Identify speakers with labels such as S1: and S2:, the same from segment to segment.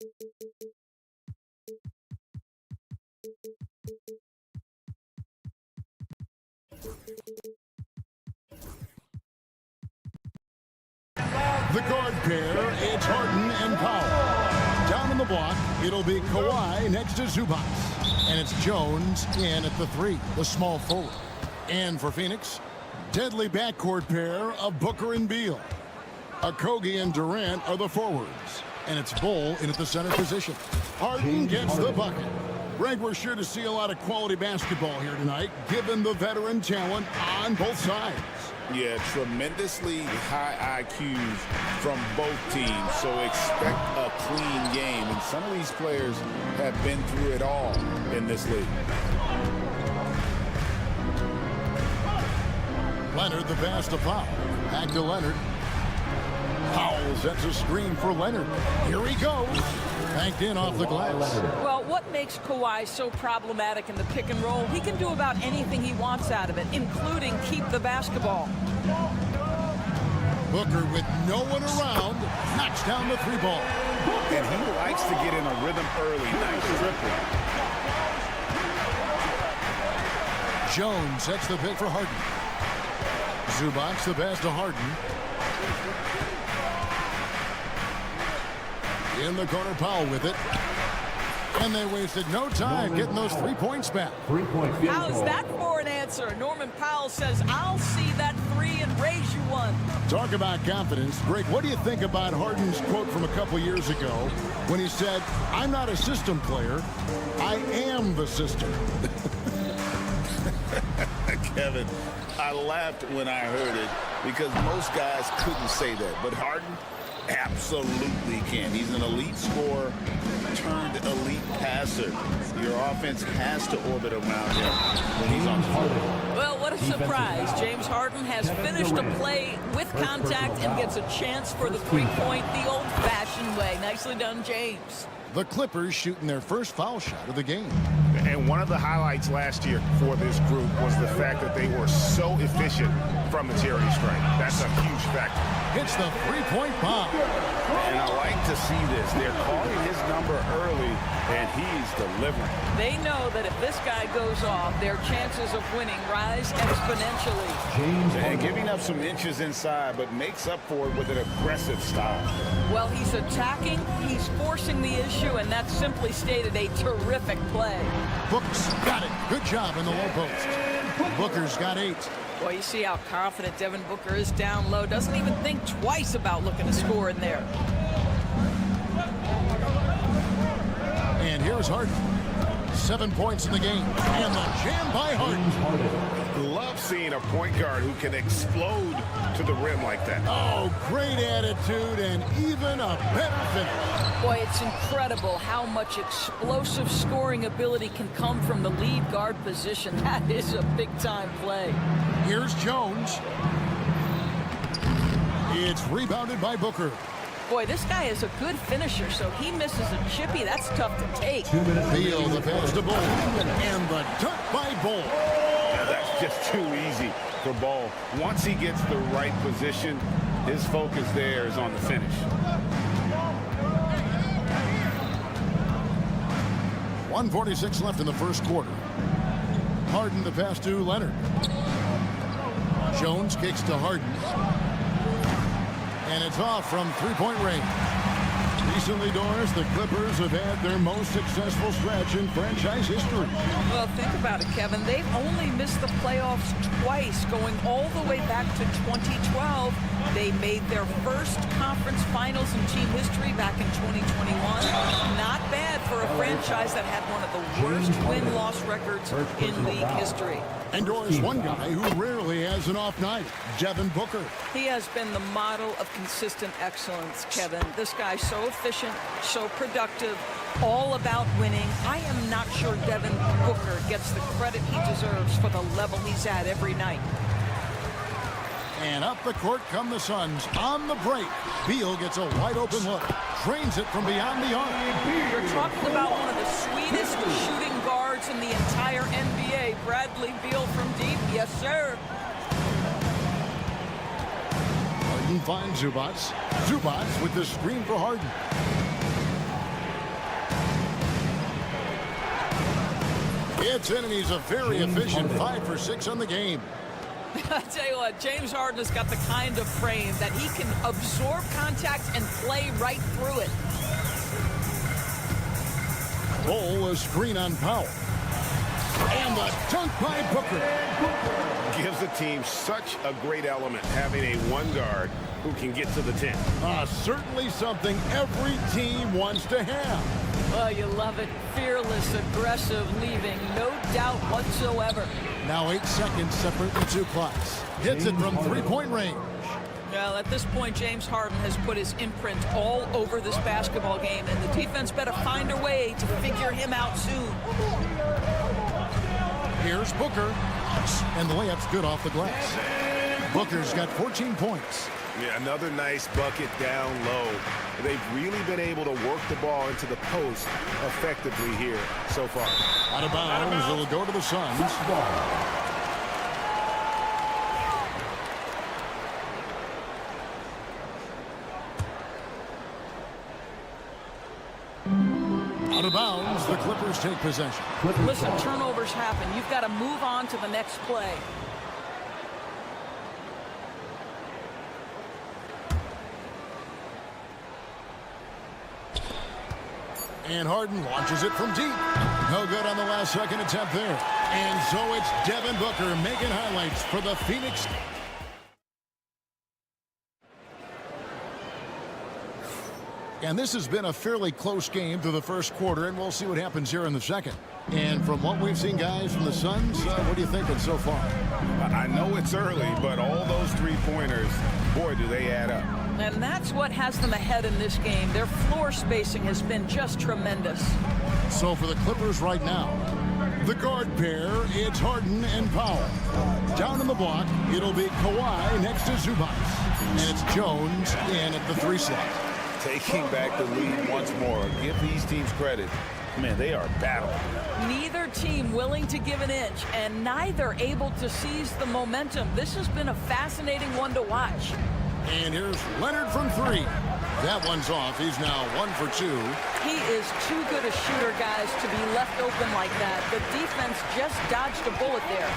S1: The guard pair, it's Harden and Powell. Down in the block, it'll be Kawhi next to Zubac. And it's Jones in at the 3, the small forward. And for Phoenix, deadly backcourt pair of Booker and Beal. Okogie and Durant are the forwards. And it's Bull in at the center position. Harden gets the bucket. Greg, we're sure to see a lot of quality basketball here tonight, given the veteran talent on both sides.
S2: Yeah, tremendously high IQs from both teams, so expect a clean game. And some of these players have been through it all in this league.
S1: Leonard, the pass to Powell. Back to Leonard. Powell sets a screen for Leonard. Here he goes. Banked in off the glass.
S3: Well, what makes Kawhi so problematic in the pick and roll? He can do about anything he wants out of it, including keep the basketball.
S1: Booker with no one around knocks down the 3 ball.
S2: And he likes to get in a rhythm early. Nice triple.
S1: Jones sets the pick for Harden. Zubac the pass to Harden. In the corner, Powell with it. And they wasted no time getting those 3 points back.
S4: 3-point field
S3: How's
S4: goal.
S3: that for an answer? Norman Powell says, I'll see that 3 and raise you one.
S1: Talk about confidence. Greg, what do you think about Harden's quote from a couple years ago when he said, I'm not a system player, I am the system?
S2: Kevin, I laughed when I heard it because most guys couldn't say that. But Harden absolutely can. He's an elite scorer turned elite passer. Your offense has to orbit around him when he's on the floor.
S3: Well, what a surprise. James Harden has finished a play with contact and gets a chance for the 3-point the old-fashioned way. Nicely done, James.
S1: The Clippers shooting their first foul shot of the game.
S5: And one of the highlights last year for this group was the fact that they were so efficient from the charity stripe. That's a huge factor.
S1: Hits the 3-point bomb.
S2: And I like to see this. They're calling his number early, and he's delivering.
S3: They know that if this guy goes off, their chances of winning rise exponentially.
S4: James
S2: And giving up some inches inside, but makes up for it with an aggressive style.
S3: Well, he's attacking, he's forcing the issue, and that's simply stated a terrific play.
S1: Books got it. Good job in the low post. Booker's got 8.
S3: Boy, you see how confident Devin Booker is down low. Doesn't even think twice about looking to score in there.
S1: And here's Harden. 7 points in the game. And the jam by Harden.
S5: Love seeing a point guard who can explode to the rim like that.
S1: Oh, great attitude and even a better finish.
S3: Boy, it's incredible how much explosive scoring ability can come from the lead guard position. That is a big-time play.
S1: Here's Jones. It's rebounded by Booker.
S3: Boy, this guy is a good finisher, so he misses a chippy. That's tough to take.
S4: 2 minutes.
S1: Beal, the pass to Bull. And the dunk by Bull.
S2: Yeah, that's just too easy for Ball. Once he gets the right position, his focus there is on the finish.
S1: 1:46 left in the first quarter. Harden the pass to Leonard. Jones kicks to Harden. And it's off from 3-point range. Recently, Doris, the Clippers have had their most successful stretch in franchise history.
S3: Well, think about it, Kevin. They've only missed the playoffs twice, going all the way back to 2012. They made their first conference finals in team history back in 2021. Not bad for a franchise that had one of the worst win-loss records in league history.
S1: And Doris, one guy who rarely has an off night, Devin Booker.
S3: He has been the model of consistent excellence, Kevin. This guy's so efficient, so productive, all about winning. I am not sure Devin Booker gets the credit he deserves for the level he's at every night.
S1: And up the court come the Suns. On the break, Beal gets a wide open look. Trains it from beyond the arc.
S3: You're talking about one of the sweetest shooting guards in the entire NBA. Bradley Beal from deep. Yes, sir.
S1: Harden finds Zubac. Zubac with the screen for Harden. It's in, and he's a very efficient 5 for 6 on the game.
S3: I tell you what, James Harden has got the kind of frame that he can absorb contact and play right through it.
S1: Bull, a screen on Powell. And the dunk by Booker.
S5: Gives the team such a great element having a one guard who can get to the 10.
S1: Certainly something every team wants to have.
S3: Oh, you love it. Fearless, aggressive, leaving no doubt whatsoever.
S1: Now 8 seconds separate the two clocks. Hits it from three-point range.
S3: Well, at this point, James Harden has put his imprint all over this basketball game, and the defense better find a way to figure him out soon.
S1: Here's Booker, and the layup's good off the glass. Booker's got 14 points.
S5: Yeah, another nice bucket down low. They've really been able to work the ball into the post effectively here so far.
S1: Out of bounds, it'll go to the Suns. Out of bounds, the Clippers take possession.
S3: Listen, turnovers happen. You've got to move on to the next play.
S1: And Harden launches it from deep. No good on the last second attempt there. And so it's Devin Booker making highlights for the Phoenix. And this has been a fairly close game through the first quarter, and we'll see what happens here in the second. And from what we've seen, guys, from the Suns, what are you thinking so far?
S5: I know it's early, but all those three-pointers, boy, do they add up.
S3: And that's what has them ahead in this game. Their floor spacing has been just tremendous.
S1: So for the Clippers right now, the guard pair, it's Harden and Powell. Down in the block, it'll be Kawhi next to Zubac. And it's Jones in at the 3 slot.
S2: Taking back the lead once more. Give these teams credit. Man, they are battling.
S3: Neither team willing to give an inch, and neither able to seize the momentum. This has been a fascinating one to watch.
S1: And here's Leonard from 3. That one's off. He's now 1 for 2.
S3: He is too good a shooter, guys, to be left open like that. The defense just dodged a bullet there.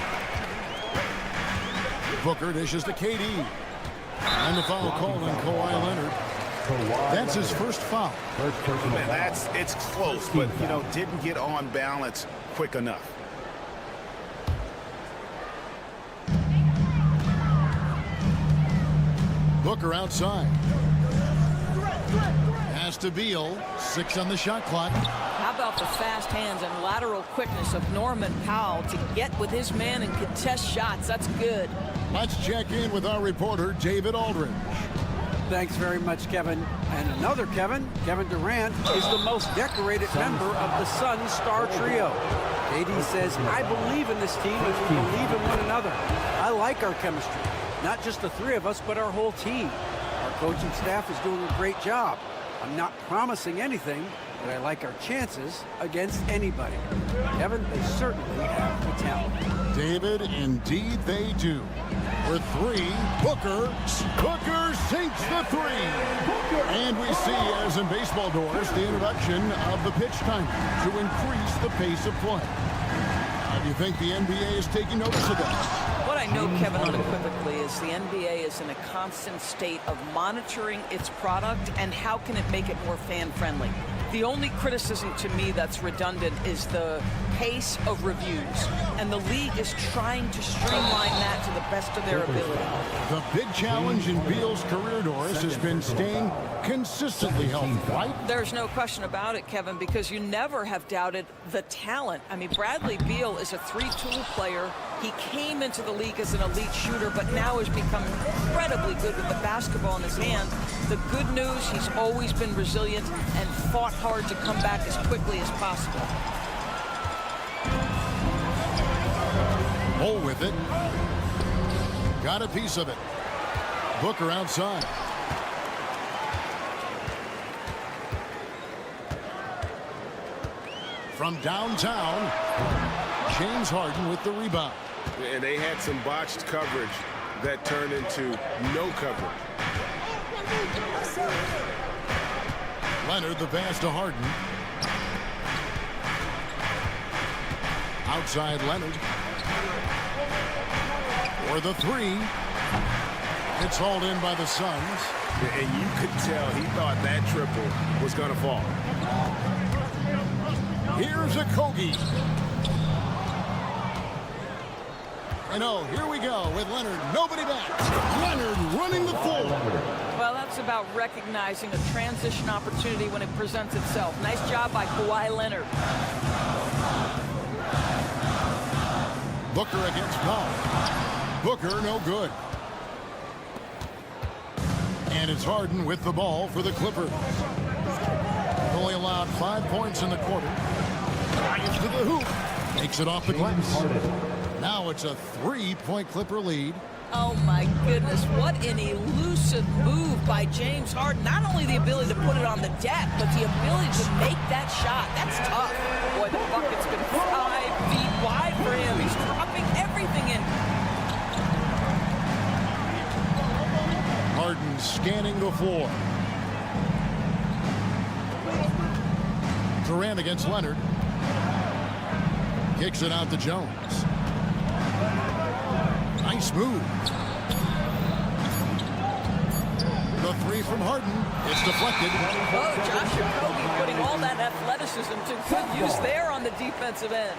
S1: Booker dishes to KD. And the foul called on Kawhi Leonard. That's his first foul.
S5: Man, it's close, but, didn't get on balance quick enough.
S1: Booker outside. Pass to Beal. 6 on the shot clock.
S3: How about the fast hands and lateral quickness of Norman Powell to get with his man and contest shots? That's good.
S1: Let's check in with our reporter, David Aldridge.
S4: Thanks very much, Kevin. And another Kevin Durant, is the most decorated member of the Suns star trio. KD says, I believe in this team and we believe in one another. I like our chemistry. Not just the three of us, but our whole team. Our coaching staff is doing a great job. I'm not promising anything, but I like our chances against anybody. Kevin, they certainly have the talent.
S1: David, indeed they do. For 3, Booker sinks the 3. And we see, as in baseball doors, the introduction of the pitch timer to increase the pace of play. Do you think the NBA is taking notice of that?
S3: What I know, Kevin, unequivocally is the NBA is in a constant state of monitoring its product and how can it make it more fan-friendly. The only criticism to me that's redundant is the pace of reviews, and the league is trying to streamline that to the best of their ability.
S1: The big challenge in Beal's career, Doris, has been staying consistently healthy, right?
S3: There's no question about it, Kevin, because you never have doubted the talent. I mean, Bradley Beal is a 3-tool player. He came into the league as an elite shooter, but now has become incredibly good with the basketball in his hand. The good news, he's always been resilient and fought hard to come back as quickly as possible.
S1: Hole with it. Got a piece of it. Booker outside. From downtown, James Harden with the rebound.
S5: And they had some botched coverage that turned into no coverage.
S1: Leonard, the pass to Harden. Outside Leonard. For the three. It's hauled in by the Suns.
S5: And you could tell he thought that triple was going to fall.
S1: Here's a Kogi. And oh, here we go with Leonard. Nobody back. Leonard running the floor.
S3: Well, that's about recognizing a transition opportunity when it presents itself. Nice job by Kawhi Leonard.
S1: Booker against Powell. Booker, no good. And it's Harden with the ball for the Clippers. Only allowed 5 points in the quarter. Drives to the hoop. Makes it off the glass. Now it's a 3-point Clipper lead.
S3: Oh, my goodness. What an elusive move by James Harden. Not only the ability to put it on the deck, but the ability to make that shot. That's tough. Boy, the bucket's been 5 feet wide for him. He's dropping everything in.
S1: Harden scanning the floor. Durant against Leonard. Kicks it out to Jones. Nice move. The three from Harden. It's deflected.
S3: Oh, Josh Okogie putting all that athleticism to good use there on the defensive end.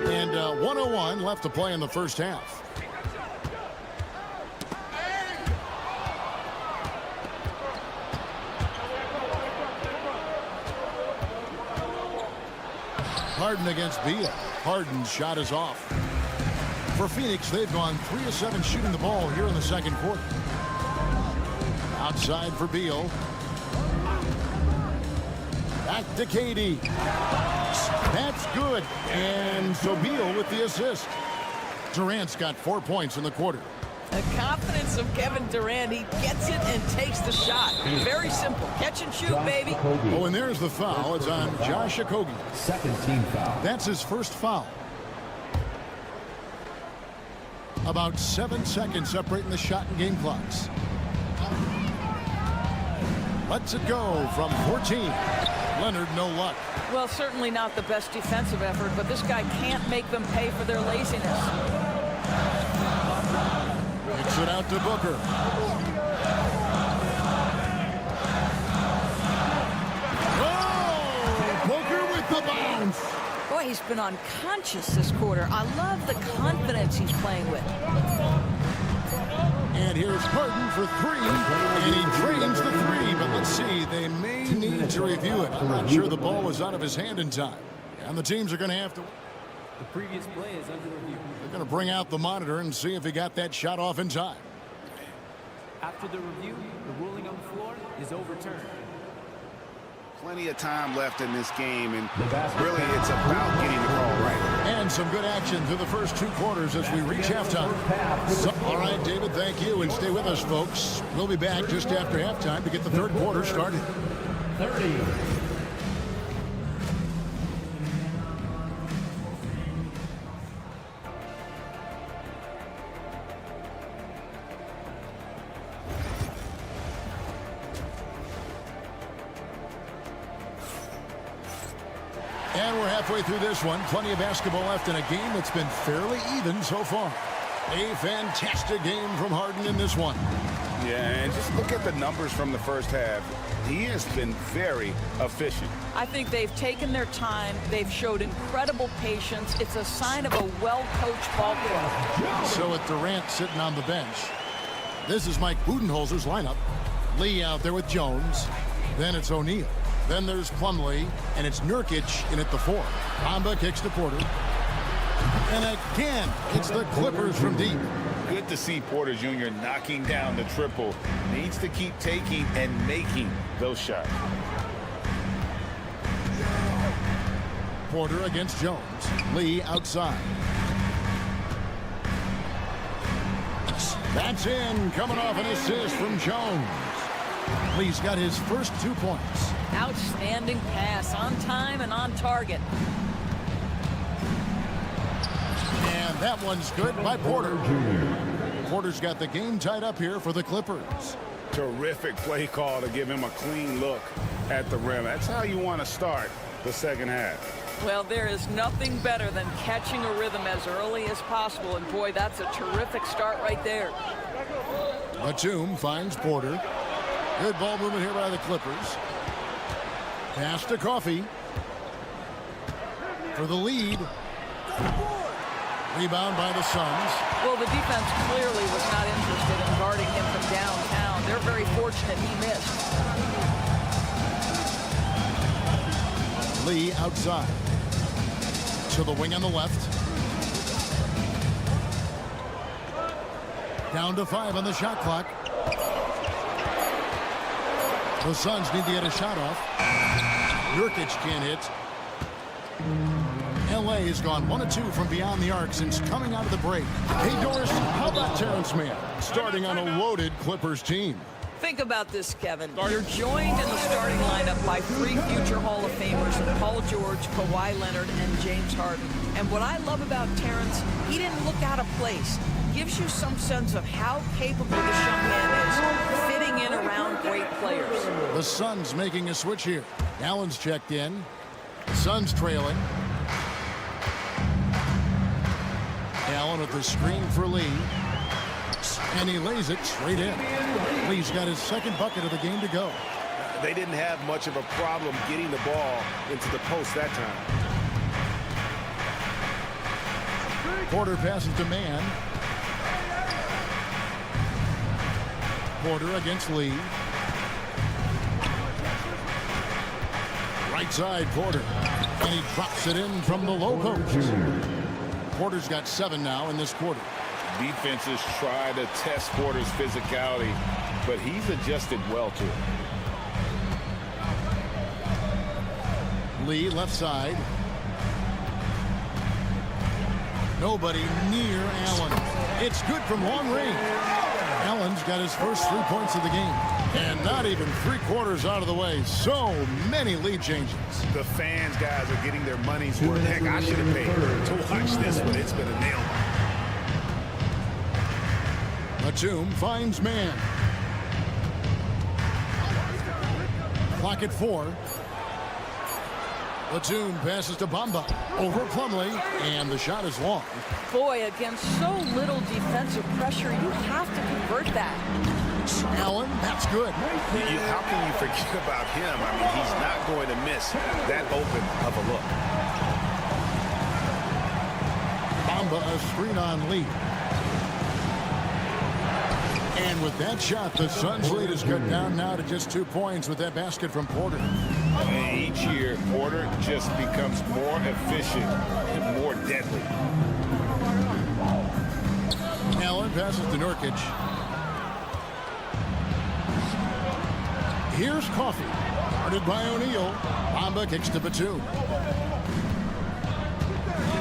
S1: And 1:01 left to play in the first half. Harden against Beal. Harden's shot is off. For Phoenix, they've gone 3 of 7 shooting the ball here in the second quarter. Outside for Beal. Back to KD. That's good. And so Beal with the assist. Durant's got 4 points in the quarter.
S3: The confidence of Kevin Durant. He gets it and takes the shot. Very simple. Catch and shoot, baby.
S1: Oh, and there's the foul. It's on Josh Okogie.
S6: Second team foul.
S1: That's his first foul. About 7 seconds separating the shot and game clocks. Lets it go from 14. Leonard, no luck.
S3: Well, certainly not the best defensive effort, but this guy can't make them pay for their laziness.
S1: Kicks it out to Booker. Oh! Booker with the bounce.
S3: Boy, he's been unconscious this quarter. I love the confidence he's playing with.
S1: And here's Harden for 3, and he drains the 3, but let's see, they may need to review it. I'm not sure the ball was out of his hand in time. And the teams are going to have to...
S6: The previous play is under review.
S1: They're going to bring out the monitor and see if he got that shot off in time.
S6: After the review, the ruling on the floor is overturned.
S5: Plenty of time left in this game, and really it's about getting the call right.
S1: And some good action through the first 2 quarters as we reach halftime. All right, David, thank you, and stay with us, folks. We'll be back just after halftime to get the third quarter started.
S6: 30.
S1: And we're halfway through this one. Plenty of basketball left in a game that's been fairly even so far. A fantastic game from Harden in this one.
S5: Yeah, and just look at the numbers from the first half. He has been very efficient.
S3: I think they've taken their time. They've showed incredible patience. It's a sign of a well-coached ball club.
S1: So with Durant sitting on the bench, this is Mike Budenholzer's lineup. Lee out there with Jones. Then it's O'Neal. Then there's Plumlee, and it's Nurkic in at the 4. Bamba kicks to Porter. And again, it's the Clippers from deep.
S2: Good to see Porter Jr. knocking down the triple. Needs to keep taking and making those shots.
S1: Porter against Jones. Lee outside. That's in, coming off an assist from Jones. Lee's got his first 2 points.
S3: Outstanding pass, on time and on target.
S1: And that one's good by Porter. Porter's got the game tied up here for the Clippers.
S5: Terrific play call to give him a clean look at the rim. That's how you want to start the second half.
S3: Well, there is nothing better than catching a rhythm as early as possible. And, boy, that's a terrific start right there.
S1: Batum finds Porter. Good ball movement here by the Clippers. Pass to Coffee. For the lead. Rebound by the Suns.
S3: Well, the defense clearly was not interested in guarding him from downtown. They're very fortunate he missed.
S1: Lee outside. To the wing on the left. Down to 5 on the shot clock. The Suns need to get a shot off. Nurkic can't hit. LA has gone 1 of 2 from beyond the arc since coming out of the break. Hey, Doris, how about Terrence Mann starting on a loaded Clippers team?
S3: Think about this, Kevin. You're joined in the starting lineup by 3 future Hall of Famers in Paul George, Kawhi Leonard, and James Harden. And what I love about Terrence, he didn't look out of place. Gives you some sense of how capable this young man is, fitting in around great players.
S1: The Suns making a switch here. Allen's checked in. Suns trailing. Allen with the screen for Lee. And he lays it straight in. Lee's got his second bucket of the game to go.
S5: They didn't have much of a problem getting the ball into the post that time.
S1: Porter passes to Mann. Porter against Lee. Right side, Porter. And he drops it in from the low post. Porter's got 7 now in this quarter.
S2: Defenses try to test Porter's physicality, but he's adjusted well to it.
S1: Lee left side. Nobody near Allen. It's good from long range. Allen's got his first 3 points of the game. And not even 3/4 out of the way. So many lead changes.
S5: The fans, guys, are getting their money's worth. Heck, I should have paid to watch this one. It's been a nail.
S1: Batum finds Mann. Clock at 4. Batum passes to Bamba. Over Plumlee. And the shot is long.
S3: Boy, against so little defensive pressure, you have to convert that.
S1: Allen, that's good.
S5: How can you forget about him? I mean, he's not going to miss that open of a look.
S1: Bamba a screen on Lee. And with that shot, the Suns' lead is cut down now to just 2 points with that basket from Porter.
S2: And each year, Porter just becomes more efficient and more deadly.
S1: Allen passes to Nurkic. Here's Coffee. Guarded by O'Neal. Bamba kicks to Batum.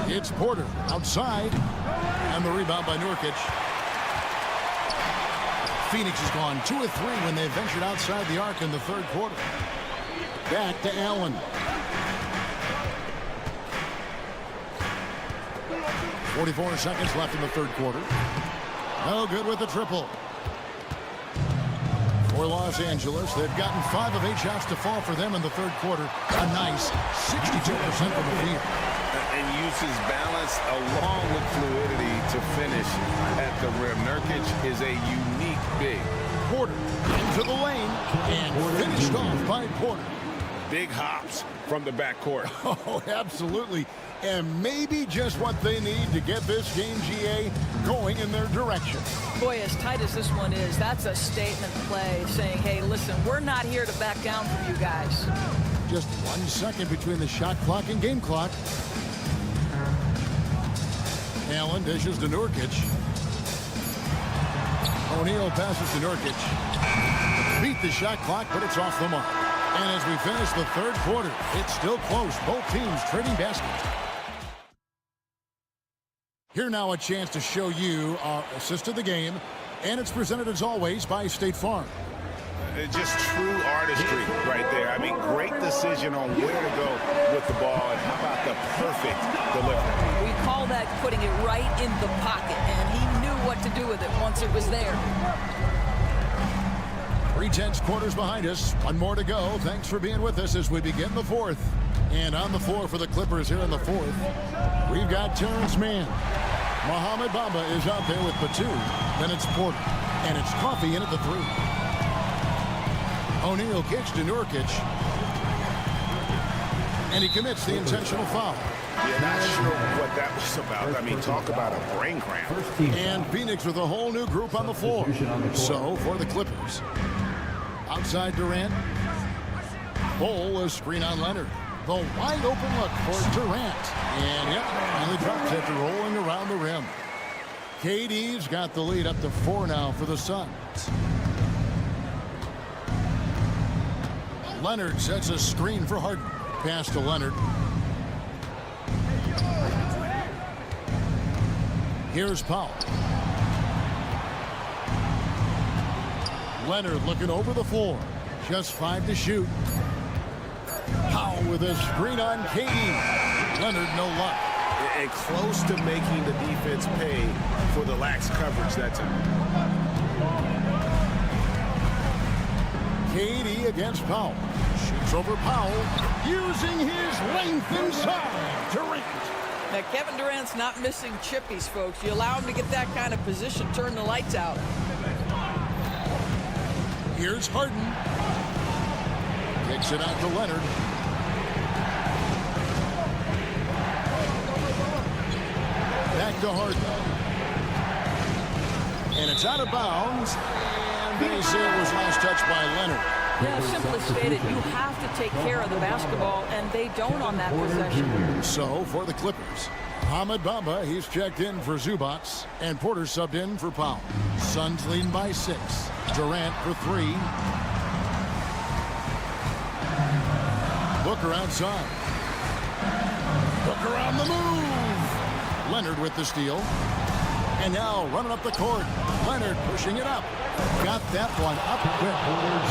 S1: It's Porter outside. And the rebound by Nurkic. Phoenix has gone 2 of 3 when they ventured outside the arc in the third quarter. Back to Allen. 44 seconds left in the third quarter. No good with the triple. For Los Angeles, they've gotten 5 of 8 shots to fall for them in the third quarter. A nice 62% from the field.
S2: And uses balance along with fluidity to finish at the rim. Nurkic is a unique big.
S1: Porter into the lane and finished off by Porter.
S2: Big hops from the backcourt.
S1: Oh, absolutely. And maybe just what they need to get this game, GA, going in their direction.
S3: Boy, as tight as this one is, that's a statement play saying, hey, listen, we're not here to back down from you guys.
S1: Just 1 second between the shot clock and game clock. Allen dishes to Nurkic. O'Neal passes to Nurkic. Beat the shot clock, but it's off the mark. And as we finish the third quarter, it's still close. Both teams trading baskets. Here now a chance to show you our assist of the game. And it's presented as always by State Farm.
S5: Just true artistry right there. I mean, great decision on where to go with the ball. And how about the perfect delivery?
S3: We call that putting it right in the pocket, and he knew what to do with it once it was there.
S1: 3/10 quarters behind us. One more to go. Thanks for being with us as we begin the fourth. And on the floor for the Clippers here in the fourth, we've got Terrence Mann. Mohamed Bamba is out there with Batum. Then it's Porter. And it's Coffee in at the 3. O'Neal kicks to Nurkic. And he commits the intentional foul.
S5: Yeah, not sure what that was about. I mean, talk about a brain cramp.
S1: And Phoenix with a whole new group on the floor. So, for the Clippers, outside Durant. Bol, a screen on Leonard. The wide open look for Durant. And, yep, finally drops after rolling around the rim. KD's got the lead up to 4 now for the Suns. Leonard sets a screen for Harden. Pass to Leonard. Here's Powell. Leonard looking over the floor. Just 5 to shoot. Powell with a screen on KD. Leonard, no luck.
S5: And close to making the defense pay for the lax coverage that time.
S1: KD against Powell. Shoots over Powell. Using his length inside. Durant.
S3: Now, Kevin Durant's not missing chippies, folks. You allow him to get that kind of position, turn the lights out.
S1: Here's Harden. Kicks it out to Leonard. Back to Harden. And it's out of bounds. And they say it was last touched by Leonard.
S3: Yeah, simply stated, you have to take care of the basketball, and they don't on that possession.
S1: So, for the Clippers, Mohamed Bamba, he's checked in for Zubats, and Porter subbed in for Powell. Suns leading by 6. Durant for 3. Booker outside. Booker on the move. Leonard with the steal. And now running up the court. Leonard pushing it up. Got that one up quick.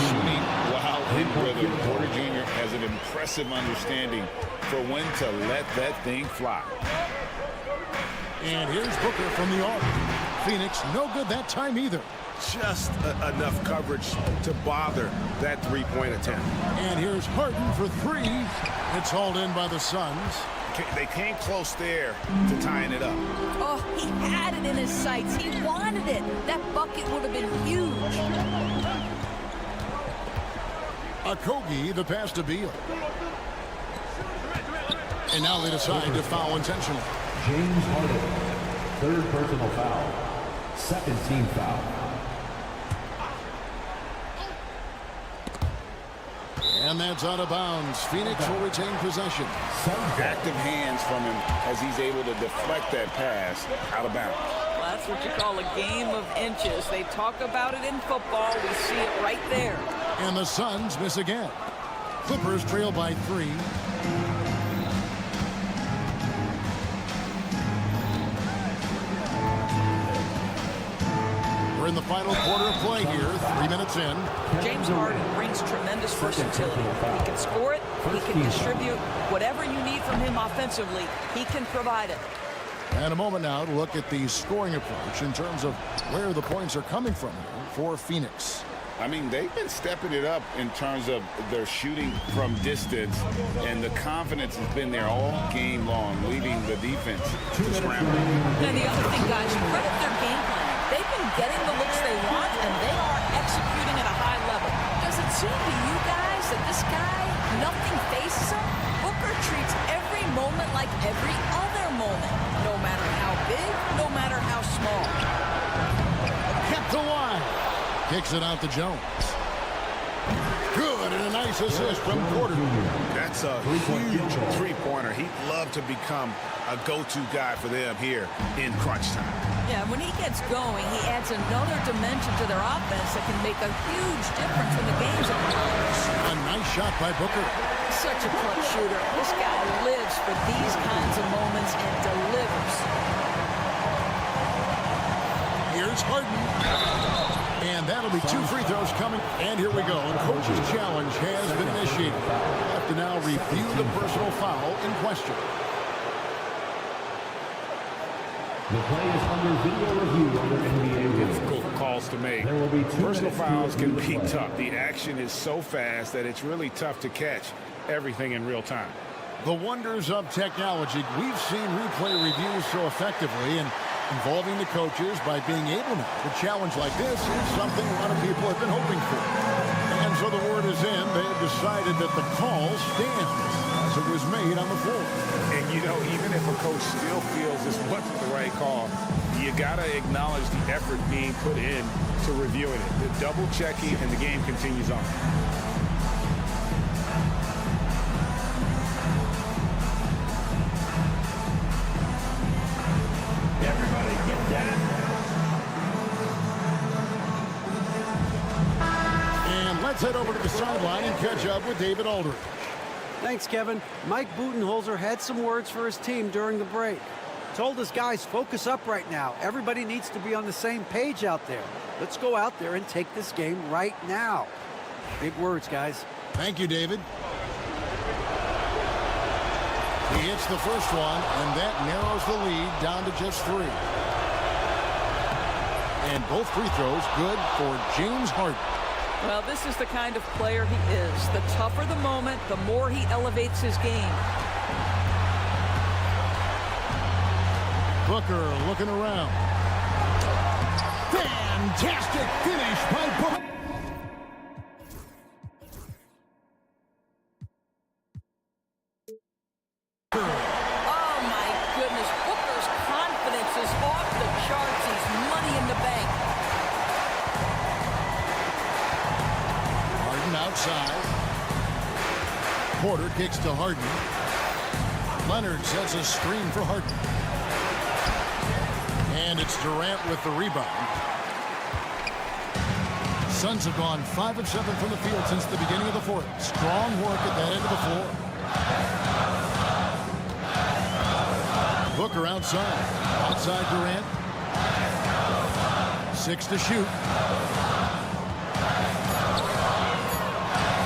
S2: Shooting while in rhythm. Porter Jr. has an impressive understanding for when to let that thing fly.
S1: And here's Booker from the arc. Phoenix no good that time either.
S5: Just enough coverage to bother that three-point attempt.
S1: And here's Harden for 3. It's hauled in by the Suns.
S5: They came close there to tying it up.
S3: Oh, he had it in his sights. He wanted it. That bucket would have been huge.
S1: Okogie, the pass to Beal. And now they decide to foul intentionally.
S7: James Harden, 3rd personal foul, 2nd team foul.
S1: And that's out of bounds. Phoenix will retain possession.
S5: Active hands from him as he's able to deflect that pass out of bounds.
S3: Well, that's what you call a game of inches. They talk about it in football. We see it right there.
S1: And the Suns miss again. Clippers trail by 3. We're in the final quarter of play here, 3 minutes in.
S3: James Harden brings tremendous versatility. He can score it. He can distribute. Whatever you need from him offensively, he can provide it.
S1: And a moment now to look at the scoring approach in terms of where the points are coming from here for Phoenix.
S2: I mean, they've been stepping it up in terms of their shooting from distance, and the confidence has been there all game long, leading the defense to scramble.
S3: And the other thing, guys, credit their game plan. They've been getting the looks they want, and they are executing at a high level. Does it seem to you guys that this guy, nothing faces him? Booker treats every moment like every other moment, no matter how big, no matter how small.
S1: Kept alive. Kicks it out to Jones. Good, and a nice assist from Porter.
S5: That's a huge three-pointer. He'd love to become a go-to guy for them here in crunch time.
S3: Yeah, when he gets going, he adds another dimension to their offense that can make a huge difference in the games of the
S1: A nice shot by Booker.
S3: Such a clutch shooter. This guy lives for these kinds of moments and delivers.
S1: Here's Harden. And that'll be 2 free throws coming. And here we go. Coach's challenge has been initiated. We'll have to now review the personal foul in question.
S7: The play is under video review under NBA rules.
S5: calls to make.
S7: There will be 2
S5: Personal
S7: minutes to
S5: fouls can
S7: review
S5: be
S7: the play.
S5: tough. The action is so fast that it's really tough to catch everything in real time.
S1: The wonders of technology. We've seen replay reviews so effectively, and involving the coaches by being able to. A challenge like this is something a lot of people have been hoping for. And so the word is in. They have decided that the call stands as it was made on the floor.
S5: And, you know, even if a coach still feels this wasn't the right call, you got to acknowledge the effort being put in to reviewing it. The double checking, and the game continues on.
S7: Everybody get that.
S1: And let's head over to the sideline and catch up with David Aldridge.
S4: Thanks, Kevin. Mike Budenholzer had some words for his team during the break. Told his guys, focus up right now. Everybody needs to be on the same page out there. Let's go out there and take this game right now. Big words, guys.
S1: Thank you, David. He hits the first one, and that narrows the lead down to just 3. And both free throws good for James Harden.
S3: Well, this is the kind of player he is. The tougher the moment, the more he elevates his game.
S1: Booker looking around. Fantastic finish by Booker.
S3: Oh, my goodness. Booker's confidence is off the charts. He's money in the bank.
S1: Harden outside. Porter kicks to Harden. Leonard sets a screen for Harden. And it's Durant with the rebound. Suns have gone 5 of 7 from the field since the beginning of the fourth. Strong work at that end of the floor. Booker outside. Outside Durant. 6 to shoot.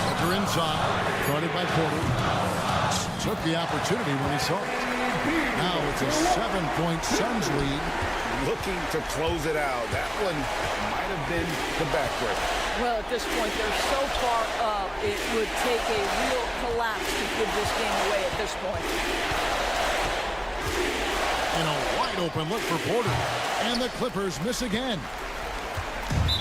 S1: Booker inside. Guarded by Porter. Took the opportunity when he saw it. Now it's a 7-point Suns lead.
S5: Looking to close it out. That one might have been the backbreaker.
S3: Well, at this point, they're so far up, it would take a real collapse to give this game away at this point.
S1: And a wide open look for Porter. And the Clippers miss again.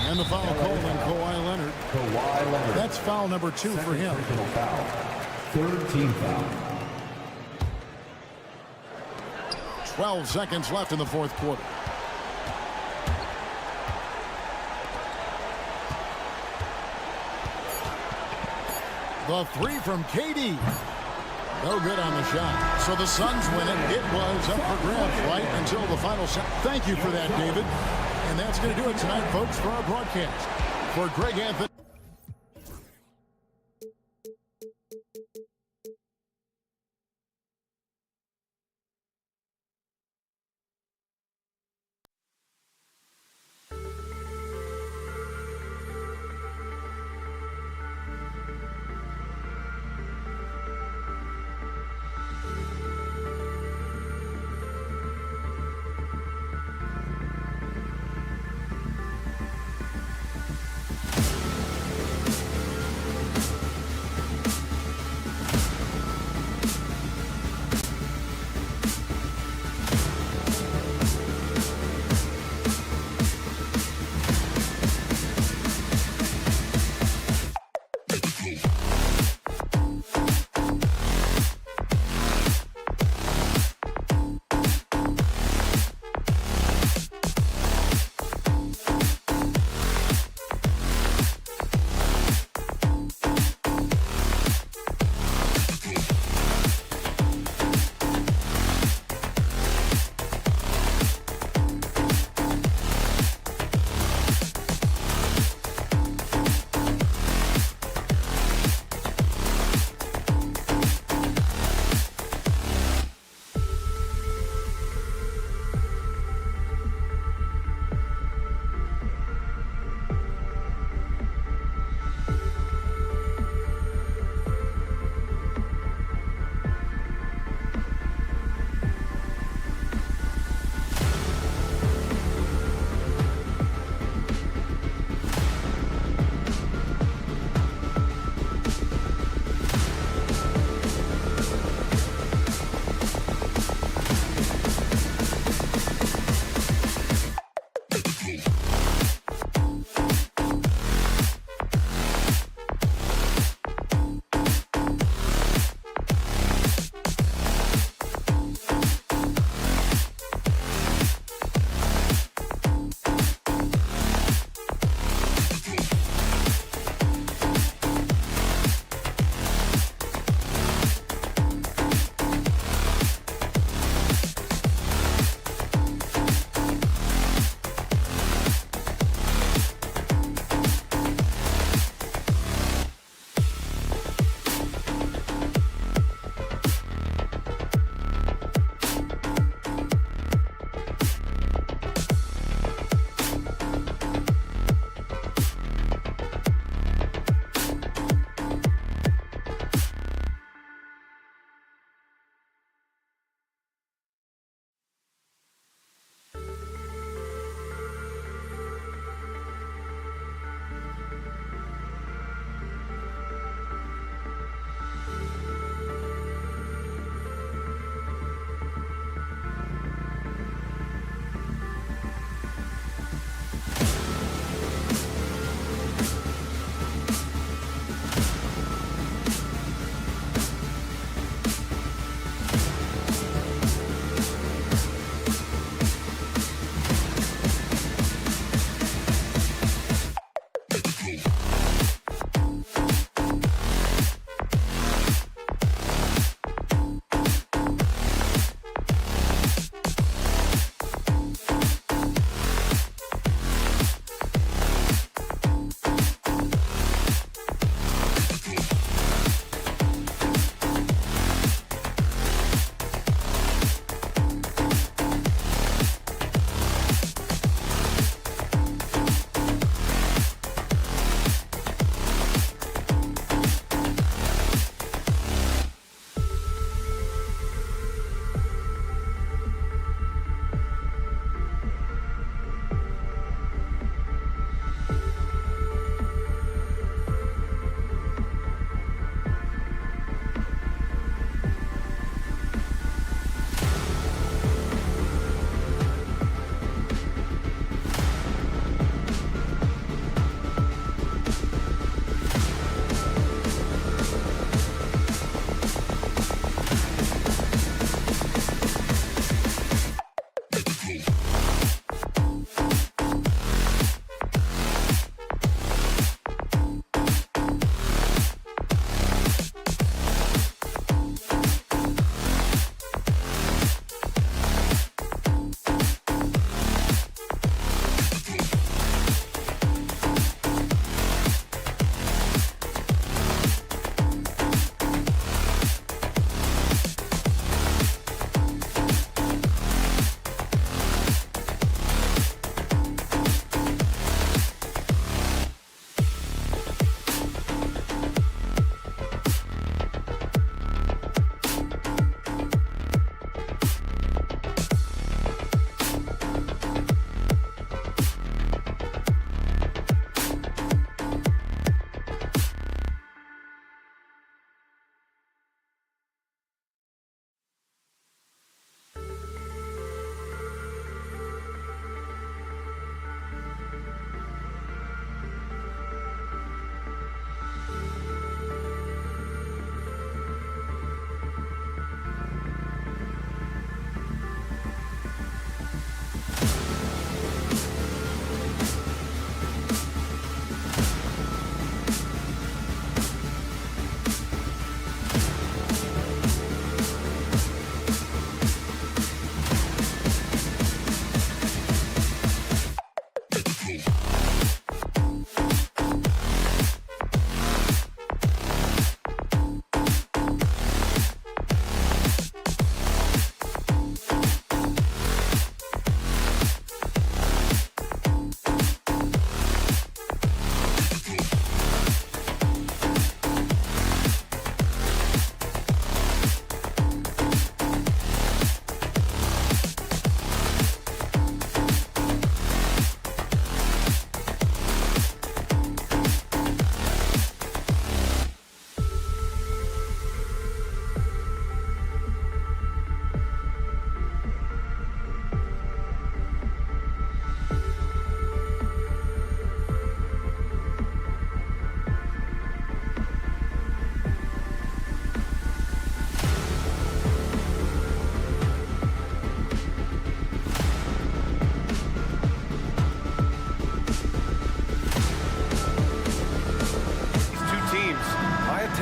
S1: And the foul call on Kawhi Leonard.
S7: Kawhi Leonard.
S1: That's foul number 2 for him.
S7: Personal foul. 3rd team foul.
S1: 12 seconds left in the fourth quarter. The 3 from KD. No good on the shot. So the Suns win it. It was up for grabs right until the final set. Thank you for that, David. And that's going to do it tonight, folks, for our broadcast. For Greg Anthony.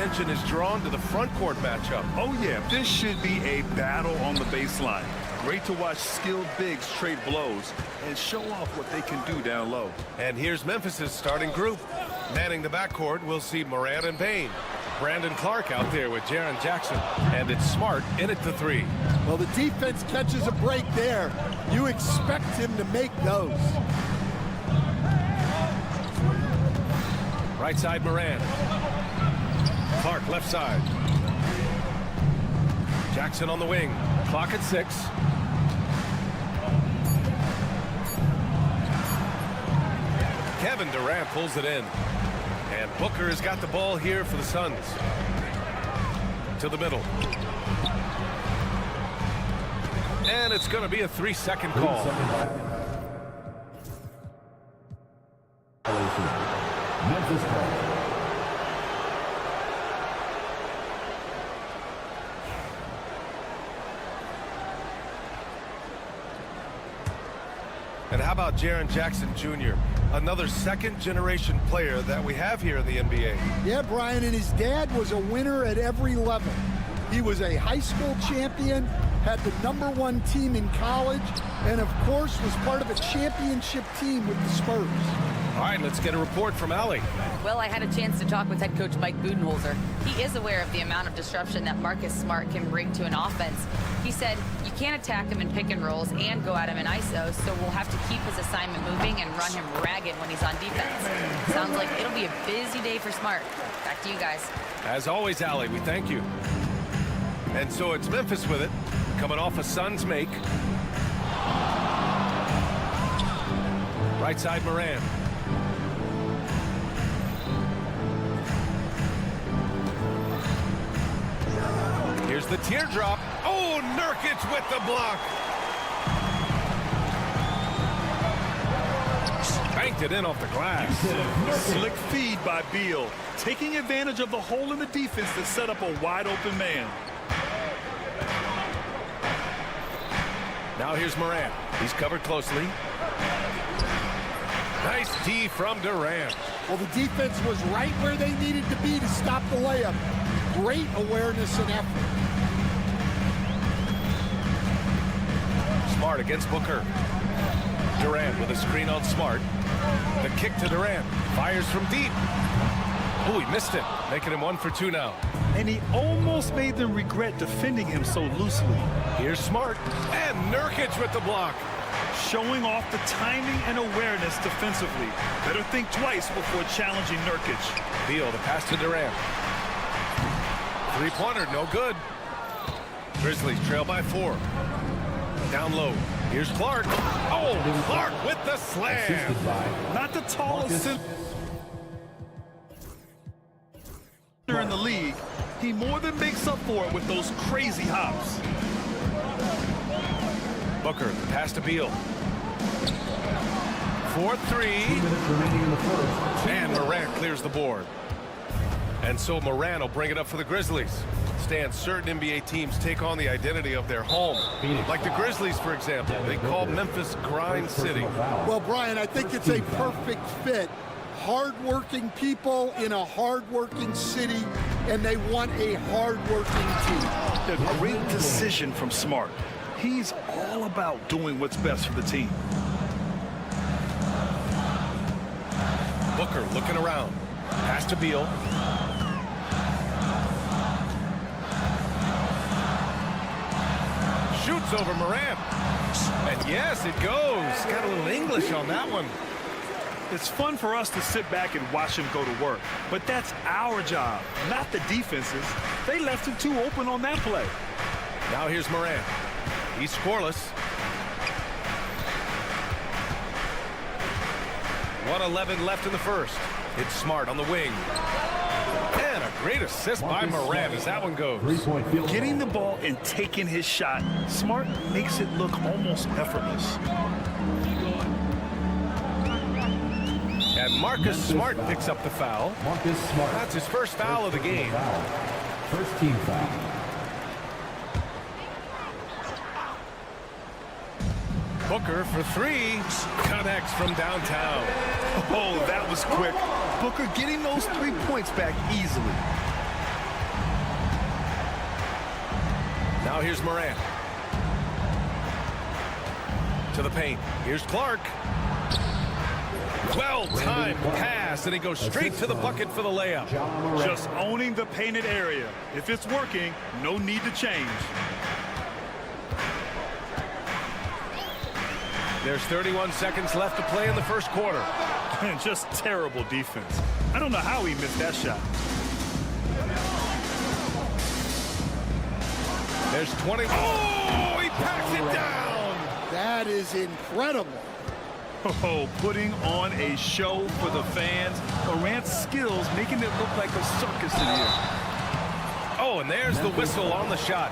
S8: attention is drawn to the front court matchup.
S9: Oh, yeah, this should be a battle on the baseline. Great to watch skilled bigs trade blows and show off what they can do down low.
S8: And here's Memphis's starting group. Manning the backcourt, we'll see Morant and Payne. Brandon Clark out there with Jaren Jackson. And it's Smart in at the 3.
S10: Well, the defense catches a break there. You expect him to make those.
S8: Right side, Morant. Clark left side. Jackson on the wing. Clock at 6. Kevin Durant pulls it in. And Booker has got the ball here for the Suns. To the middle. And it's going to be a 3-second call.
S7: Memphis call.
S8: And how about Jaren Jackson Jr., another second-generation player that we have here in the NBA?
S10: Yeah, Brian, and his dad was a winner at every level. He was a high school champion, had the #1 team in college, and of course was part of a championship team with the Spurs.
S8: All right, let's get a report from Allie.
S11: Well, I had a chance to talk with head coach Mike Budenholzer. He is aware of the amount of disruption that Marcus Smart can bring to an offense. He said, you can't attack him in pick and rolls and go at him in ISO, so we'll have to keep his assignment moving and run him ragged when he's on defense. Sounds like it'll be a busy day for Smart. Back to you guys.
S8: As always, Allie, we thank you. And so it's Memphis with it, coming off a Suns make. Right side, Morant. Here's the teardrop. Oh, Nurkic with the block. Banked it in off the glass.
S9: Slick feed by Beal, taking advantage of the hole in the defense to set up a wide-open man.
S8: Now here's Morant. He's covered closely. Nice D from Durant.
S10: Well, the defense was right where they needed to be to stop the layup. Great awareness and effort.
S8: Smart against Booker. Durant with a screen on Smart. The kick to Durant. Fires from deep. Oh, he missed it. Making him 1 for 2 now.
S9: And he almost made them regret defending him so loosely.
S8: Here's Smart. And Nurkic with the block.
S9: Showing off the timing and awareness defensively. Better think twice before challenging Nurkic.
S8: Beal, the pass to Durant. Three-pointer, no good. Grizzlies trail by 4. Down low. Here's Clark. Oh, Clark with the slam.
S9: Not the tallest center in the league. He more than makes up for it with those crazy hops.
S8: Booker, the pass to Beal. 4-3. And Morant clears the board. And so Morant will bring it up for the Grizzlies. Stan, certain NBA teams take on the identity of their home. Like the Grizzlies, for example. They call Memphis Grind City.
S10: Well, Brian, I think it's a perfect fit. Hard-working people in a hard-working city, and they want a hard-working team.
S9: A great decision from Smart. He's all about doing what's best for the team.
S8: Booker looking around. Pass to Beal. Shoots over Morant. And yes, it goes. Got a little English on that one.
S9: It's fun for us to sit back and watch him go to work. But that's our job, not the defense's. They left him too open on that play.
S8: Now here's Morant. He's scoreless. 1:11 left in the first. It's Smart on the wing. And a great assist by Morant as that one goes.
S9: Getting the ball and taking his shot, Smart makes it look almost effortless.
S8: And Marcus Smart picks up the foul.
S7: Marcus Smart.
S8: That's his first foul of the game.
S7: First team foul.
S8: Booker for 3. Connects from downtown.
S9: Oh, that was quick. Booker getting those 3 points back easily.
S8: Now here's Morant. To the paint. Here's Clark. Well-timed pass, and he goes straight to the bucket for the layup.
S9: Just owning the painted area. If it's working, no need to change.
S8: There's 31 seconds left to play in the first quarter.
S9: And just terrible defense. I don't know how he missed that shot.
S8: There's 20. Oh, he packs it down.
S10: That is incredible.
S9: Oh, putting on a show for the fans. Morant's skills making it look like a circus in here.
S8: Oh, and there's the whistle on the shot.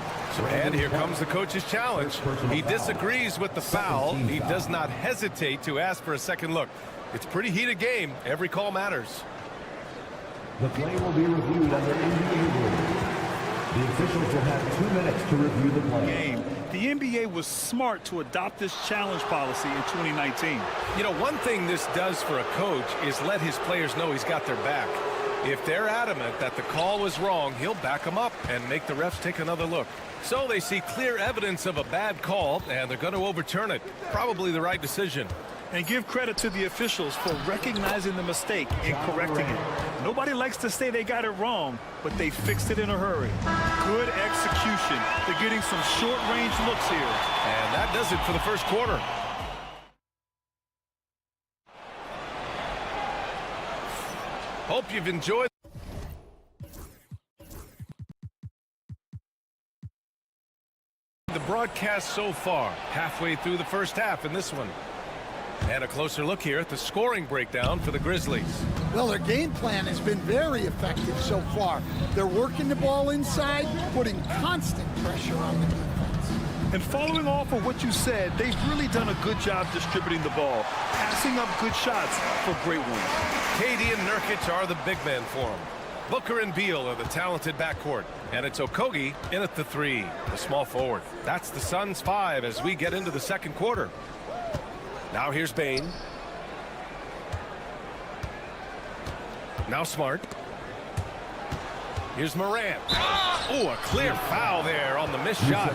S8: And here comes the coach's challenge. He disagrees with the foul. He does not hesitate to ask for a second look. It's a pretty heated game. Every call matters.
S7: The play will be reviewed under NBA rules. The officials will have 2 minutes to review the play.
S9: The NBA was smart to adopt this challenge policy in 2019.
S8: You know, one thing this does for a coach is let his players know he's got their back. If they're adamant that the call was wrong, he'll back them up and make the refs take another look. So they see clear evidence of a bad call, and they're going to overturn it. Probably the right decision.
S9: And give credit to the officials for recognizing the mistake and correcting it. Nobody likes to say they got it wrong, but they fixed it in a hurry. Good execution. They're getting some short-range looks here.
S8: And that does it for the first quarter. Hope you've enjoyed the broadcast so far. Halfway through the first half in this one. And a closer look here at the scoring breakdown for the Grizzlies.
S10: Well, their game plan has been very effective so far. They're working the ball inside, putting constant pressure on the defense.
S9: And following off of what you said, they've really done a good job distributing the ball, passing up good shots for great ones.
S8: KD and Nurkic are the big men for him. Booker and Beal are the talented backcourt. And it's Okogie in at the 3, the small forward. That's the Suns' 5 as we get into the second quarter. Now here's Bane. Now Smart. Here's Morant. Oh, a clear foul there on the missed shot.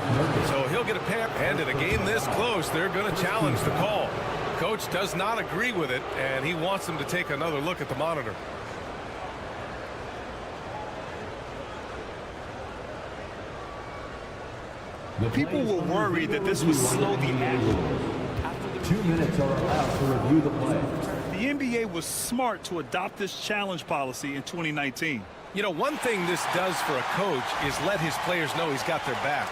S8: So he'll get a pair. And in a game this close, they're going to challenge the call. Coach does not agree with it, and he wants them to take another look at the monitor.
S9: People were worried that this would slow the action.
S7: 2 minutes are allowed to review the play.
S9: The NBA was smart to adopt this challenge policy in 2019.
S8: You know, one thing this does for a coach is let his players know he's got their back.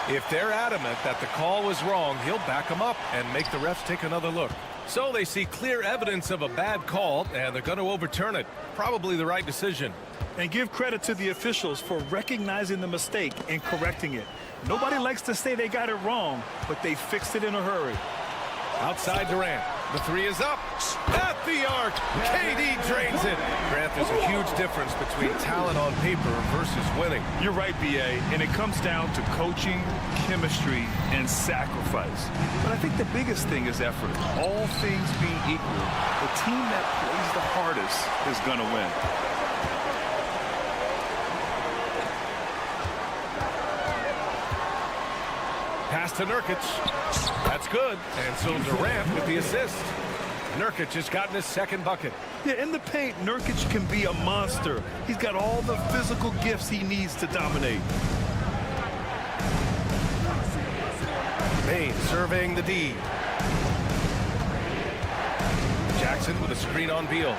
S8: If they're adamant that the call was wrong, he'll back them up and make the refs take another look. So they see clear evidence of a bad call, and they're going to overturn it. Probably the right decision.
S9: And give credit to the officials for recognizing the mistake and correcting it. Nobody likes to say they got it wrong, but they fixed it in a hurry.
S8: Outside Durant. The 3 is up. At the arc. KD drains it. Grant, there's a huge difference between talent on paper versus winning.
S9: You're right, B.A., and it comes down to coaching, chemistry, and sacrifice. But I think the biggest thing is effort. All things being equal, the team that plays the hardest is going to win.
S8: Pass to Nurkic. That's good. And so Durant with the assist. Nurkic has gotten his second bucket.
S9: Yeah, in the paint, Nurkic can be a monster. He's got all the physical gifts he needs to dominate.
S8: Bane surveying the D. Jackson with a screen on Beal.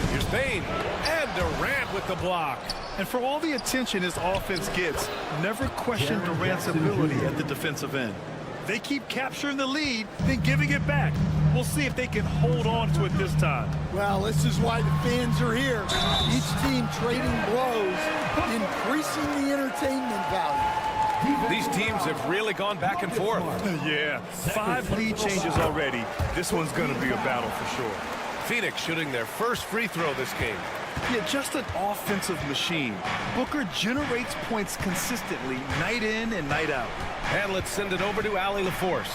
S8: Here's Bane. And Durant with the block.
S9: And for all the attention his offense gets, never question Durant's ability at the defensive end. They keep capturing the lead, then giving it back. We'll see if they can hold on to it this time.
S10: Well, this is why the fans are here. Each team trading blows, increasing the entertainment value.
S8: These teams have really gone back and forth.
S9: Yeah, 5 lead changes already. This one's going to be a battle for sure.
S8: Phoenix shooting their first free throw this game.
S9: Yeah, just an offensive machine. Booker generates points consistently, night in and night out.
S8: And let's send it over to Allie LaForce.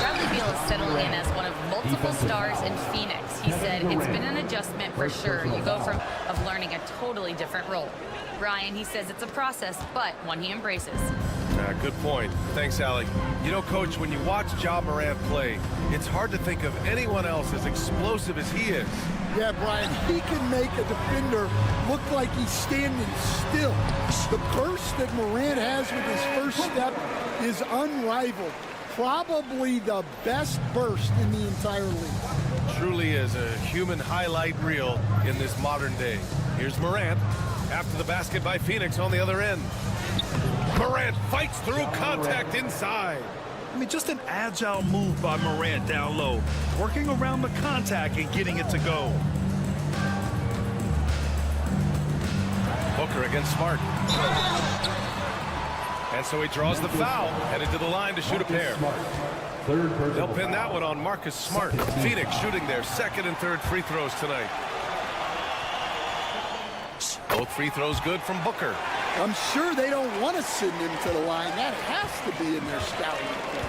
S11: Bradley Beal is settled in as one of multiple stars in Phoenix. He said it's been an adjustment for sure. You go from learning a totally different role. Brian, he says it's a process, but one he embraces.
S8: Good point. Thanks, Allie. You know, Coach, when you watch Ja Morant play, it's hard to think of anyone else as explosive as he is.
S10: Yeah, Brian, he can make a defender look like he's standing still. The burst that Morant has with his first step is unrivaled. Probably the best burst in the entire league.
S8: Truly is a human highlight reel in this modern day. Here's Morant after the basket by Phoenix on the other end. Morant fights through contact inside.
S9: I mean, just an agile move by Morant down low, working around the contact and getting it to go.
S8: Booker against Smart. And so he draws the foul, headed to the line to shoot a pair. They'll pin that one on Marcus Smart. Phoenix shooting their second and third free throws tonight. Both free throws good from Booker.
S10: I'm sure they don't want to send him to the line. That has to be in their scouting report.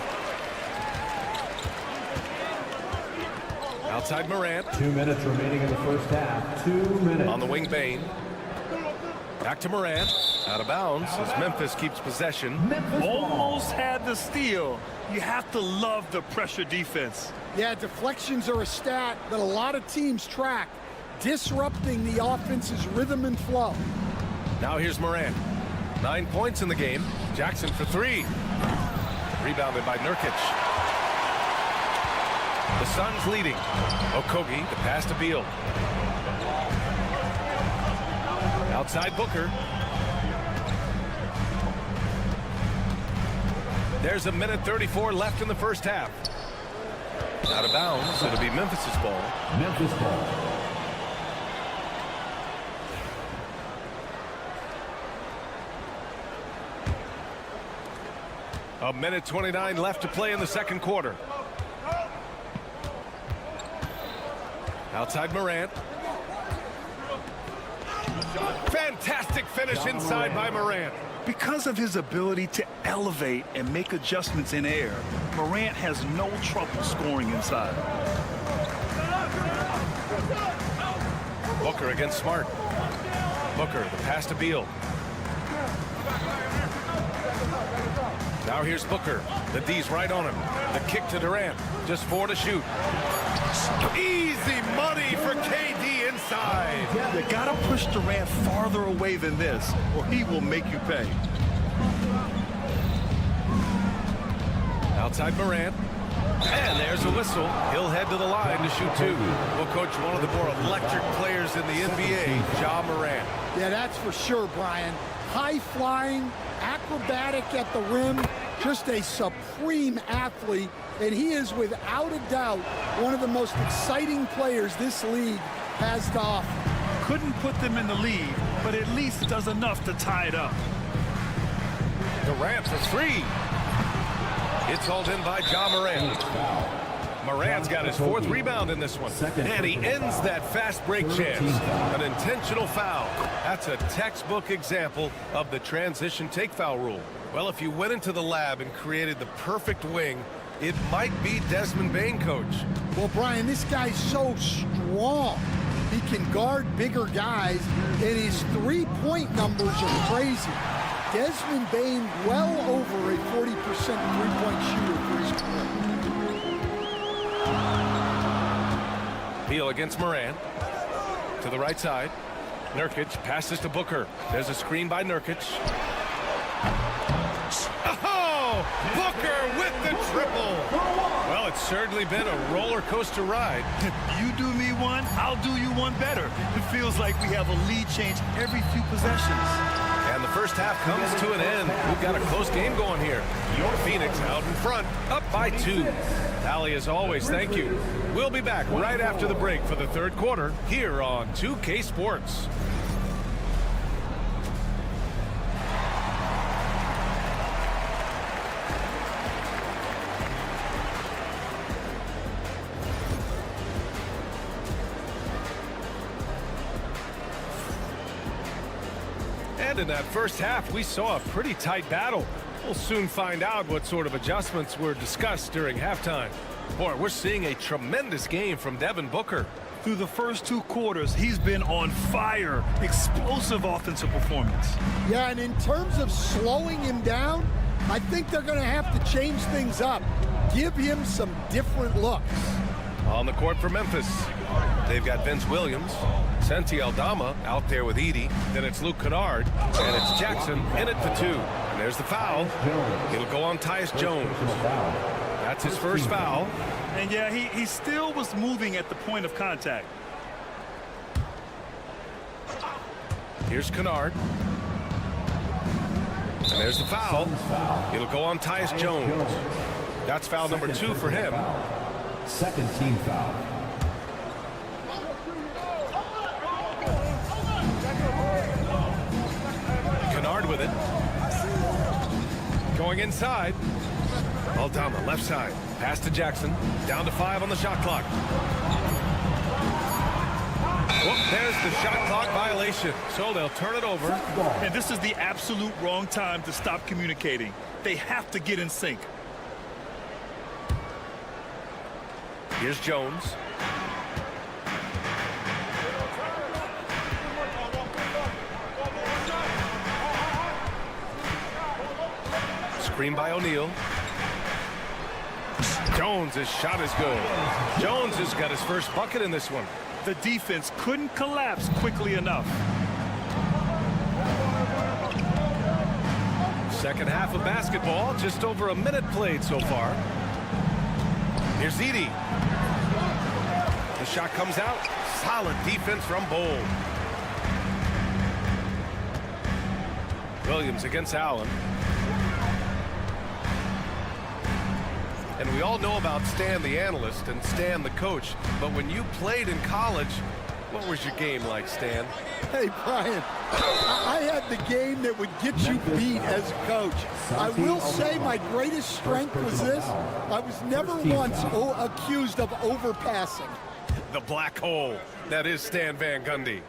S8: Outside Morant.
S7: 2 minutes remaining in the first half. 2 minutes.
S8: On the wing, Bane. Back to Morant. Out of bounds as Memphis keeps possession.
S9: Almost had the steal. You have to love the pressure defense.
S10: Yeah, deflections are a stat that a lot of teams track, disrupting the offense's rhythm and flow.
S8: Now here's Morant. 9 points in the game. Jackson for three. Rebounded by Nurkic. The Suns leading. Okogie, the pass to Beal. Outside Booker. There's a minute 34 left in the first half. Out of bounds. It'll be Memphis's ball.
S7: Memphis ball.
S8: A minute 29 left to play in the second quarter. Outside Morant. Fantastic finish inside by Morant.
S9: Because of his ability to elevate and make adjustments in air, Morant has no trouble scoring inside.
S8: Booker against Smart. Booker, the pass to Beal. Now here's Booker. The D's right on him. The kick to Durant. Just 4 to shoot. Easy money for KD inside.
S9: You gotta push Durant farther away than this, or he will make you pay.
S8: Outside Morant. And there's a whistle. He'll head to the line to shoot two. Well, Coach, one of the more electric players in the NBA, Ja Morant.
S10: Yeah, that's for sure, Brian. High-flying, acrobatic at the rim, just a supreme athlete, and he is without a doubt one of the most exciting players this league has to offer.
S9: Couldn't put them in the lead, but at least does enough to tie it up.
S8: Durant for three. It's hauled in by Ja Morant. Morant's got his 4th rebound in this one. And he ends that fast break chance. An intentional foul. That's a textbook example of the transition take foul rule. Well, if you went into the lab and created the perfect wing, it might be Desmond Bane, Coach.
S10: Well, Brian, this guy's so strong. He can guard bigger guys, and his three-point numbers are crazy. Desmond Bane well over a 40% three-point shooter for his career.
S8: Beal against Morant. To the right side. Nurkic passes to Booker. There's a screen by Nurkic. Oh! Booker with the triple! Well, it's certainly been a roller coaster ride.
S9: You do me one, I'll do you one better. It feels like we have a lead change every few possessions.
S8: And the first half comes to an end. We've got a close game going here. Your Phoenix out in front, up by 2. Allie, as always, thank you. We'll be back right after the break for the third quarter here on 2K Sports. And in that first half, we saw a pretty tight battle. We'll soon find out what sort of adjustments were discussed during halftime. Boy, we're seeing a tremendous game from Devin Booker.
S9: Through the first 2 quarters, he's been on fire. Explosive offensive performance.
S10: Yeah, and in terms of slowing him down, I think they're going to have to change things up. Give him some different looks.
S8: On the court for Memphis, they've got Vince Williams, Santi Aldama out there with Edey. Then it's Luke Kennard, and it's Jackson in it for 2. And there's the foul. It'll go on Tyus Jones. That's his first foul.
S9: And yeah, he still was moving at the point of contact.
S8: Here's Kennard. And there's the foul. It'll go on Tyus Jones. That's foul number 2 for him.
S7: Second team foul.
S8: Kennard with it. Going inside. Aldama left side. Pass to Jackson. Down to 5 on the shot clock. Well, there's the shot clock violation. So they'll turn it over.
S9: And this is the absolute wrong time to stop communicating. They have to get in sync.
S8: Here's Jones. Screen by O'Neal. Jones' shot is good. Jones has got his first bucket in this one.
S9: The defense couldn't collapse quickly enough.
S8: Second half of basketball, just over a minute played so far. Here's Edey. The shot comes out. Solid defense from Bowl. Williams against Allen. And we all know about Stan the analyst and Stan the coach, but when you played in college, what was your game like, Stan?
S10: Hey, Brian, I had the game that would get you beat as a coach. I will say my greatest strength was this. I was never once accused of overpassing.
S8: The black hole. That is Stan Van Gundy.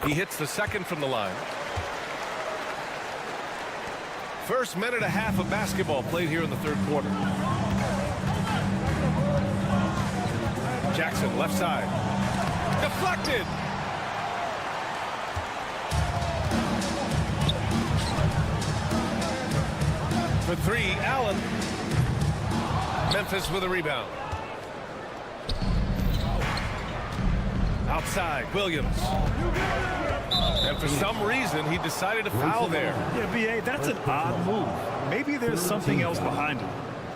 S8: He hits the second from the line. First minute and a half of basketball played here in the third quarter. Jackson, left side. Deflected. For 3, Allen. Memphis with a rebound. Outside, Williams. And for some reason, he decided to foul there.
S9: Yeah, B.A., that's an odd move. Maybe there's something else behind it.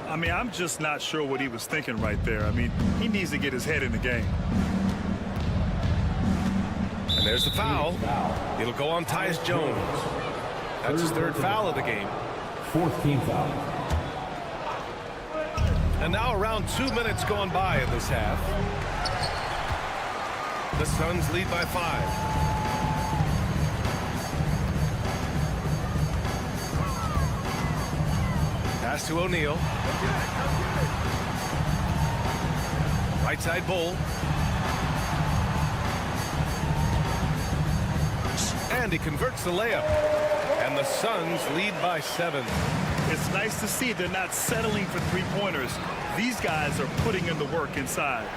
S9: I mean, I'm just not sure what he was thinking right there. I mean, he needs to get his head in the game.
S8: And there's the foul. It'll go on Tyus Jones. That's his third foul of the game.
S7: Fourth team foul.
S8: And now around 2 minutes gone by in this half. The Suns lead by 5. Pass to O'Neal. Right side Bull. And he converts the layup. And the Suns lead by 7.
S9: It's nice to see they're not settling for three-pointers. These guys are putting in the work inside.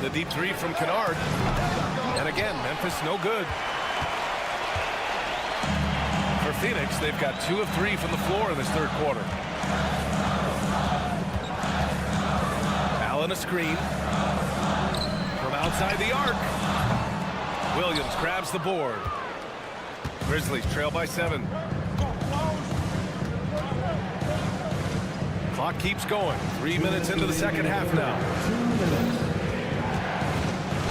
S8: The deep 3 from Kennard. And again, Memphis no good. For Phoenix, they've got 2 of 3 from the floor in this third quarter. Allen a screen. From outside the arc. Williams grabs the board. Grizzlies trail by 7. Clock keeps going. 3 minutes into the second half now.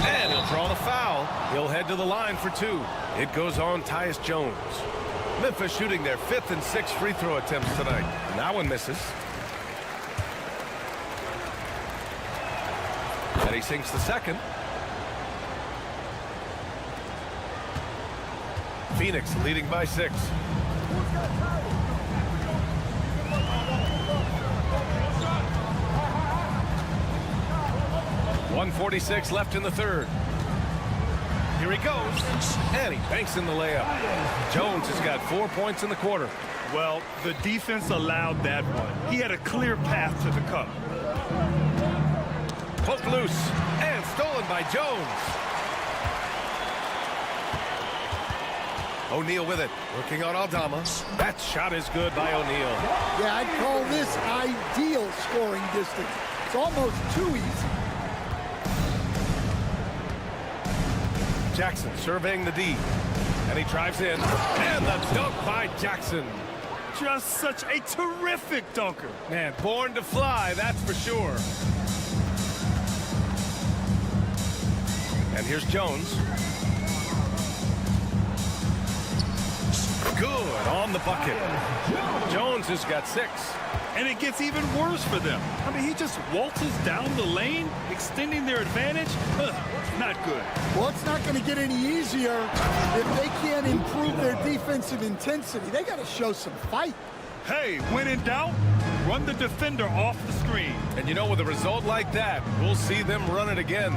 S8: And he'll draw the foul. He'll head to the line for 2. It goes on Tyus Jones. Memphis shooting their 5th and 6th free throw attempts tonight. And that one misses. And he sinks the second. Phoenix leading by 6. .146 left in the third. Here he goes. And he banks in the layup. Jones has got 4 points in the quarter.
S9: Well, the defense allowed that one. He had a clear path to the cup.
S8: Poked loose and stolen by Jones. O'Neal with it, working on Aldama. That shot is good by O'Neal.
S10: Yeah, I'd call this ideal scoring distance. It's almost too easy.
S8: Jackson surveying the D, and he drives in, and the dunk by Jackson.
S9: Just such a terrific dunker.
S8: Man, born to fly, that's for sure. And here's Jones. Good on the bucket. Jones has got 6.
S9: And it gets even worse for them. I mean, he just waltzes down the lane, extending their advantage. Not good.
S10: Well, it's not going to get any easier if they can't improve their defensive intensity. They got to show some fight.
S9: Hey, when in doubt, run the defender off the screen.
S8: And you know, with a result like that, we'll see them run it again.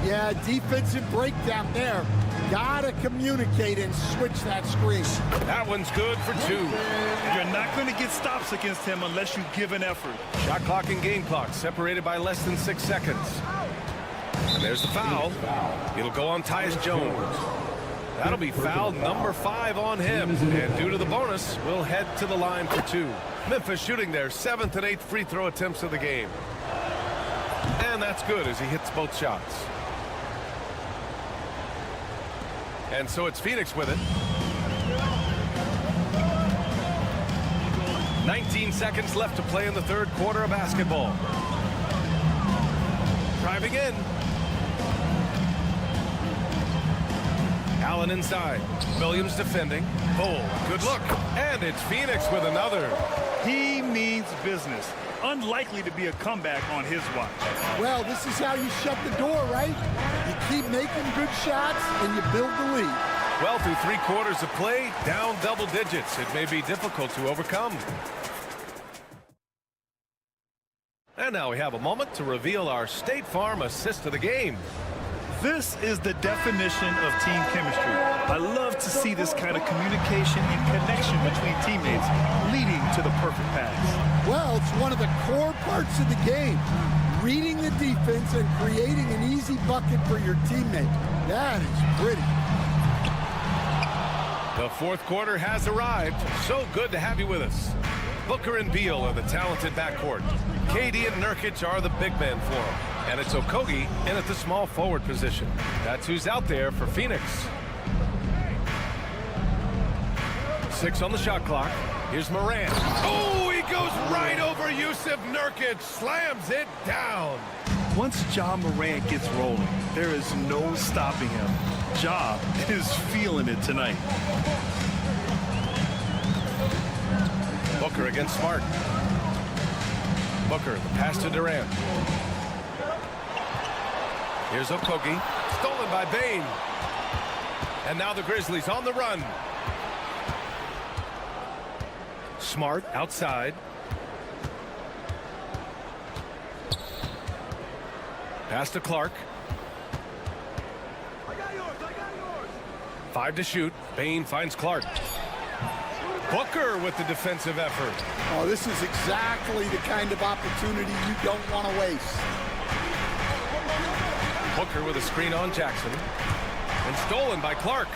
S10: Yeah, defensive breakdown there. Gotta communicate and switch that screen.
S8: That one's good for 2.
S9: You're not going to get stops against him unless you give an effort.
S8: Shot clock and game clock separated by less than 6 seconds. And there's the foul. It'll go on Tyus Jones. That'll be foul number 5 on him. And due to the bonus, we'll head to the line for 2. Memphis shooting their 7th and 8th free throw attempts of the game. And that's good as he hits both shots. And so it's Phoenix with it. 19 seconds left to play in the 3rd quarter of basketball. Driving in. Allen inside. Williams defending. Oh, good look. And it's Phoenix with another.
S9: He means business. Unlikely to be a comeback on his watch.
S10: Well, this is how you shut the door, right? You keep making good shots and you build the lead.
S8: Well, through 3 quarters of play, down double digits. It may be difficult to overcome. And now we have a moment to reveal our State Farm assist of the game.
S9: This is the definition of team chemistry. I love to see this kind of communication and connection between teammates leading to the perfect pass.
S10: Well, it's one of the core parts of the game. Reading the defense and creating an easy bucket for your teammate. That is pretty.
S8: The 4th quarter has arrived. So good to have you with us. Booker and Beal are the talented backcourt. KD and Nurkic are the big men for them. And it's Okogie in at the small forward position. That's who's out there for Phoenix. 6 on the shot clock. Here's Morant. Oh, he goes right over Yusuf Nurkic. Slams it down.
S9: Once Ja Morant gets rolling, there is no stopping him. Ja is feeling it tonight.
S8: Booker against Smart. Booker, the pass to Durant. Here's Okogie, stolen by Bane. And now the Grizzlies on the run. Smart outside. Pass to Clark. 5 to shoot. Bane finds Clark. Booker with the defensive effort.
S10: Oh, this is exactly the kind of opportunity you don't want to waste.
S8: Booker with a screen on Jackson. And stolen by Clark.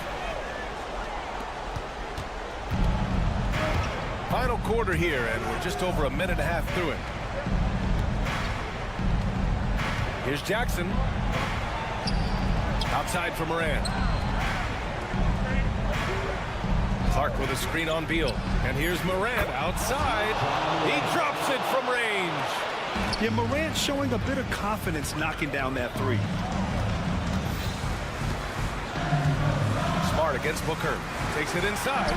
S8: Final quarter here, and we're just over a minute and a half through it. Here's Jackson. Outside for Morant. Clark with a screen on Beal. And here's Morant outside. He drops it from range.
S9: Yeah, Morant showing a bit of confidence knocking down that 3.
S8: Smart against Booker. Takes it inside.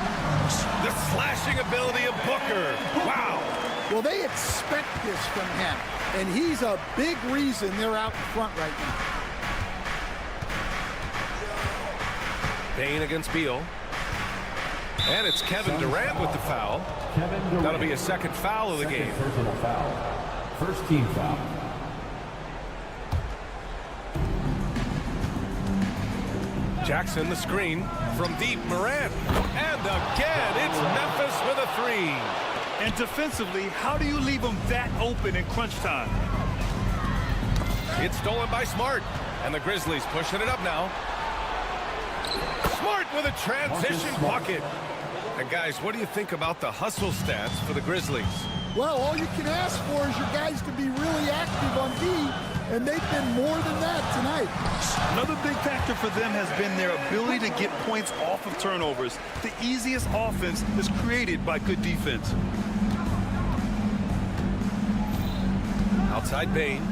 S8: The slashing ability of Booker. Wow.
S10: Well, they expect this from him, and he's a big reason they're out in front right now.
S8: Bane against Beal. And it's Kevin Durant with the foul. That'll be a 2nd foul of the game.
S7: Personal foul. First team foul.
S8: Jackson the screen from deep. Morant. And again, it's Memphis with a 3.
S9: And defensively, how do you leave them that open in crunch time?
S8: It's stolen by Smart. And the Grizzlies pushing it up now. Smart with a transition bucket. And guys, what do you think about the hustle stats for the Grizzlies?
S10: Well, all you can ask for is your guys to be really active on D, and they've been more than that tonight.
S9: Another big factor for them has been their ability to get points off of turnovers. The easiest offense is created by good defense.
S8: Outside Bain.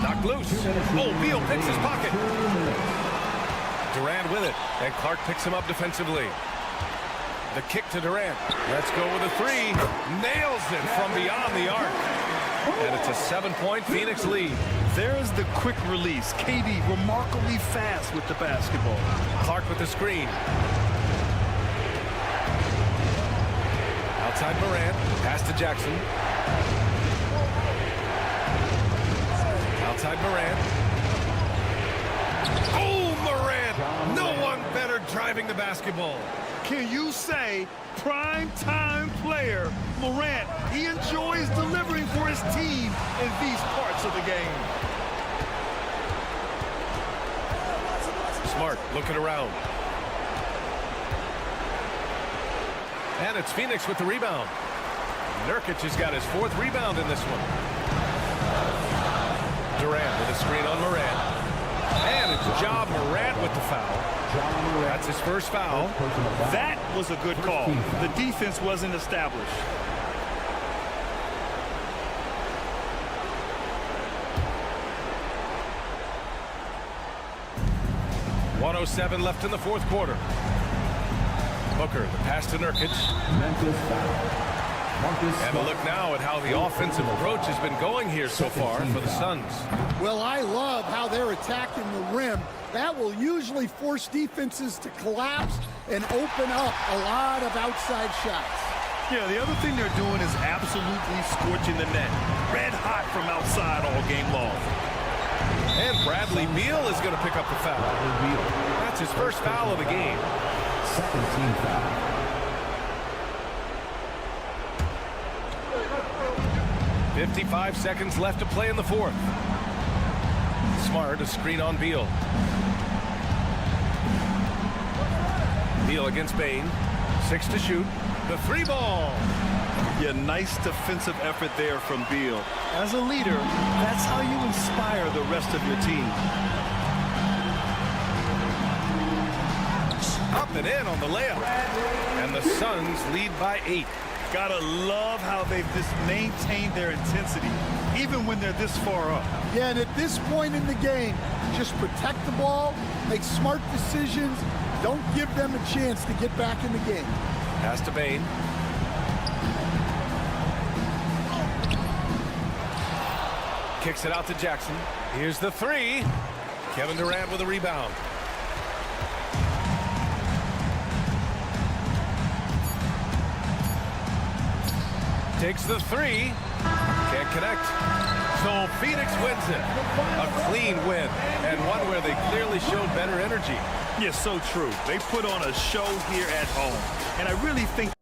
S8: Knocked loose. Oh, Beal picks his pocket. Durant with it, and Clark picks him up defensively. The kick to Durant. Let's go with a three. Nails it from beyond the arc. And it's a 7-point Phoenix lead.
S9: There's the quick release. KD remarkably fast with the basketball.
S8: Clark with the screen. Outside Morant. Pass to Jackson. Outside Morant. Oh, Morant! No one better driving the basketball.
S9: Can you say prime-time player Morant? He enjoys delivering for his team in these parts of the game.
S8: Smart looking around. And it's Phoenix with the rebound. Nurkic has got his 4th rebound in this one. Durant with a screen on Morant. And it's Ja Morant with the foul. That's his first foul.
S9: That was a good call. The defense wasn't established.
S8: .107 left in the 4th quarter. Booker, the pass to Nurkic.
S7: Memphis foul.
S8: And a look now at how the offensive approach has been going here so far for the Suns.
S10: Well, I love how they're attacking the rim. That will usually force defenses to collapse and open up a lot of outside shots.
S9: Yeah, the other thing they're doing is absolutely scorching the net. Red hot from outside all game long.
S8: And Bradley Beal is going to pick up the foul. That's his first foul of the game.
S7: 2nd team foul.
S8: .55 seconds left to play in the 4th. Smart, a screen on Beal. Beal against Bain. 6 to shoot. The 3 ball.
S9: Yeah, nice defensive effort there from Beal. As a leader, that's how you inspire the rest of your team.
S8: Up and in on the layup. And the Suns lead by 8.
S9: Gotta love how they've just maintained their intensity, even when they're this far up.
S10: Yeah, and at this point in the game, just protect the ball, make smart decisions, don't give them a chance to get back in the game.
S8: Pass to Bain. Kicks it out to Jackson. Here's the 3. Kevin Durant with a rebound. Takes the 3. Can't connect. So Phoenix wins it. A clean win, and one where they clearly showed better energy.
S9: Yes, so true. They put on a show here at home, and I really think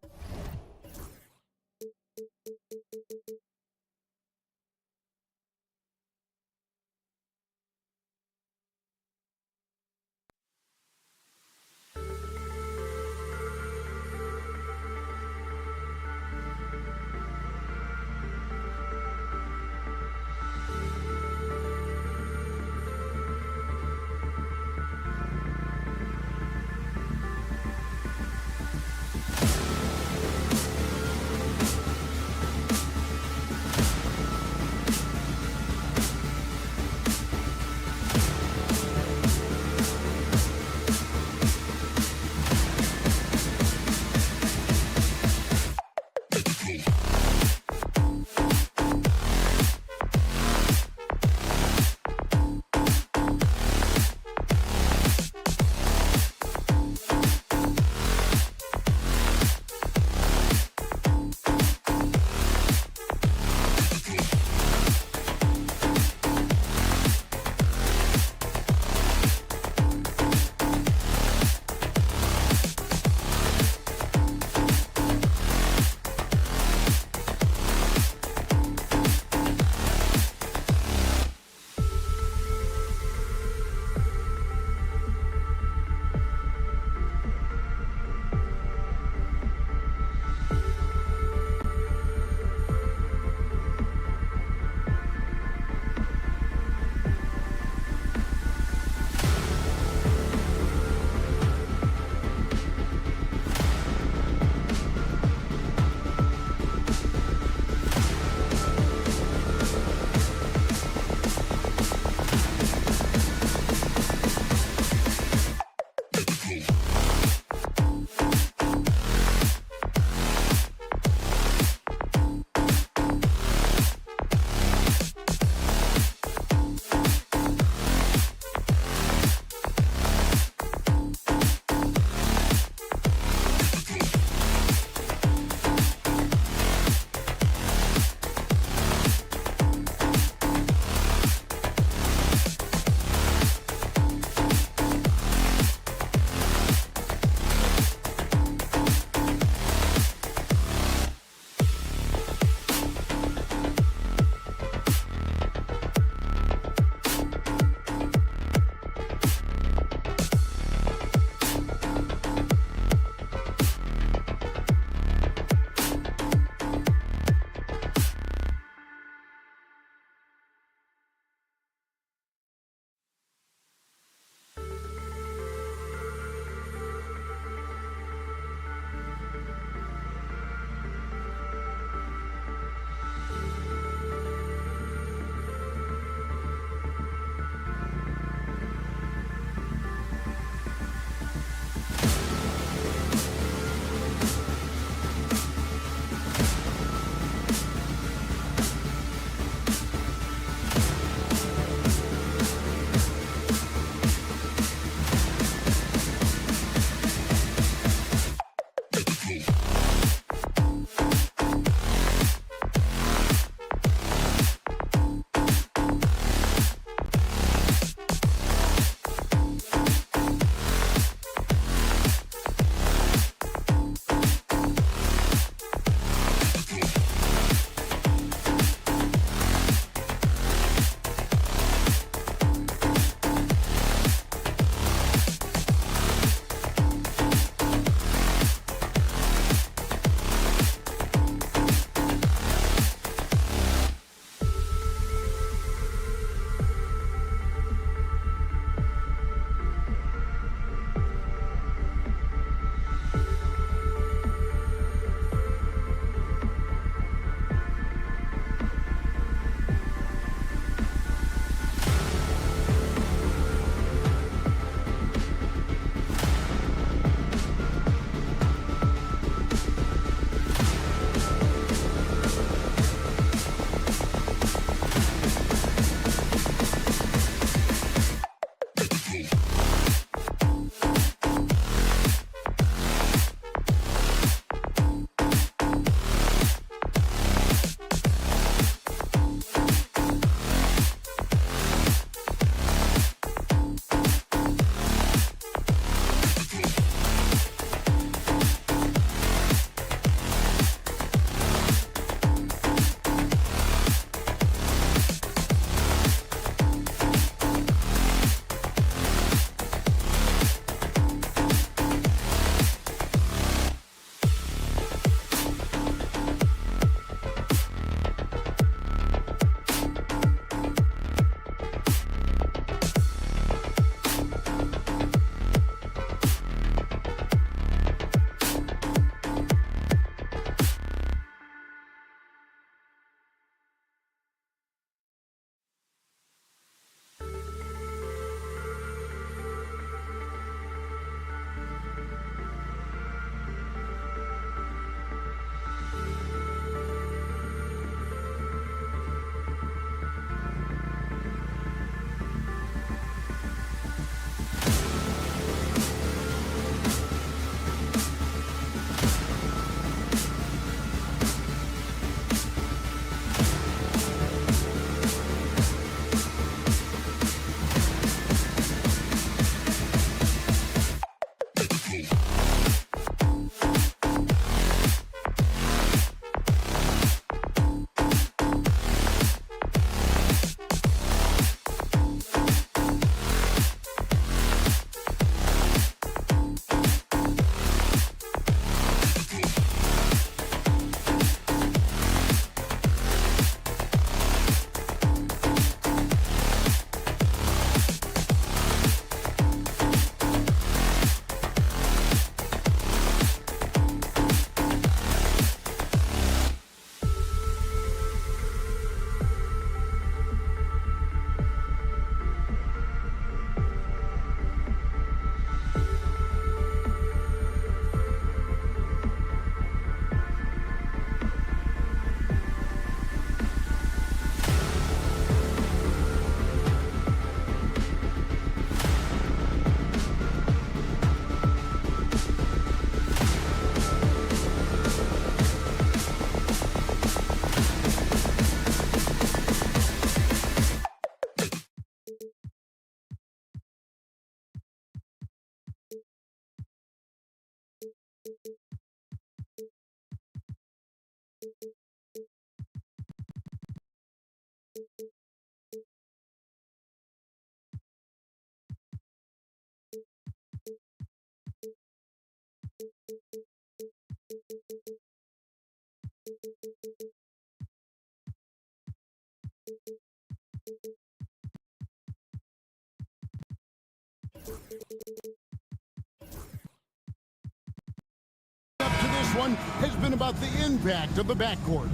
S1: this one has been about the impact of the backcourt.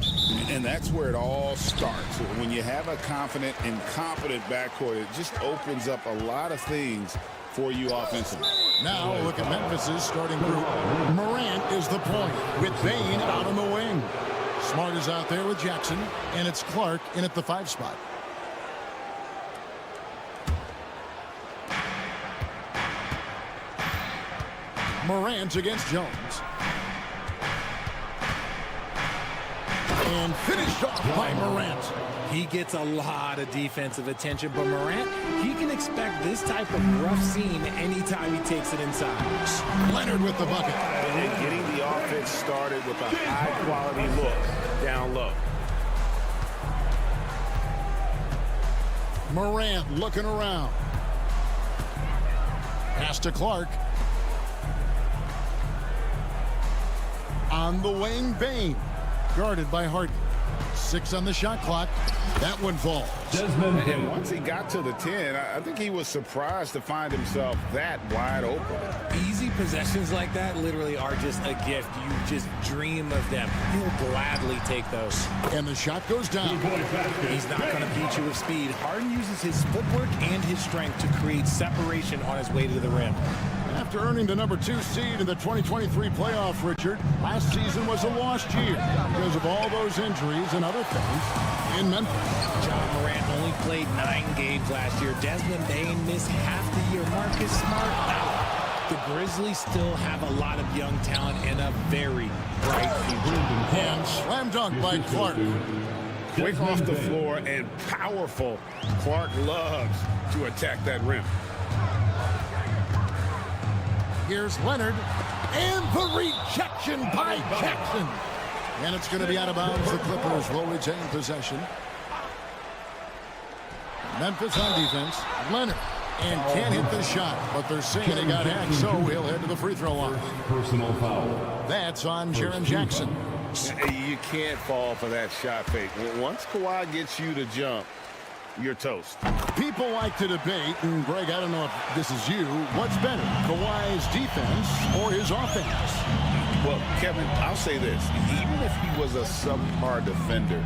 S2: And that's where it all starts. When you have a confident and competent backcourt, it just opens up a lot of things for you offensively.
S1: Now look at Memphis's starting group. Morant is the point with Bane out on the wing. Smart is out there with Jackson, and it's Clark in at the 5 spot. Morant against Jones. And finished off by Morant.
S12: He gets a lot of defensive attention, but Morant, he can expect this type of rough scene anytime he takes it inside.
S1: Leonard with the bucket.
S5: And getting the offense started with a high-quality look down low.
S1: Morant looking around. Pass to Clark. On the wing, Bane. Guarded by Harden. 6 on the shot clock. That one falls.
S2: And once he got to the 10, I think he was surprised to find himself that wide open.
S12: Easy possessions like that literally are just a gift. You just dream of them. He'll gladly take those.
S1: And the shot goes down.
S12: He's not going to beat you with speed. Harden uses his footwork and his strength to create separation on his way to the rim.
S1: After earning the number 2 seed in the 2023 playoff, Richard, last season was a lost year because of all those injuries and other things in Memphis.
S12: John Morant only played 9 games last year. Desmond Bane missed half the year. Marcus Smart out. The Grizzlies still have a lot of young talent and a very bright future.
S1: And slam dunk by Clark.
S2: Quick off the floor and powerful. Clark loves to attack that rim.
S1: Here's Leonard, and the rejection by Jackson. And it's going to be out of bounds. The Clippers will retain possession. Memphis on defense. Leonard, and can't hit the shot, but they're saying he got hacked, so he'll head to the free throw line.
S7: Personal foul.
S1: That's on Jaren Jackson.
S2: You can't fall for that shot fake. Once Kawhi gets you to jump, you're toast.
S1: People like to debate, and Greg, I don't know if this is you, what's better, Kawhi's defense or his offense?
S2: Well, Kevin, I'll say this. Even if he was a subpar defender,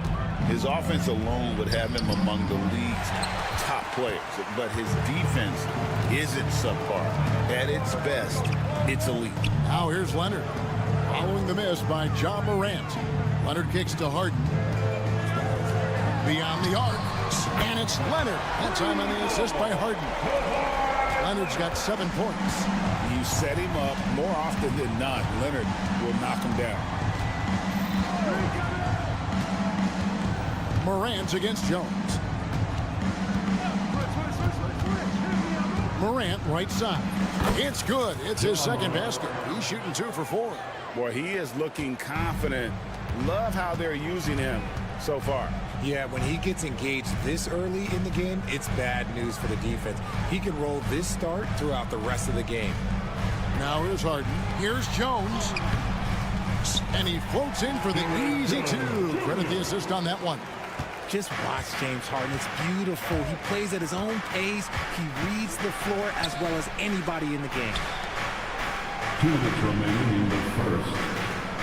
S2: his offense alone would have him among the league's top players. But his defense isn't subpar. At its best, it's elite.
S1: Now here's Leonard. Following the miss by John Morant. Leonard kicks to Harden. Beyond the arc. And it's Leonard. That time on the assist by Harden. Leonard's got 7 points.
S2: You set him up more often than not. Leonard will knock him down.
S1: Morant against Jones. Morant right side. It's good. It's his second basket. He's shooting 2 for 4.
S2: Boy, he is looking confident. Love how they're using him so far.
S12: Yeah, when he gets engaged this early in the game, it's bad news for the defense. He can roll this start throughout the rest of the game.
S1: Now here's Harden. Here's Jones. And he floats in for the easy 2. Credit the assist on that one.
S12: Just watch James Harden. It's beautiful. He plays at his own pace. He reads the floor as well as anybody in the game.
S7: 2 minutes remaining in the first.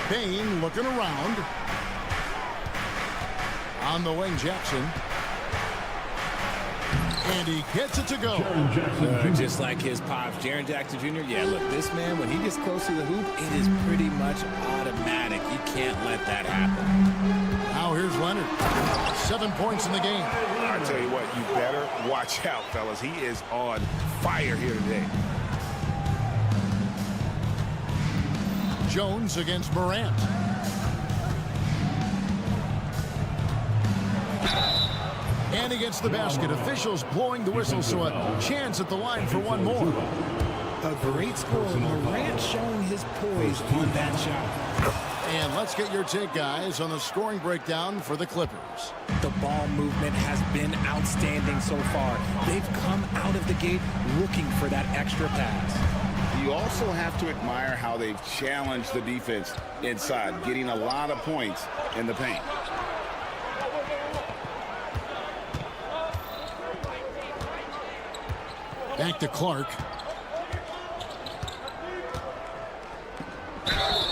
S1: Bane looking around. On the wing, Jackson. And he gets it to go.
S12: Just like his pops, Jaren Jackson Jr. Yeah, look, this man, when he gets close to the hoop, it is pretty much automatic. You can't let that happen.
S1: Now here's Leonard. 7 points in the game.
S5: I tell you what, you better watch out, fellas. He is on fire here today.
S1: Jones against Morant. And he gets the basket. Officials blowing the whistle, so a chance at the line for one more.
S12: A great score. Morant showing his poise on that shot.
S1: And let's get your take, guys, on the scoring breakdown for the Clippers.
S12: The ball movement has been outstanding so far. They've come out of the gate looking for that extra pass.
S2: You also have to admire how they've challenged the defense inside, getting a lot of points in the paint.
S1: Back to Clark.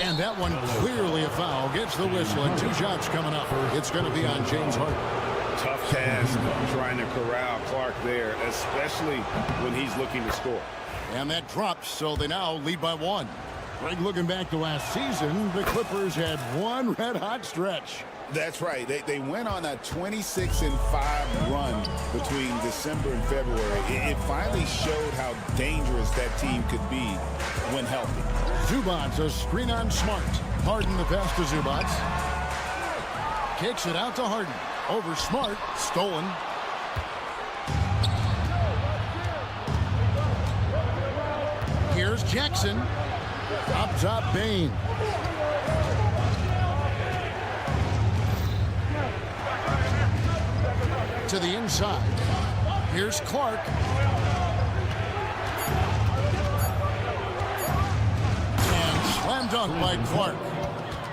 S1: And And that one clearly a foul. Gets the whistle, and 2 shots coming up. It's going to be on James Harden.
S5: Tough task trying to corral Clark there, especially when he's looking to score.
S1: And that drops, so they now lead by 1. Greg, looking back to last season, the Clippers had one red-hot stretch.
S2: That's right. They went on a 26-5 run between December and February. It finally showed how dangerous that team could be when healthy.
S1: Zubats, a screen on Smart. Harden the pass to Zubats. Kicks it out to Harden. Over Smart. Stolen. Here's Jackson. Up top, Bain. To the inside. Here's Clark. And slam dunk by Clark.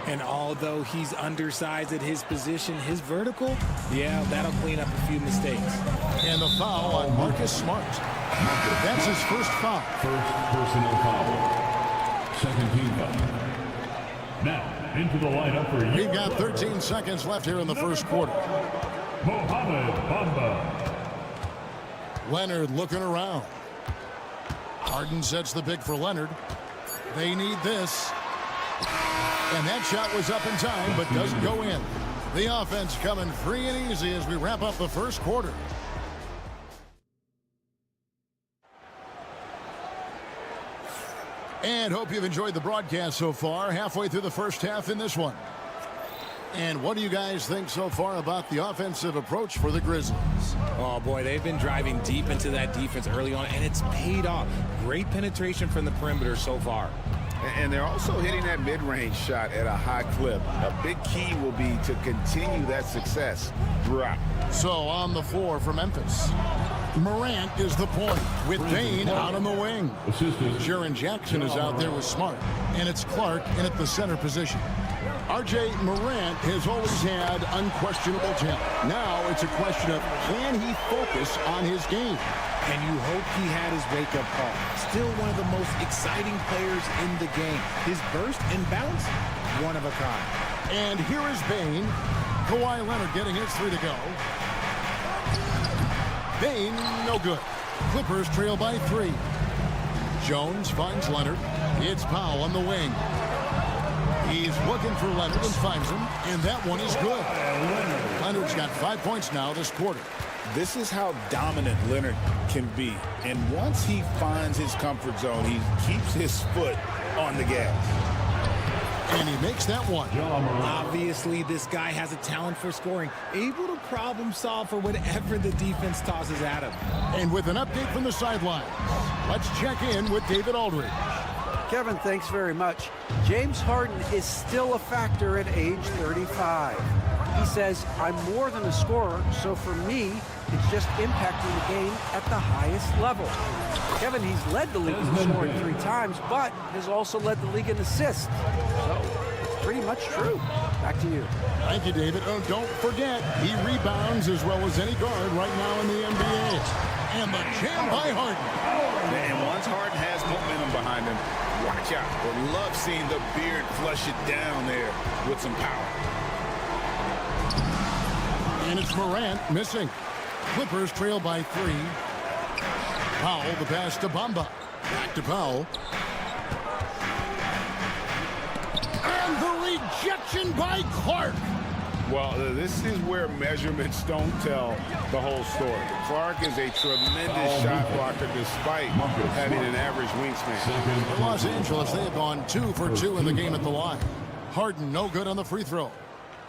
S12: And although he's undersized at his position, his vertical, yeah, that'll clean up a few mistakes.
S1: And the foul on Marcus Smart. That's his first foul.
S7: First personal foul. Second team foul. Now, into the lineup for
S1: We've got 13 seconds left here in the first quarter.
S7: Mohamed Bamba.
S1: Leonard looking around. Harden sets the pick for Leonard. They need this. And that shot was up in time, but doesn't go in. The offense coming free and easy as we wrap up the first quarter. And hope you've enjoyed the broadcast so far. Halfway through the first half in this one. And what do you guys think so far about the offensive approach for the Grizzlies?
S12: Oh, boy, they've been driving deep into that defense early on, and it's paid off. Great penetration from the perimeter so far.
S2: And they're also hitting that mid-range shot at a high clip. A big key will be to continue that success throughout.
S1: So on the floor for Memphis, Morant is the point with Bain out on the wing. Jaren Jackson is out there with Smart, and it's Clark in at the center position. R.J. Morant has always had unquestionable talent. Now it's a question of can he focus on his game?
S12: And you hope he had his wake-up call. Still one of the most exciting players in the game. His burst and bounce, one of a kind.
S1: And here is Bain. Kawhi Leonard getting his 3 to go. Bain, no good. Clippers trail by 3. Jones finds Leonard. It's Powell on the wing. He's looking for Leonard and finds him, and that one is good. Leonard's got 5 points now this quarter.
S2: This is how dominant Leonard can be. And once he finds his comfort zone, he keeps his foot on the gas.
S1: And he makes that one.
S12: Obviously, this guy has a talent for scoring, able to problem solve for whatever the defense tosses at him.
S1: And with an update from the sideline, let's check in with David Aldridge.
S4: Kevin, thanks very much. James Harden is still a factor at age 35. He says, I'm more than a scorer, so for me, it's just impacting the game at the highest level. Kevin, he's led the league in scoring 3 times, but has also led the league in assists. So it's pretty much true. Back to you.
S1: Thank you, David. Oh, don't forget, he rebounds as well as any guard right now in the NBA. And the jam by Harden.
S2: And once Harden has momentum behind him, watch out. I love seeing the beard flush it down there with some power.
S1: And it's Morant missing. Clippers trail by 3. Powell, the pass to Bamba. Back to Powell. And the rejection by Clark.
S5: Well, this is where measurements don't tell the whole story. Clark is a tremendous shot blocker despite having an average wingspan.
S1: In Los Angeles, they have gone 2 for 2 in the game at the line. Harden no good on the free throw.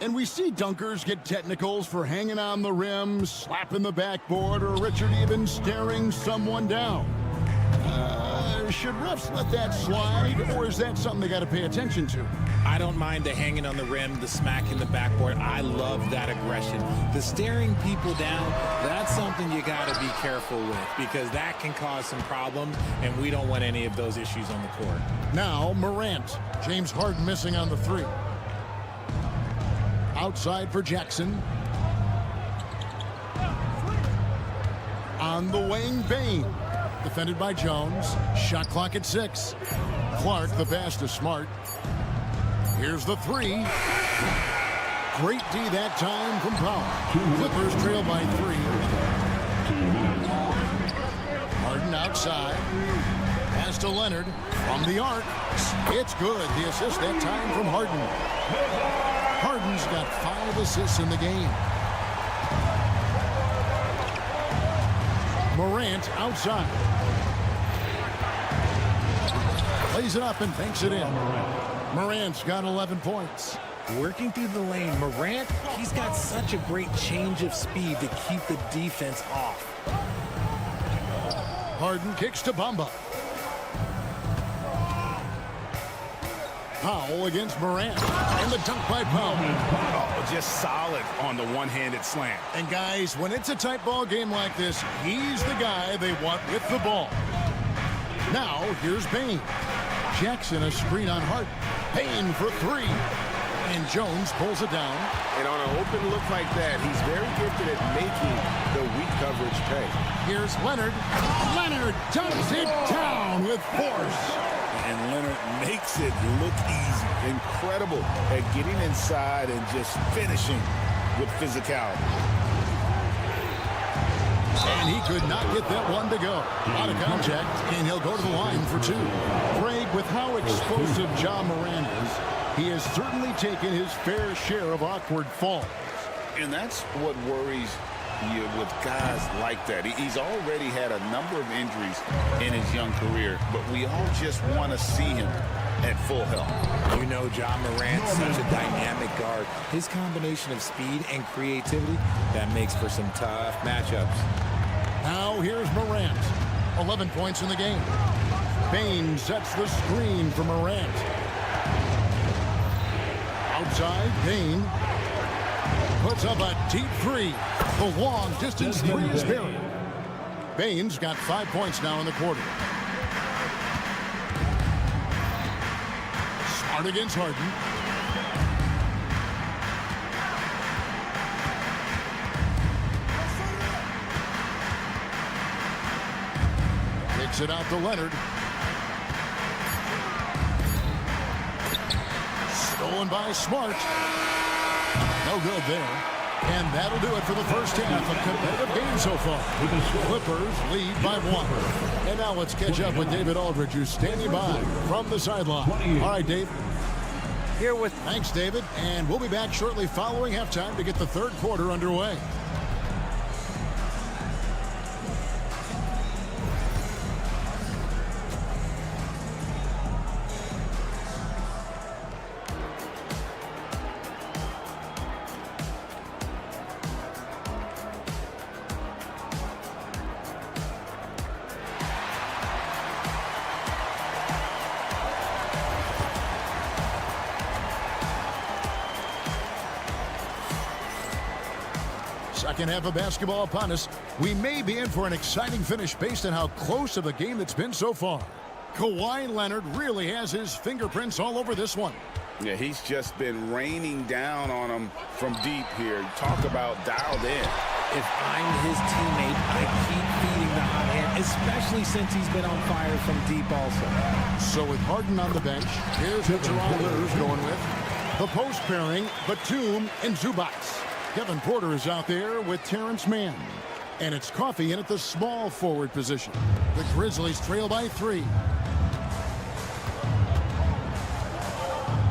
S1: And we see dunkers get technicals for hanging on the rim, slapping the backboard, or Richard even staring someone down. Should refs let that slide, or is that something they got to pay attention to?
S12: I don't mind the hanging on the rim, the smacking the backboard. I love that aggression. The staring people down, that's something you got to be careful with because that can cause some problems, and we don't want any of those issues on the court.
S1: Now Morant. James Harden missing on the 3. Outside for Jackson. On the wing, Bain. Defended by Jones. Shot clock at 6. Clark, the pass to Smart. Here's the three. Great D that time from Powell. Clippers trail by 3. Harden outside. Pass to Leonard from the arc. It's good. The assist that time from Harden. Harden's got 5 assists in the game. Morant outside. Plays it up and banks it in. Morant's got 11 points.
S12: Working through the lane, Morant, he's got such a great change of speed to keep the defense off.
S1: Harden kicks to Bamba. Powell against Morant. And the dunk by Powell.
S5: Oh, just solid on the one-handed slam.
S1: And guys, when it's a tight ball game like this, he's the guy they want with the ball. Now, here's Bane. Jackson a screen on Harden. Bane for 3. And Jones pulls it down.
S2: And on an open look like that, he's very gifted at making the weak coverage pay.
S1: Here's Leonard. Leonard dumps it down with force.
S2: And Leonard makes it look easy. Incredible at getting inside and just finishing with physicality.
S1: And he could not get that one to go. Out of contact, and he'll go to the line for 2. Greg, with how explosive Ja Morant is, he has certainly taken his fair share of awkward falls.
S2: And that's what worries you with guys like that. He's already had a number of injuries in his young career, but we all just want to see him at full health.
S12: You know, Ja Morant's such a dynamic guard. His combination of speed and creativity, that makes for some tough matchups.
S1: Now here's Morant. 11 points in the game. Bane sets the screen for Morant. Outside, Bane puts up a deep 3. The long distance 3 is buried. Bane's got 5 points now in the quarter. Smart against Harden. Kicks it out to Leonard. Stolen by Smart. No good there. And that'll do it for the first half. A competitive game so far. Clippers lead by 1. And now let's catch up with David Aldridge, who's standing by from the sideline. All right, Dave.
S4: Here with...
S1: Thanks, David. And we'll be back shortly following halftime to get the third quarter underway. Second half of basketball upon us. We may be in for an exciting finish based on how close of a game it's been so far. Kawhi Leonard really has his fingerprints all over this one.
S2: Yeah, he's just been raining down on him from deep here. Talk about dialed in.
S12: If I'm his teammate, I keep feeding the hot hand, especially since he's been on fire from deep also.
S1: So with Harden on the bench, here's what Toronto's going with. The post pairing, Batum and Zubac. Kevin Porter is out there with Terrence Mann. And it's Coffey in at the small forward position. The Grizzlies trail by 3.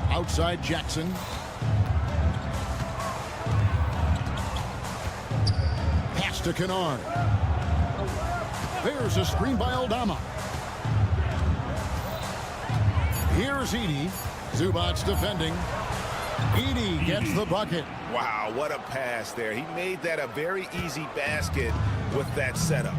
S1: Outside Jackson. Pass to Kennard. There's a screen by Aldama. Here's Edey. Zubac defending. Edey gets the bucket.
S2: Wow, what a pass there. He made that a very easy basket with that setup.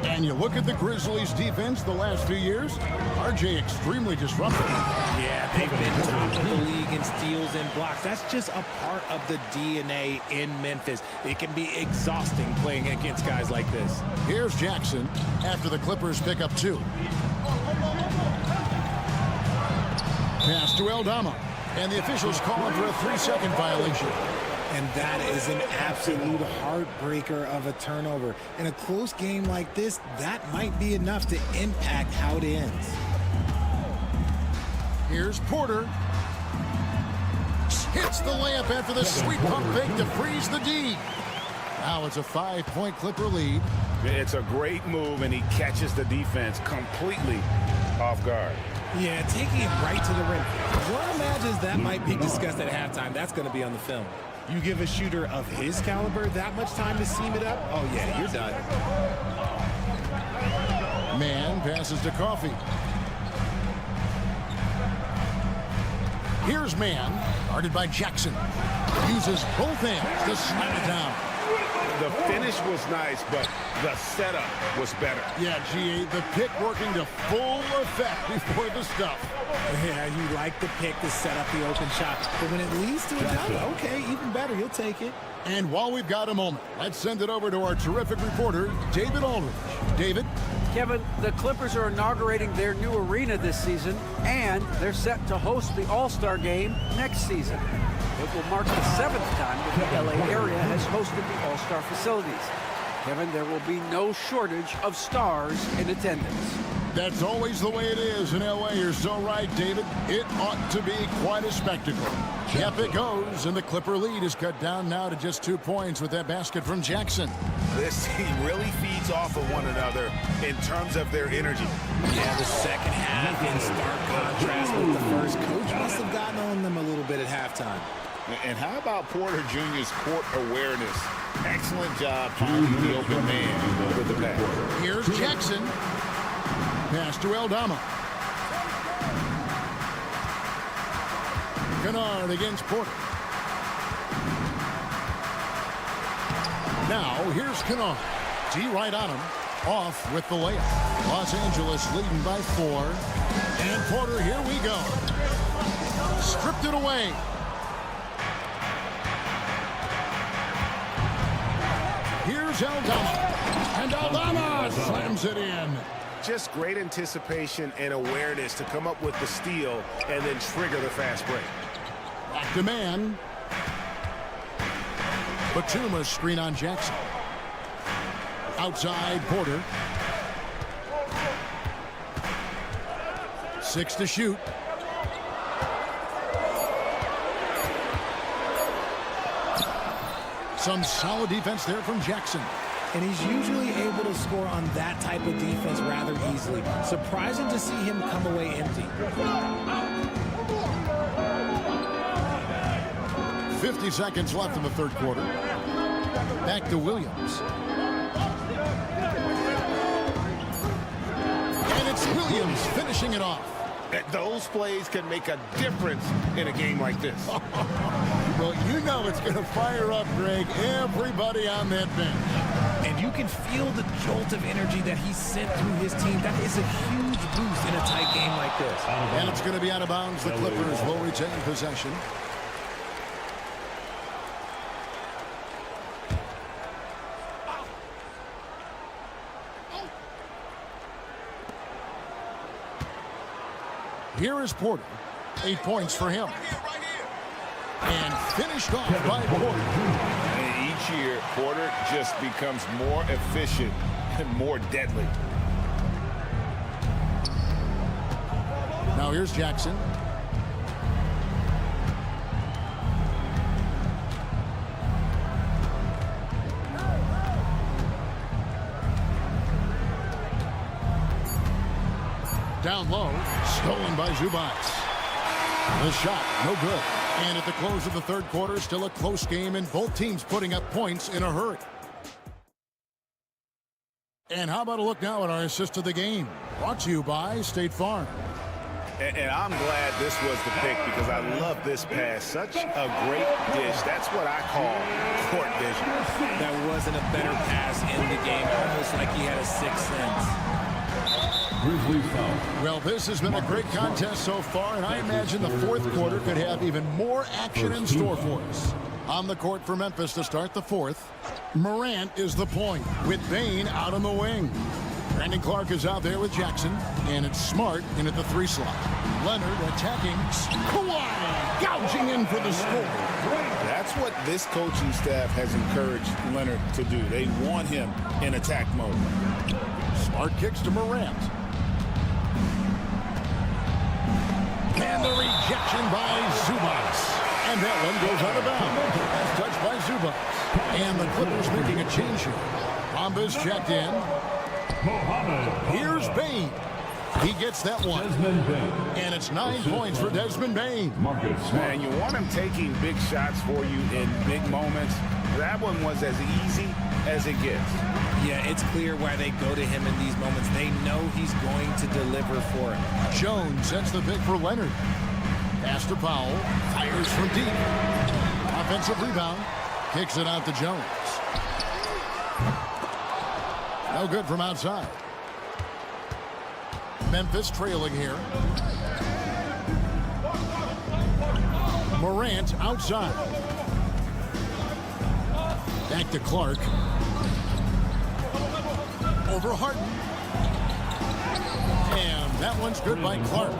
S1: And you look at the Grizzlies defense the last few years, RJ extremely disruptive.
S12: Yeah, they've been top of the league in steals and blocks. That's just a part of the DNA in Memphis. It can be exhausting playing against guys like this.
S1: Here's Jackson after the Clippers pick up 2. Pass to Aldama. And the officials calling for a 3-second violation.
S12: And that is an absolute heartbreaker of a turnover. In a close game like this, that might be enough to impact how it ends.
S1: Here's Porter. Hits the layup after the sweet pump fake to freeze the D. Now it's a 5-point Clipper lead.
S5: It's a great move, and he catches the defense completely off guard.
S12: Yeah, taking it right to the rim. One imagines that might be discussed at halftime. That's going to be on the film. You give a shooter of his caliber that much time to seam it up, oh yeah, you're done.
S1: Man passes to Coffee. Here's Man, guarded by Jackson. Uses both hands to slam it down.
S5: The finish was nice, but the setup was better.
S1: Yeah, G.A., the pick working to full effect before the stuff.
S12: Yeah, you like the pick to set up the open shot, but when it leads to a dunk, okay, even better, you'll take it.
S1: And while we've got a moment, let's send it over to our terrific reporter, David Aldridge. David?
S4: Kevin, the Clippers are inaugurating their new arena this season, and they're set to host the All-Star Game next season. It will mark the 7th time that the LA area has hosted the All-Star facilities. Kevin, there will be no shortage of stars in attendance.
S1: That's always the way it is in LA. You're so right, David. It ought to be quite a spectacle. Up it goes, and the Clipper lead is cut down now to just 2 points with that basket from Jackson.
S2: This team really feeds off of one another in terms of their energy.
S12: Yeah, the second half in stark contrast with the first. Coach must have gotten on them a little bit at halftime.
S2: And how about Porter Jr.'s court awareness? Excellent job trying to be the open man with the pass.
S1: Here's Jackson. Pass to Aldama. Kennard against Porter. Now, here's Kennard. T right on him. Off with the layup. Los Angeles leading by 4. And Porter, here we go. Stripped it away. Here's Aldama. And Aldama slams it in.
S5: Just great anticipation and awareness to come up with the steal and then trigger the fast break.
S1: Back to Man. Batuma's screen on Jackson. Outside Porter. 6 to shoot. Some solid defense there from Jackson.
S12: And he's usually able to score on that type of defense rather easily. Surprising to see him come away empty.
S1: 50 seconds left in the third quarter. Back to Williams. And it's Williams finishing it off.
S2: Those plays can make a difference in a game like this.
S1: Well, you know it's going to fire up, Greg, everybody on that bench.
S12: And you can feel the jolt of energy that he sent through his team. That is a huge boost in a tight game like this.
S1: And it's going to be out of bounds. The Clippers will retain possession. Here is Porter. 8 points for him. And finished off by Porter.
S2: And each year, Porter just becomes more efficient and more deadly.
S1: Now here's Jackson. Down low, stolen by Zubac. The shot, no good. And at the close of the third quarter, still a close game, and both teams putting up points in a hurry. And how about a look now at our assist of the game? Brought to you by State Farm.
S2: And I'm glad this was the pick because I love this pass. Such a great dish. That's what I call court vision.
S12: That wasn't a better pass in the game, almost like he had a sixth sense.
S1: Well, this has been a great contest so far, and I imagine the fourth quarter could have even more action in store for us. On the court for Memphis to start the fourth, Morant is the point, with Bane out on the wing. Brandon Clark is out there with Jackson, and it's Smart in at the 3 slot. Leonard attacking. Kawhi gouging in for the score.
S2: That's what this coaching staff has encouraged Leonard to do. They want him in attack mode.
S1: Smart kicks to Morant. And the rejection by Zubac. And that one goes out of bounds. Touched by Zubats. And the Clippers making a change here. Bombas checked in. Here's Bane. He gets that one. And it's 9 points for Desmond Bane.
S5: Man, you want him taking big shots for you in big moments. That one was as easy as it gets.
S12: Yeah, it's clear why they go to him in these moments. They know he's going to deliver for it.
S1: Jones sets the pick for Leonard. Pass to Powell. Fires from deep. Offensive rebound. Kicks it out to Jones. No good from outside. Memphis trailing here. Morant outside. Back to Clark. Over Harden. And that one's good by Clark.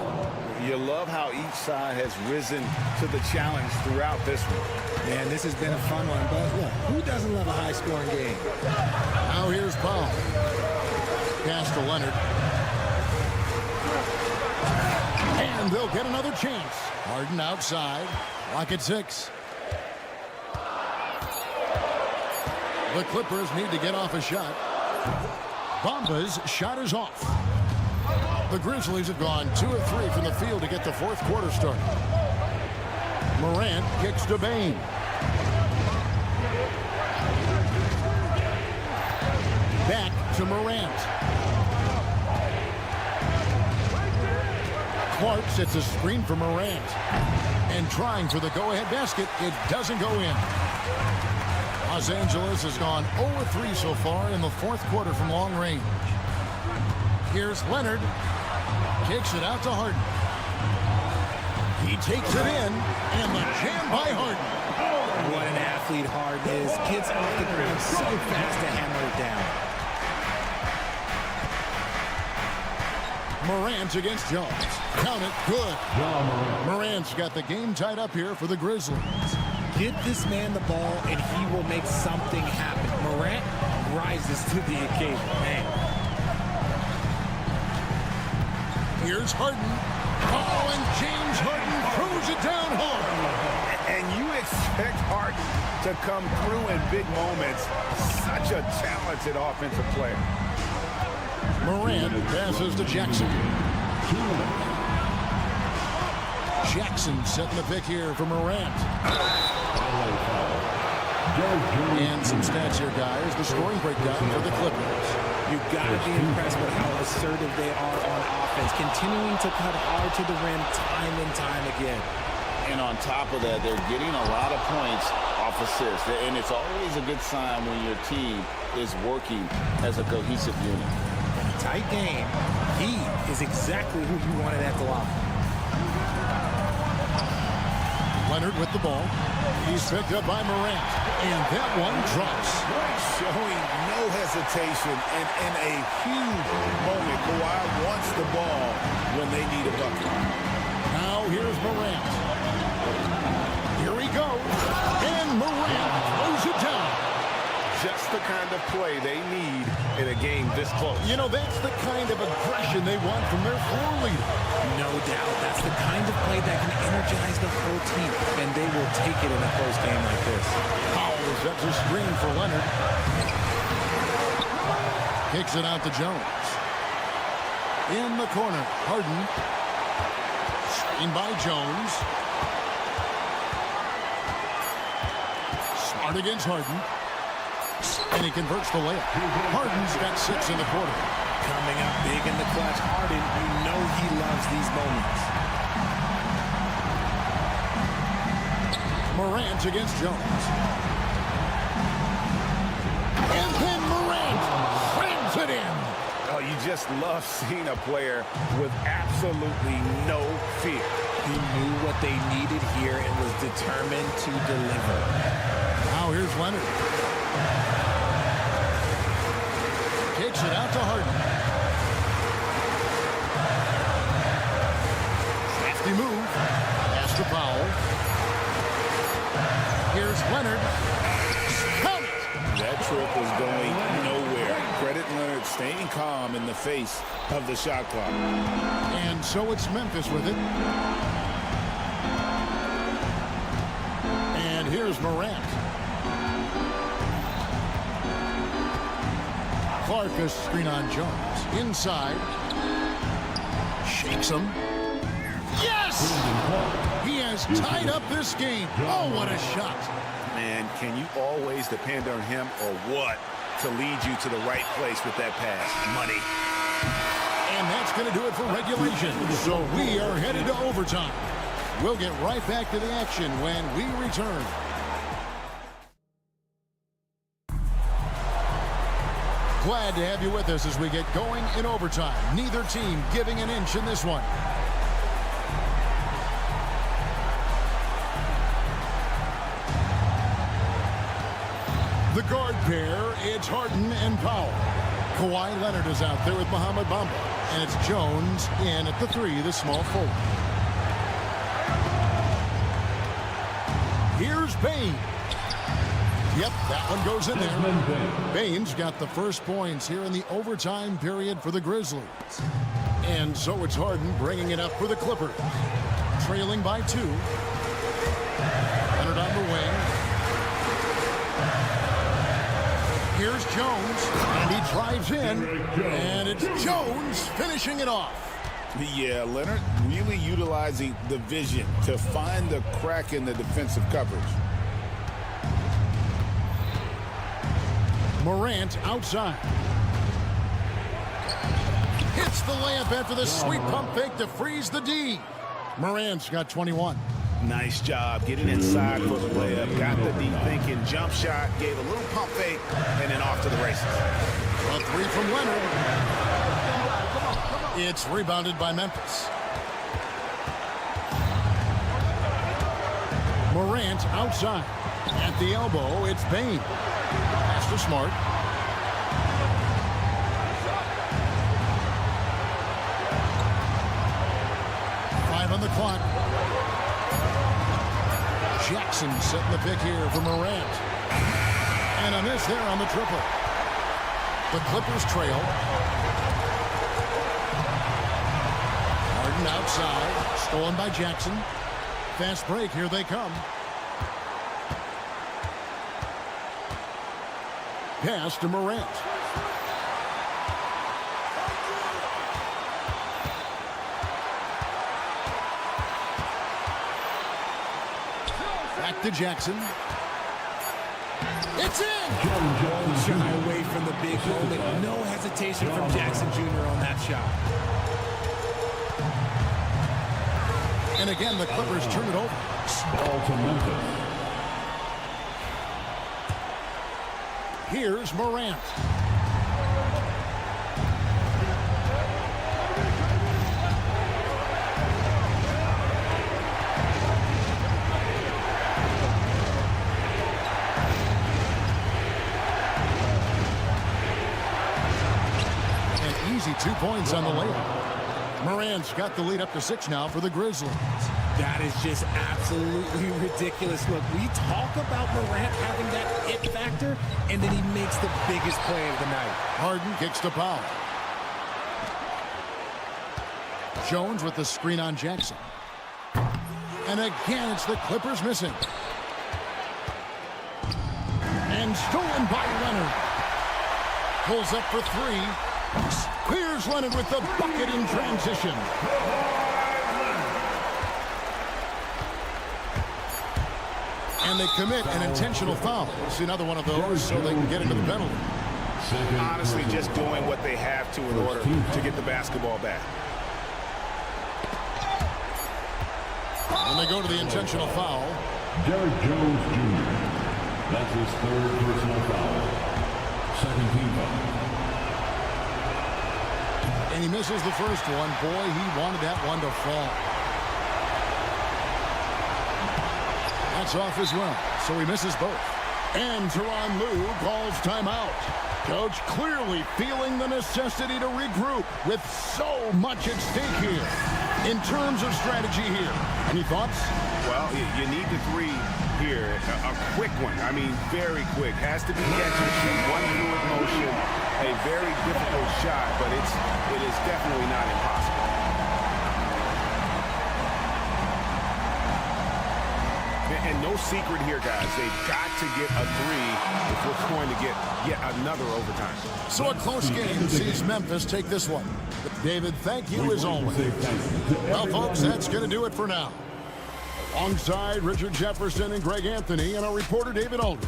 S5: You love how each side has risen to the challenge throughout this one.
S12: Man, this has been a fun one, but look, who doesn't love a high-scoring game?
S1: Now here's Powell. Pass to Leonard. And they'll get another chance. Harden outside. Lock at 6. The Clippers need to get off a shot. Bomba's shot is off. The Grizzlies have gone 2 of 3 from the field to get the fourth quarter started. Morant kicks to Bane. Back to Morant. Clark sets a screen for Morant. And trying for the go-ahead basket, it doesn't go in. Los Angeles has gone 0-3 so far in the fourth quarter from long range. Here's Leonard. Kicks it out to Harden. He takes it in, and the jam by Harden.
S12: What an athlete Harden is. Gets off the ground so fast to hammer it down.
S1: Morant against Jones. Count it, good. Morant's got the game tied up here for the Grizzlies.
S12: Get this man the ball, and he will make something happen. Morant rises to the occasion. Man.
S1: Here's Harden. Oh, and James Harden throws it down hard.
S5: And you expect Harden to come through in big moments. Such a talented offensive player.
S1: Morant passes to Jackson. Jackson setting the pick here for Morant. And some stats here, guys. The scoring breakdown for the Clippers.
S12: You've got to be impressed with how assertive they are on offense, continuing to cut hard to the rim time and time again.
S2: And on top of that, they're getting a lot of points off assists. And it's always a good sign when your team is working as a cohesive unit.
S12: In a tight game, he is exactly who you wanted at the line.
S1: Leonard with the ball. He's picked up by Morant. And that one drops.
S2: Showing no hesitation and in a huge moment. Kawhi wants the ball when they need a bucket.
S1: Now here's Morant. Here he goes. And Morant throws it down.
S5: Just the kind of play they need in a game this close.
S1: You know, that's the kind of aggression they want from their floor leader.
S12: No doubt. That's the kind of play that can energize the whole team, and they will take it in a close game like this.
S1: Powell sets a screen for Leonard. Kicks it out to Jones. In the corner, Harden. Screen by Jones. Smart against Harden. And he converts the layup. Harden's got 6 in the quarter.
S12: Coming up big in the clutch. Harden, you know he loves these moments.
S1: Morant against Jones. And then Morant slams it in.
S5: Oh, you just love seeing a player with absolutely no fear.
S12: He knew what they needed here and was determined to deliver.
S1: Now here's Leonard. Kicks it out to Harden. Crafty move. Pass to Powell. Here's Leonard. Count it.
S2: That trip was going nowhere. Credit Leonard staying calm in the face of the shot clock.
S1: And so it's Memphis with it. here's Morant. Clark a screen on Jones. Inside. Shakes him. Yes! He has tied up this game. Oh, what a shot.
S5: Man, can you always depend on him or what to lead you to the right place with that pass? Money.
S1: And that's going to do it for regulation. So we are headed to overtime. We'll get right back to the action when we return. Glad to have you with us as we get going in overtime. Neither team giving an inch in this one. The guard pair, it's Harden and Powell. Kawhi Leonard is out there with Mohamed Bamba. And it's Jones in at the 3, the small forward. Here's Bane. Yep, that one goes in there. Bane's got the first points here in the overtime period for the Grizzlies. And so it's Harden bringing it up for the Clippers. Trailing by 2. Leonard on the wing. Here's Jones, and he drives in, and it's Jones finishing it off.
S2: Yeah, Leonard really utilizing the vision to find the crack in the defensive coverage.
S1: Morant outside. Hits the layup after the sweet pump fake to freeze the D. Morant's got 21.
S2: Nice job getting inside for the layup. Got the deep thinking jump shot, gave a little pump fake, and then off to the races.
S1: A 3 from Leonard. It's rebounded by Memphis. Morant outside. At the elbow, it's Bane. Pass to Smart. Five on the clock. Jackson setting the pick here for Morant. And a miss there on the triple. The Clippers trail. Harden outside. Stolen by Jackson. Fast break. Here they come. Pass to Morant. Back to Jackson. It's in!
S12: Shy away from the big moment. No hesitation from Jackson Jr. on that shot.
S1: And again, the Clippers turn it over.
S7: Ball to Memphis.
S1: Here's Morant. An easy 2 points on the layup. Morant's got the lead up to 6 now for the Grizzlies.
S12: That is just absolutely ridiculous. Look, we talk about Morant having that it factor, and then he makes the biggest play of the night.
S1: Harden kicks to Powell. Jones with the screen on Jackson. And again, it's the Clippers missing. And stolen by Leonard. Pulls up for 3. Clears Leonard with the bucket in transition. And they commit an intentional foul. See another one of those so they can get into the penalty.
S2: Honestly, just doing what they have to in order to get the basketball back.
S1: And they go to the intentional foul.
S7: Derrick Jones Jr. That's his 3rd personal foul. 2nd team foul.
S1: And he misses the first one. Boy, he wanted that one to fall. That's off as well, so he misses both. And Tyronn Lue calls timeout. Coach clearly feeling the necessity to regroup with so much at stake here. In terms of strategy here, any thoughts?
S2: Well, you need the 3 here. A quick one. I mean, very quick. Has to be catch and shoot. One fluid motion. A very difficult shot, but it is definitely not impossible.
S5: And no secret here, guys. They've got to get a 3 if we're going to get yet another overtime.
S1: So a close game sees Memphis take this one. David, thank you as always. Well, folks, that's going to do it for now. Alongside Richard Jefferson and Greg Anthony and our reporter David Aldridge.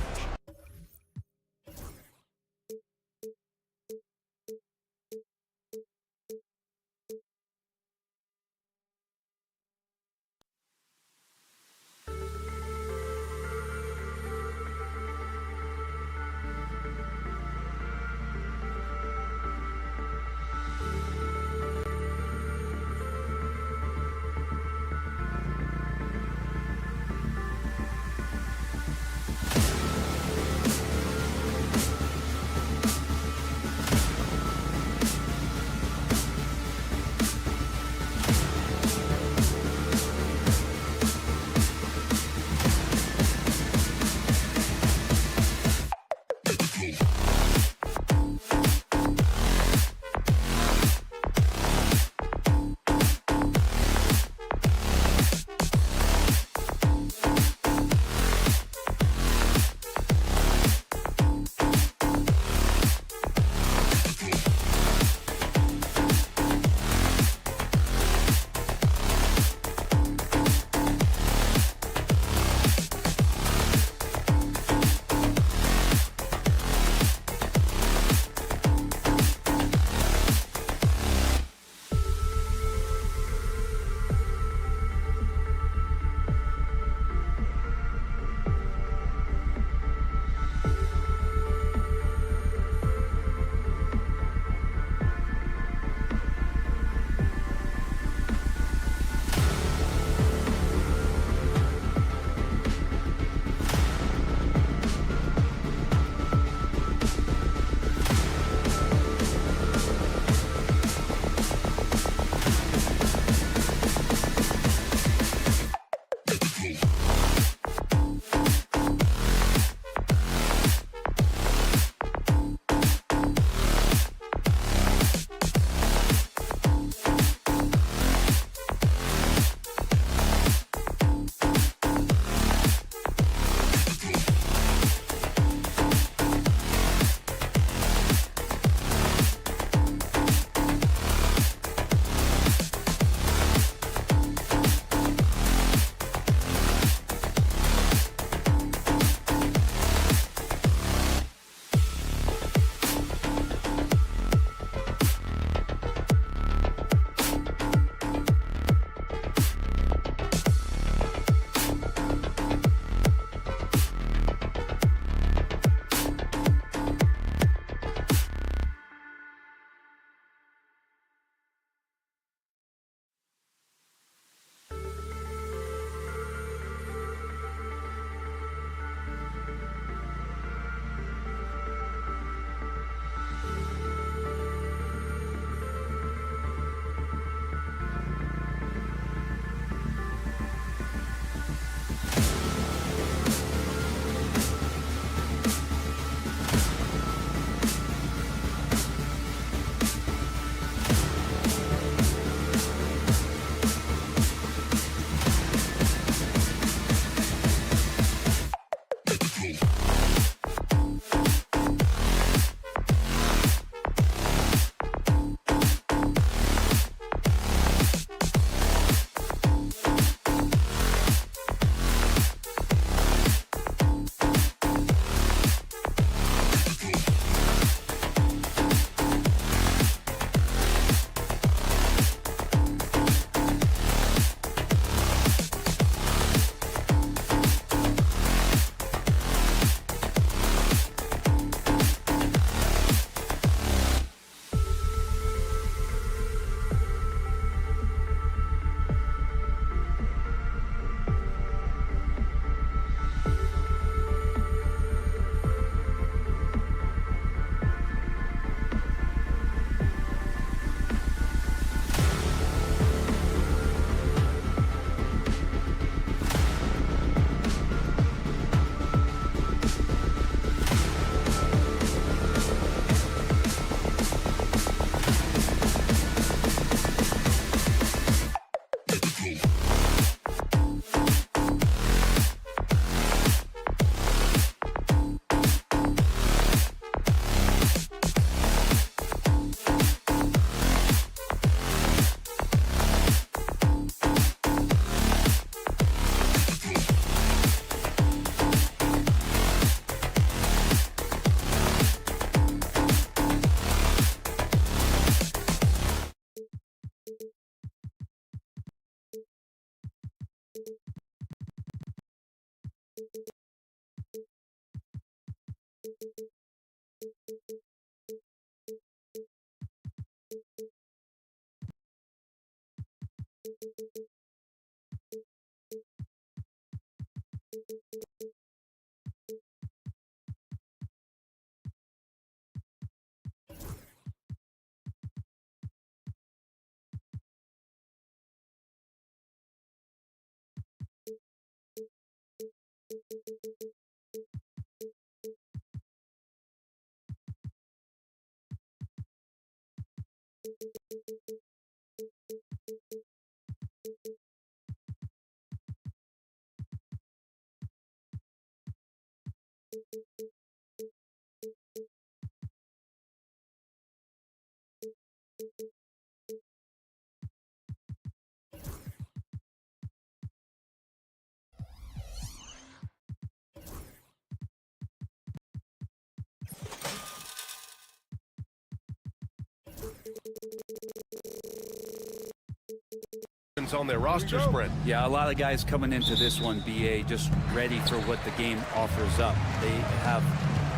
S8: On their roster spread.
S4: Yeah, a lot of guys coming into this one, BA, just ready for what the game offers up. They have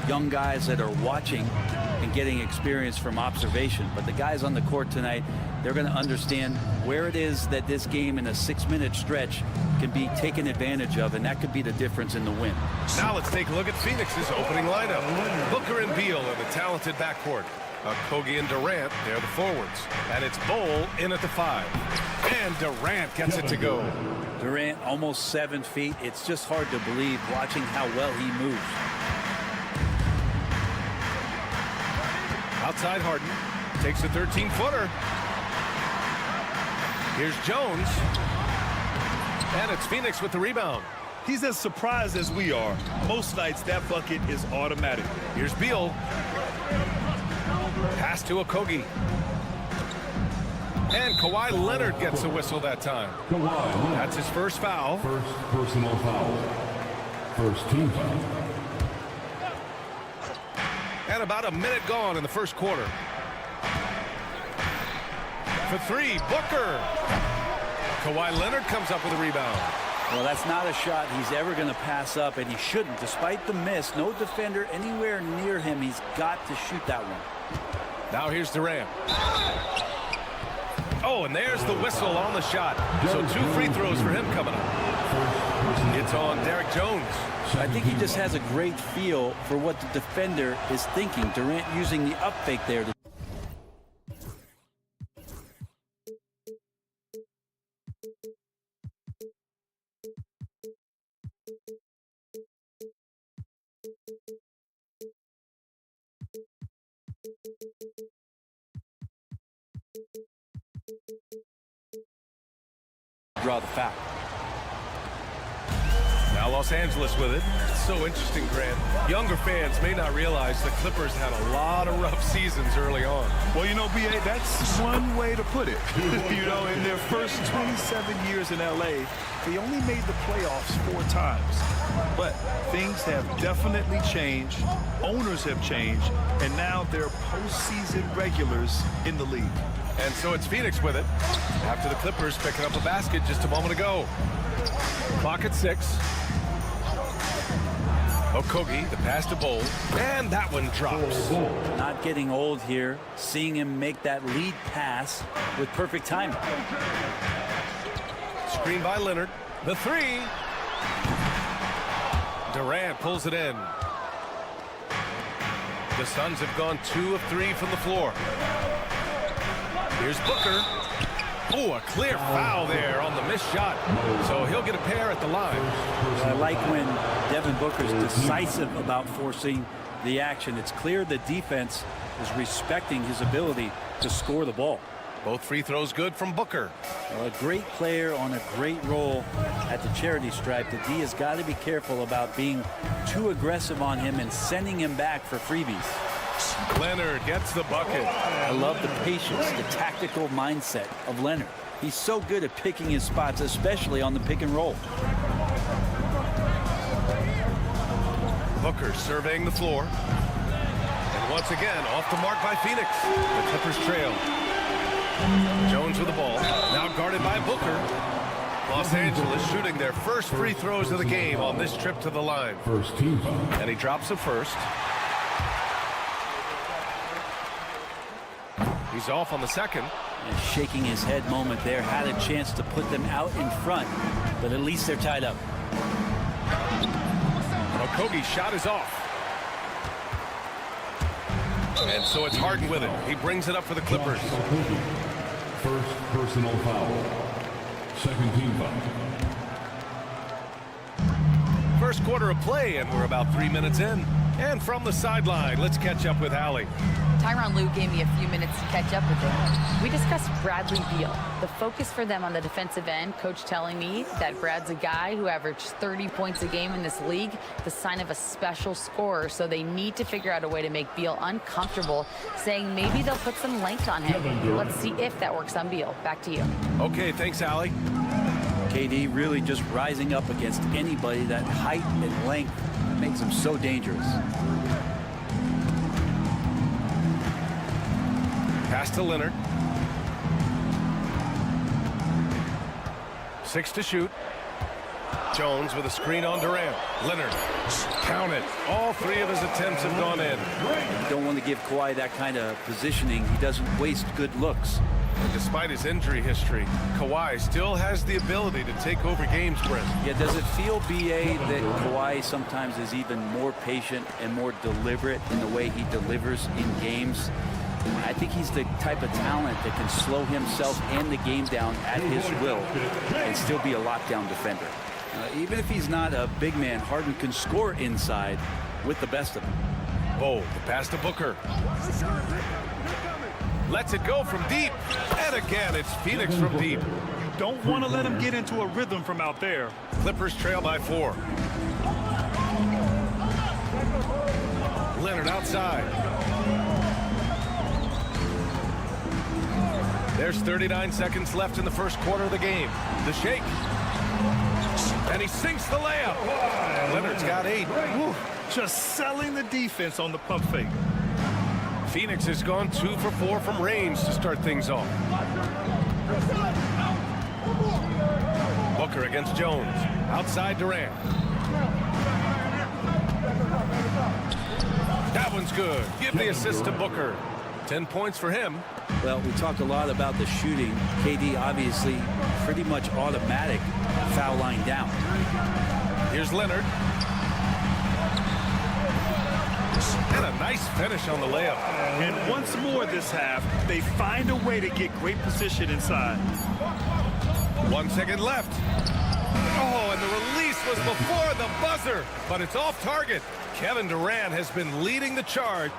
S4: young guys that are watching and getting experience from observation. But the guys on the court tonight, they're going to understand where it is that this game in a 6-minute stretch can be taken advantage of, and that could be the difference in the win.
S8: Now let's take a look at Phoenix's opening lineup. Booker and Beal in the talented backcourt. Kogi and Durant, they're the forwards. And it's Bol in at the 5. And Durant gets it to go.
S4: Durant almost 7 feet. It's just hard to believe watching how well he moves.
S8: Outside Harden. Takes a 13-footer. Here's Jones. And it's Phoenix with the rebound.
S9: He's as surprised as we are. Most nights that bucket is automatic.
S8: Here's Beal. Pass to Kogi. And Kawhi Leonard gets a whistle that time. That's his first foul.
S7: First personal foul. First team foul.
S8: And about a minute gone in the first quarter. For 3, Booker. Kawhi Leonard comes up with a rebound.
S4: Well, that's not a shot he's ever going to pass up, and he shouldn't. Despite the miss, no defender anywhere near him. He's got to shoot that one.
S8: Now here's Durant. Oh, and there's the whistle on the shot. So 2 free throws for him coming up. It's on Derek Jones.
S4: I think he just has a great feel for what the defender is thinking. Durant using the up fake there to draw the foul.
S8: Now Los Angeles with it. It's so interesting, Grant. Younger fans may not realize the Clippers had a lot of rough seasons early on.
S9: Well, you know, B.A., that's one way to put it. You know, in their first 27 years in L.A., they only made the playoffs 4 times. But things have definitely changed. Owners have changed. And now they're postseason regulars in the league.
S8: And so it's Phoenix with it after the Clippers picking up a basket just a moment ago. Clock at 6. Kogi, the pass to Bol, and that one drops.
S4: Not getting old here, seeing him make that lead pass with perfect timing.
S8: Screen by Leonard. The 3. Durant pulls it in. The Suns have gone 2 of 3 from the floor. Here's Booker. Oh, a clear foul there on the missed shot. So he'll get a pair at the line.
S4: I like when Devin Booker's decisive about forcing the action. It's clear the defense is respecting his ability to score the ball.
S8: Both free throws good from Booker.
S4: Well, a great player on a great role at the charity stripe. The D has got to be careful about being too aggressive on him and sending him back for freebies.
S8: Leonard gets the bucket.
S4: I love the patience, the tactical mindset of Leonard. He's so good at picking his spots, especially on the pick and roll.
S8: Booker surveying the floor. And once again, off the mark by Phoenix. The Clippers trail. Jones with the ball. Now guarded by Booker. Los Angeles shooting their first free throws of the game on this trip to the line.
S7: First team foul.
S8: And he drops the first. He's off on the second.
S4: And shaking his head moment there. Had a chance to put them out in front, but at least they're tied up.
S8: Okogie's shot is off. And so it's Harden with it. He brings it up for the Clippers.
S7: First personal foul. Second team foul.
S8: First quarter of play, and we're about 3 minutes in. And from the sideline, let's catch up with Allie.
S11: Tyronn Lue gave me a few minutes to catch up with him. We discussed Bradley Beal. The focus for them on the defensive end, coach telling me that Brad's a guy who averaged 30 points a game in this league, the sign of a special scorer, so they need to figure out a way to make Beal uncomfortable, saying maybe they'll put some length on him. Let's see if that works on Beal. Back to you.
S8: Okay, thanks, Allie.
S4: KD really just rising up against anybody. That height and length makes him so dangerous.
S8: Pass to Leonard. 6 to shoot. Jones with a screen on Durant. Leonard. Count it. All 3 of his attempts have gone in.
S4: You don't want to give Kawhi that kind of positioning. He doesn't waste good looks.
S8: And despite his injury history, Kawhi still has the ability to take over games, Brent.
S4: Yeah, does it feel, BA, that Kawhi sometimes is even more patient and more deliberate in the way he delivers in games? I think he's the type of talent that can slow himself and the game down at his will and still be a lockdown defender. Even if he's not a big man, Harden can score inside with the best of them.
S8: Oh, the pass to Booker. Lets it go from deep. And again, it's Phoenix from deep.
S9: Don't want to let him get into a rhythm from out there.
S8: Clippers trail by 4. Leonard outside. There's 39 seconds left in the first quarter of the game. The shake. And he sinks the layup. Leonard's got 8.
S9: Woo. Just selling the defense on the pump fake.
S8: Phoenix has gone 2 for 4 from range to start things off. Booker against Jones. Outside Durant. That one's good. Give the assist to Booker. 10 points for him.
S4: Well, we talked a lot about the shooting. KD obviously pretty much automatic foul line down.
S8: Here's Leonard. And a nice finish on the layup.
S9: And once more this half, they find a way to get great position inside.
S8: 1 second left. Oh, and the release was before the buzzer, but it's off target. Kevin Durant has been leading the charge.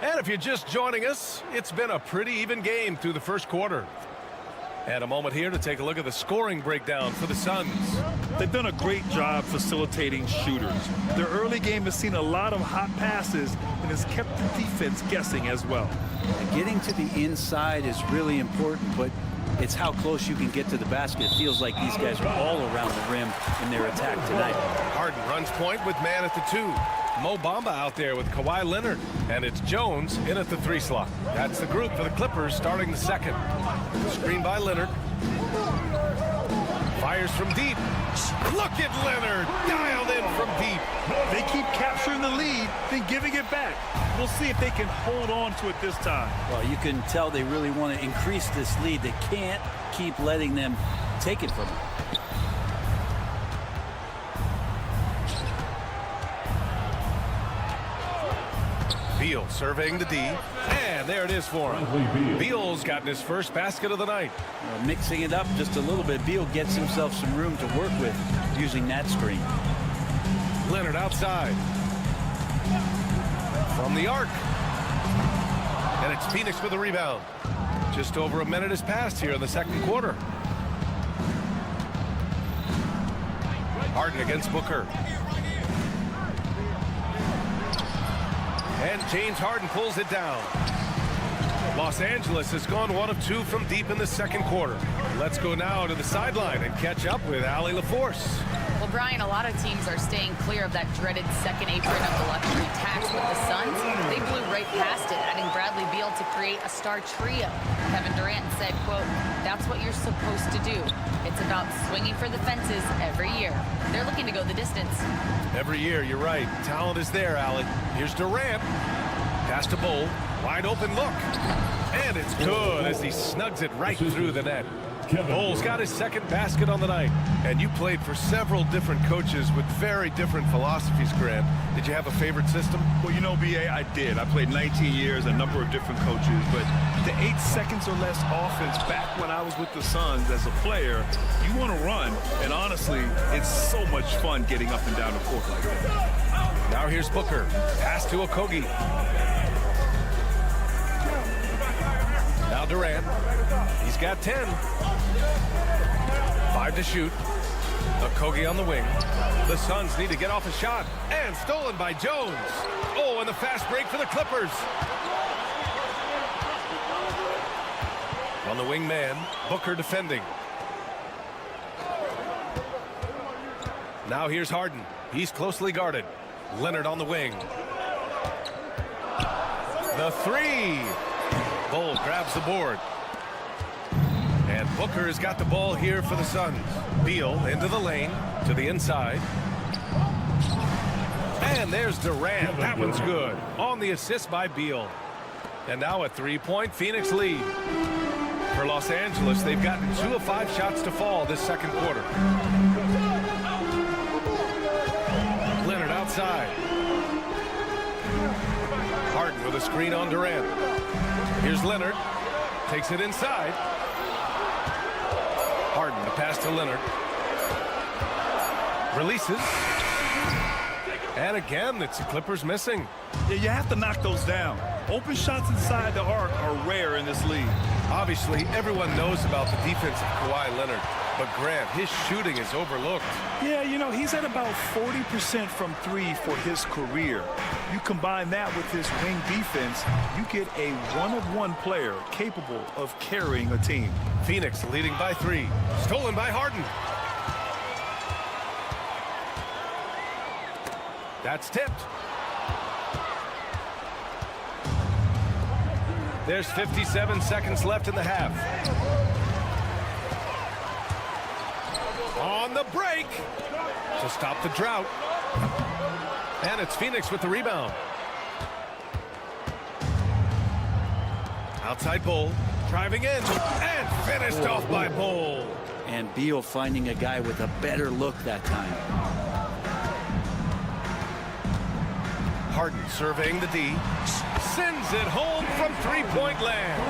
S8: And if you're just joining us, it's been a pretty even game through the first quarter. And a moment here to take a look at the scoring breakdown for the Suns.
S9: They've done a great job facilitating shooters. Their early game has seen a lot of hot passes and has kept the defense guessing as well.
S4: Getting to the inside is really important, but it's how close you can get to the basket. It feels like these guys are all around the rim in their attack tonight.
S8: Harden runs point with man at the 2. Mo Bamba out there with Kawhi Leonard. And it's Jones in at the 3 slot. That's the group for the Clippers starting the second. Screen by Leonard. Fires from deep. Look at Leonard. Dialed in from deep.
S9: They keep capturing the lead, then giving it back. We'll see if they can hold on to it this time.
S4: Well, you can tell they really want to increase this lead. They can't keep letting them take it from them.
S8: Beal surveying the D, and there it is for him. Beal's gotten his first basket of the night.
S4: Mixing it up just a little bit, Beal gets himself some room to work with using that screen.
S8: Leonard outside. From the arc. And it's Phoenix with the rebound. Just over a minute has passed here in the second quarter. Harden against Booker. And James Harden pulls it down. Los Angeles has gone 1 of 2 from deep in the second quarter. Let's go now to the sideline and catch up with Allie LaForce.
S11: Well, Brian, a lot of teams are staying clear of that dreaded second apron of the luxury tax with the Suns. They blew right past it, adding Bradley Beal to create a star trio. Kevin Durant said, quote, "That's what you're supposed to do. It's about swinging for the fences every year." They're looking to go the distance.
S8: Every year, you're right. Talent is there, Allie. Here's Durant. Pass to Bull. Wide open look. And it's good as he snugs it right through the net. Bull's got his second basket on the night. And you played for several different coaches with very different philosophies, Grant. Did you have a favorite system?
S9: Well, you know, B.A., I did. I played 19 years, a number of different coaches, but the 8 seconds or less offense back when I was with the Suns as a player, you want to run, and honestly, it's so much fun getting up and down the court like that.
S8: Now here's Booker. Pass to Okogie. Now Durant. He's got 10. 5 to shoot. Okogie on the wing. The Suns need to get off a shot. And stolen by Jones. Oh, and the fast break for the Clippers. On the wing man, Booker defending. Now here's Harden. He's closely guarded. Leonard on the wing. The three. Bull grabs the board. And Booker has got the ball here for the Suns. Beal into the lane to the inside. And there's Durant. That one's good. On the assist by Beal. And now a three-point Phoenix lead. For Los Angeles, they've gotten 2 of 5 shots to fall this second quarter. Leonard outside. Harden with a screen on Durant. Here's Leonard. Takes it inside. Harden, the pass to Leonard. Releases. And again, it's the Clippers missing.
S9: Yeah, you have to knock those down. Open shots inside the arc are rare in this league.
S8: Obviously, everyone knows about the defense of Kawhi Leonard. But Grant, his shooting is overlooked.
S9: Yeah, you know, he's at about 40% from 3 for his career. You combine that with his wing defense, you get a one-of-one player capable of carrying a team.
S8: Phoenix leading by 3. Stolen by Harden. That's tipped. There's 57 seconds left in the half. On the break to stop the drought. And it's Phoenix with the rebound. Outside Bull, driving in, and finished off by Bull.
S4: And Beal finding a guy with a better look that time.
S8: Harden surveying the D. Sends it home from three-point land.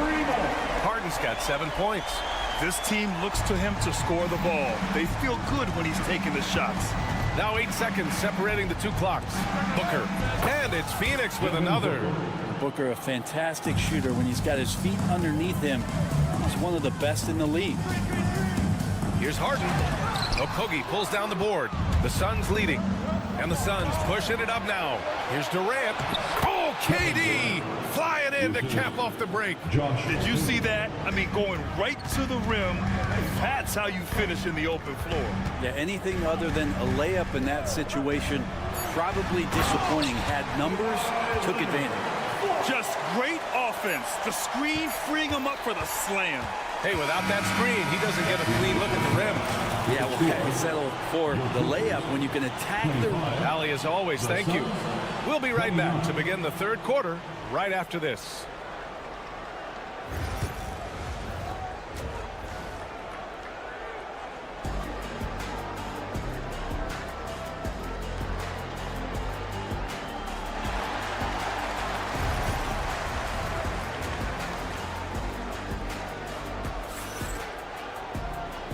S8: Harden's got 7 points.
S9: This team looks to him to score the ball. They feel good when he's taking the shots.
S8: Now 8 seconds separating the 2 clocks. Booker. And it's Phoenix with another.
S4: Booker, a fantastic shooter. When he's got his feet underneath him, he's one of the best in the league.
S8: Here's Harden. Okogie pulls down the board. The Suns leading. And the Suns pushing it up now. Here's Durant. Oh, KD flying in to cap off the break.
S9: Did you see that? I mean, going right to the rim. That's how you finish in the open floor.
S4: Yeah, anything other than a layup in that situation, probably disappointing. Had numbers, took advantage.
S9: Just great offense. The screen freeing him up for the slam.
S8: Hey, without that screen, he doesn't get a clean look at the rim.
S4: Yeah, well, you settle for the layup when you can attack the rim.
S8: Ali, as always, thank you. We'll be right back to begin the third quarter right after this.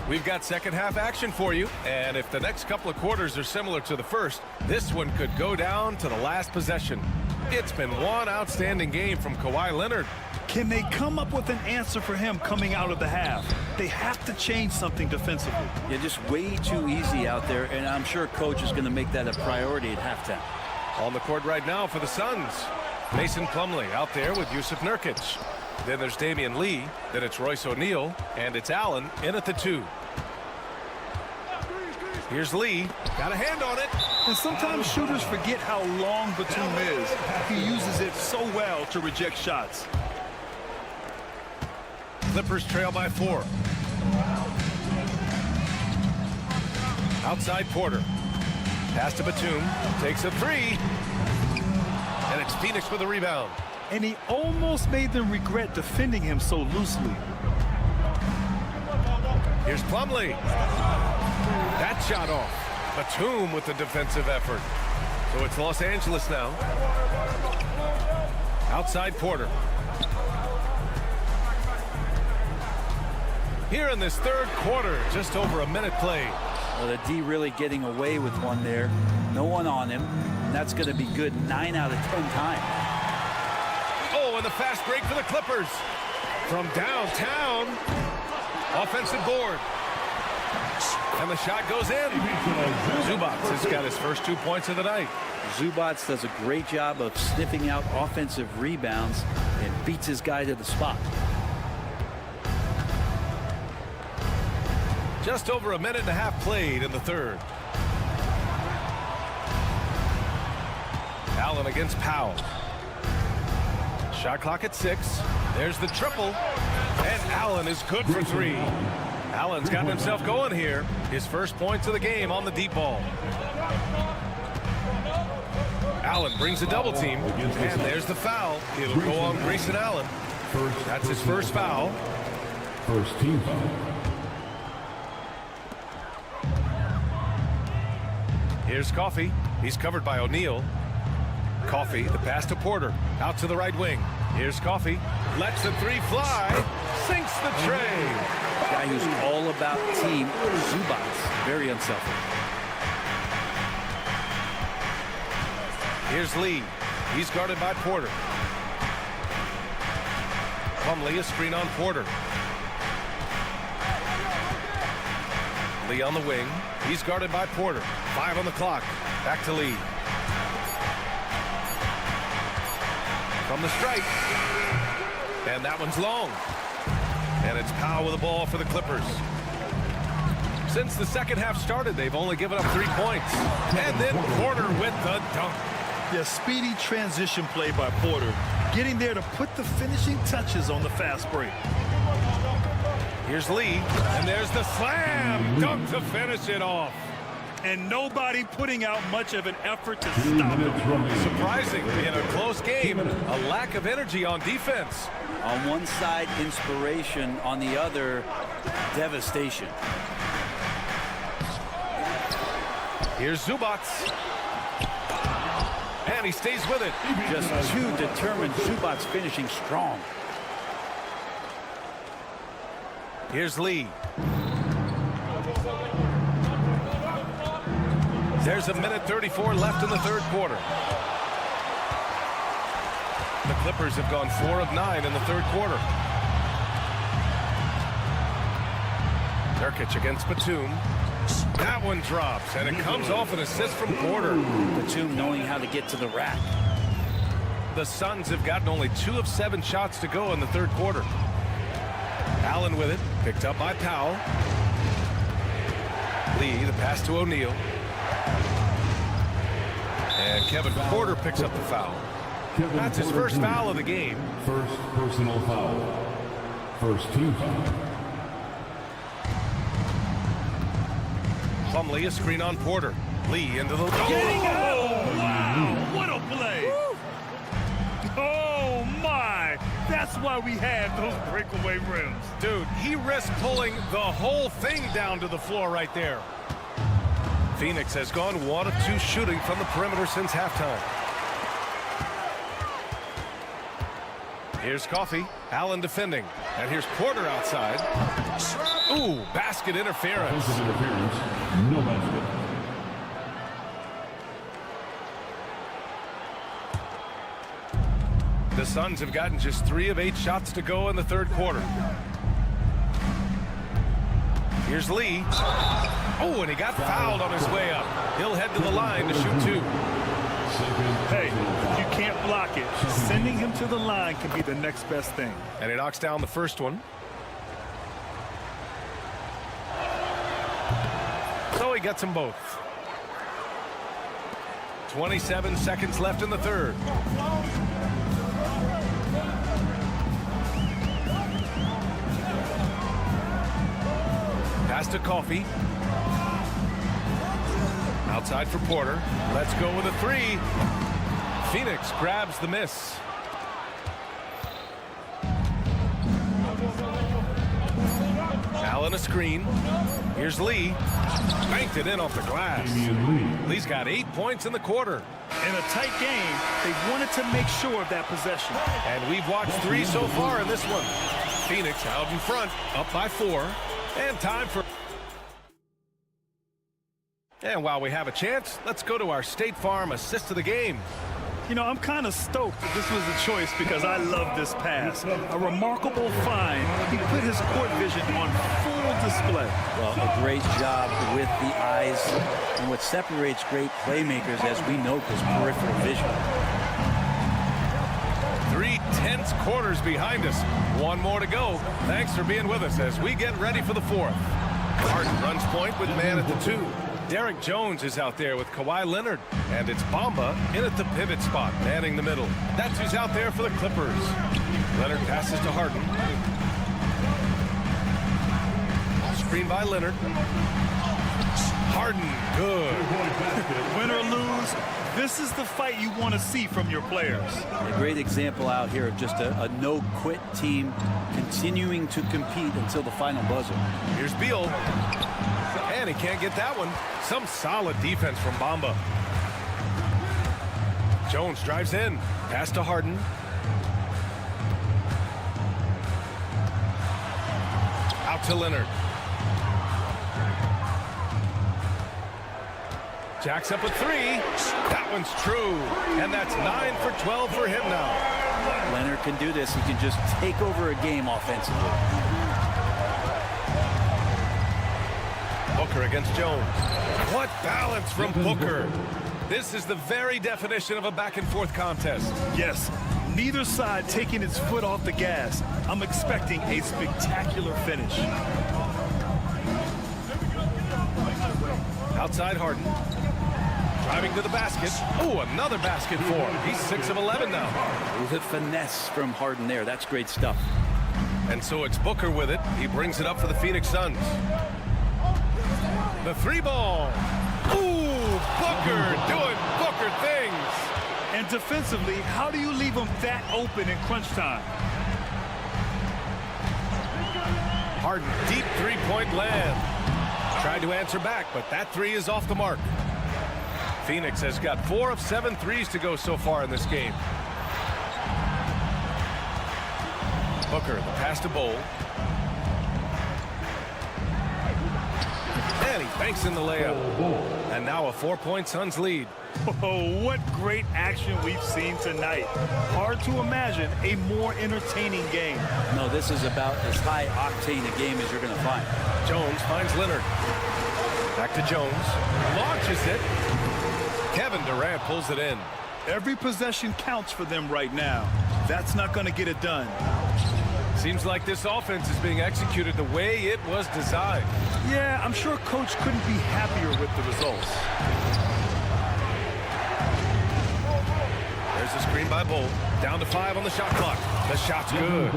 S8: We've got second half action for you, and if the next couple of quarters are similar to the first, this one could go down to the last possession. It's been one outstanding game from Kawhi Leonard.
S9: Can they come up with an answer for him coming out of the half? They have to change something defensively.
S4: Yeah, just way too easy out there, and I'm sure coach is going to make that a priority at halftime.
S8: On the court right now for the Suns, Mason Plumlee out there with Yusuf Nurkic. Then there's Damian Lee, then it's Royce O'Neal, and it's Allen in at the 2. Here's Lee, got a hand on it.
S9: And sometimes shooters forget how long Batum is. He uses it so well to reject shots.
S8: Clippers trail by 4. Outside Porter. Pass to Batum, takes a 3. And it's Phoenix with a rebound.
S9: And he almost made them regret defending him so loosely.
S8: Here's Plumlee. That shot off. Batum with the defensive effort. So it's Los Angeles now. Outside Porter. Here in this third quarter, just over a minute played.
S13: Well, the D really getting away with one there. No one on him. And that's going to be good 9 out of 10 times.
S8: Oh, and the fast break for the Clippers. From downtown. Offensive board. And the shot goes in. Zubac has got his first 2 points of the night.
S13: Zubac does a great job of sniffing out offensive rebounds and beats his guy to the spot.
S8: Just over a minute and a half played in the third. Allen against Powell. Shot clock at 6. There's the triple. And Allen is good for 3. Allen's gotten himself going here. His first points of the game on the deep ball. Allen brings a double team. And there's the foul. It'll go on Grayson Allen. That's his first foul.
S7: First team foul.
S8: Here's Coffey. He's covered by O'Neal. Coffey, the pass to Porter. Out to the right wing. Here's Coffey. Lets the 3 fly. Sinks the tray.
S13: Guy who's all about team. Zubac, very unselfish.
S8: Here's Lee. He's guarded by Porter. Plumlee, a screen on Porter. Lee on the wing. He's guarded by Porter. 5 on the clock. Back to Lee. From the stripe. And that one's long. And it's Powell with the ball for the Clippers. Since the second half started, they've only given up 3 points. And then Porter with the dunk.
S9: Yeah, speedy transition play by Porter. Getting there to put the finishing touches on the fast break.
S8: Here's Lee, and there's the slam dunk to finish it off.
S9: And nobody putting out much of an effort to stop him.
S8: Surprising in a close game, a lack of energy on defense.
S13: On one side, inspiration. On the other, devastation.
S8: Here's Zubac. And he stays with it.
S13: Just too determined. Zubac finishing strong.
S8: Here's Lee. There's a minute 34 left in the third quarter. The Clippers have gone 4 of 9 in the third quarter. Nurkic against Batum. That one drops, and it comes off an assist from Porter.
S13: Batum knowing how to get to the rack.
S8: The Suns have gotten only 2 of 7 shots to go in the third quarter. Allen with it, picked up by Powell. Lee, the pass to O'Neal. And Kevin Porter picks up the foul. That's his first foul of the game.
S7: First personal foul. First team foul.
S8: Plumlee, a screen on Porter. Lee into the...
S9: Getting out! Wow, what a play! Oh, my! That's why we had those breakaway rims.
S8: Dude, he risked pulling the whole thing down to the floor right there. Phoenix has gone 1 of 2 shooting from the perimeter since halftime. Here's Coffey. Allen defending. And here's Porter outside. Ooh, basket interference.
S7: Offensive interference. No basket.
S8: The Suns have gotten just 3 of 8 shots to go in the third quarter. Here's Lee. Oh, and he got fouled on his way up. He'll head to the line to shoot 2.
S9: Hey, if you can't block it, sending him to the line can be the next best thing.
S8: And he knocks down the first one. So he gets them both. 27 seconds left in the third. Pass to Coffey. Outside for Porter. Let's go with a 3. Phoenix grabs the miss. Calling a screen. Here's Lee. Banked it in off the glass. Lee's got 8 points in the quarter.
S9: In a tight game, they wanted to make sure of that possession.
S8: And we've watched 3 so far in this one. Phoenix out in front, up by 4. And time for... And while we have a chance, let's go to our State Farm assist of the game.
S9: You know, I'm kind of stoked that this was a choice because I love this pass. A remarkable find. He put his court vision on full display.
S13: Well, a great job with the eyes. And what separates great playmakers, as we know, is peripheral vision.
S8: 3 tense quarters behind us. 1 more to go. Thanks for being with us as we get ready for the 4th. Harden runs point with man at the 2. Derek Jones is out there with Kawhi Leonard. And it's Bamba in at the pivot spot, manning the middle. That's who's out there for the Clippers. Leonard passes to Harden. Screen by Leonard. Harden, good.
S9: Win or lose, this is the fight you want to see from your players.
S13: A great example out here of just a no-quit team continuing to compete until the final buzzer.
S8: Here's Beal. And he can't get that one. Some solid defense from Bamba. Jones drives in. Pass to Harden. Out to Leonard. Jacks up a 3. That one's true. And that's 9 for 12 for him now.
S13: Leonard can do this. He can just take over a game offensively.
S8: Booker against Jones. What balance from Booker. This is the very definition of a back-and-forth contest.
S9: Yes, neither side taking its foot off the gas. I'm expecting a spectacular finish.
S8: Outside Harden. Driving to the basket. Oh, another basket for him. He's 6 of 11 now.
S13: The finesse from Harden there. That's great stuff.
S8: And so it's Booker with it. He brings it up for the Phoenix Suns. The 3 ball. Ooh, Booker doing Booker things.
S9: And defensively, how do you leave them that open in crunch time?
S8: Harden, deep 3-point land. Tried to answer back, but that 3 is off the mark. Phoenix has got 4 of 7 threes to go so far in this game. Booker, the pass to Bowl. And he banks in the layup. And now a 4-point Suns lead.
S9: Oh, what great action we've seen tonight. Hard to imagine a more entertaining game.
S13: No, this is about as high-octane a game as you're going to find.
S8: Jones finds Leonard. Back to Jones. Launches it. Kevin Durant pulls it in.
S9: Every possession counts for them right now. That's not going to get it done.
S8: Seems like this offense is being executed the way it was designed.
S9: Yeah, I'm sure Coach couldn't be happier with the results.
S8: There's a screen by Bolt. Down to 5 on the shot clock. The shot's good.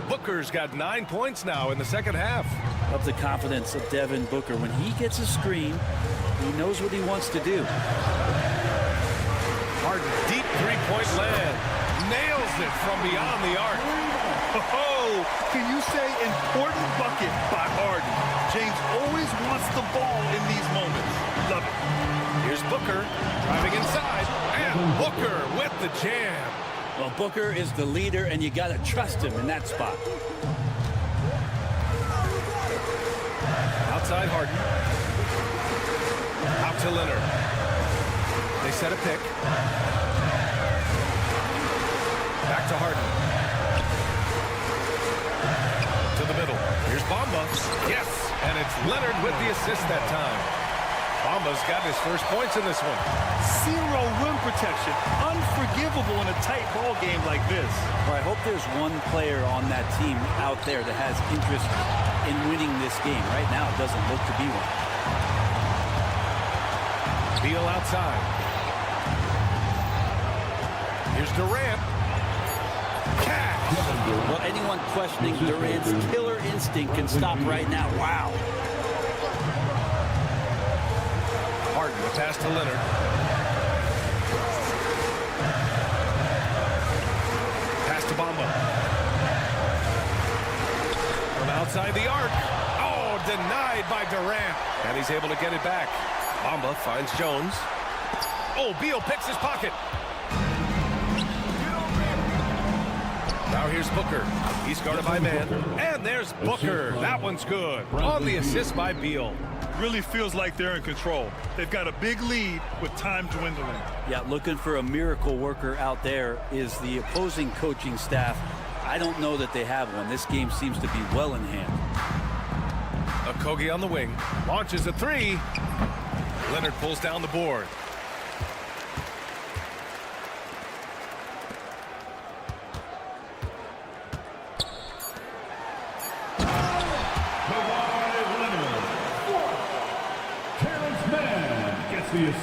S8: Booker's got 9 points now in the second half.
S13: Love the confidence of Devin Booker. When he gets a screen, he knows what he wants to do.
S8: Harden, deep 3-point land. Nails it from beyond the arc.
S9: Oh, can you say important bucket by Harden? James always wants the ball in these moments. Love it.
S8: Here's Booker driving inside, and Booker with the jam.
S13: Well, Booker is the leader, and you got to trust him in that spot.
S8: Outside Harden. Out to Leonard. They set a pick. Back to Harden. To the middle. Here's Bamba. Yes, and it's Leonard with the assist that time. Bamba's got his first points in this one.
S9: 0 rim protection. Unforgivable in a tight ball game like this.
S13: Well, I hope there's one player on that team out there that has interest in winning this game. Right now, it doesn't look to be one.
S8: Beal outside. Here's Durant. Cash.
S13: Well, anyone questioning Durant's killer instinct can stop right now. Wow.
S8: Harden, the pass to Leonard. Pass to Bamba. From outside the arc. denied by Durant. And he's able to get it back. Bamba finds Jones. Oh, Beal picks his pocket. Now here's Booker. He's guarded by man. And there's Booker. That one's good. On the assist by Beal.
S9: Really feels like they're in control. They've got a big lead with time dwindling.
S13: Yeah, looking for a miracle worker out there is the opposing coaching staff. I don't know that they have one. This game seems to be well in hand.
S8: Okogie on the wing. Launches a three. Leonard pulls down the board.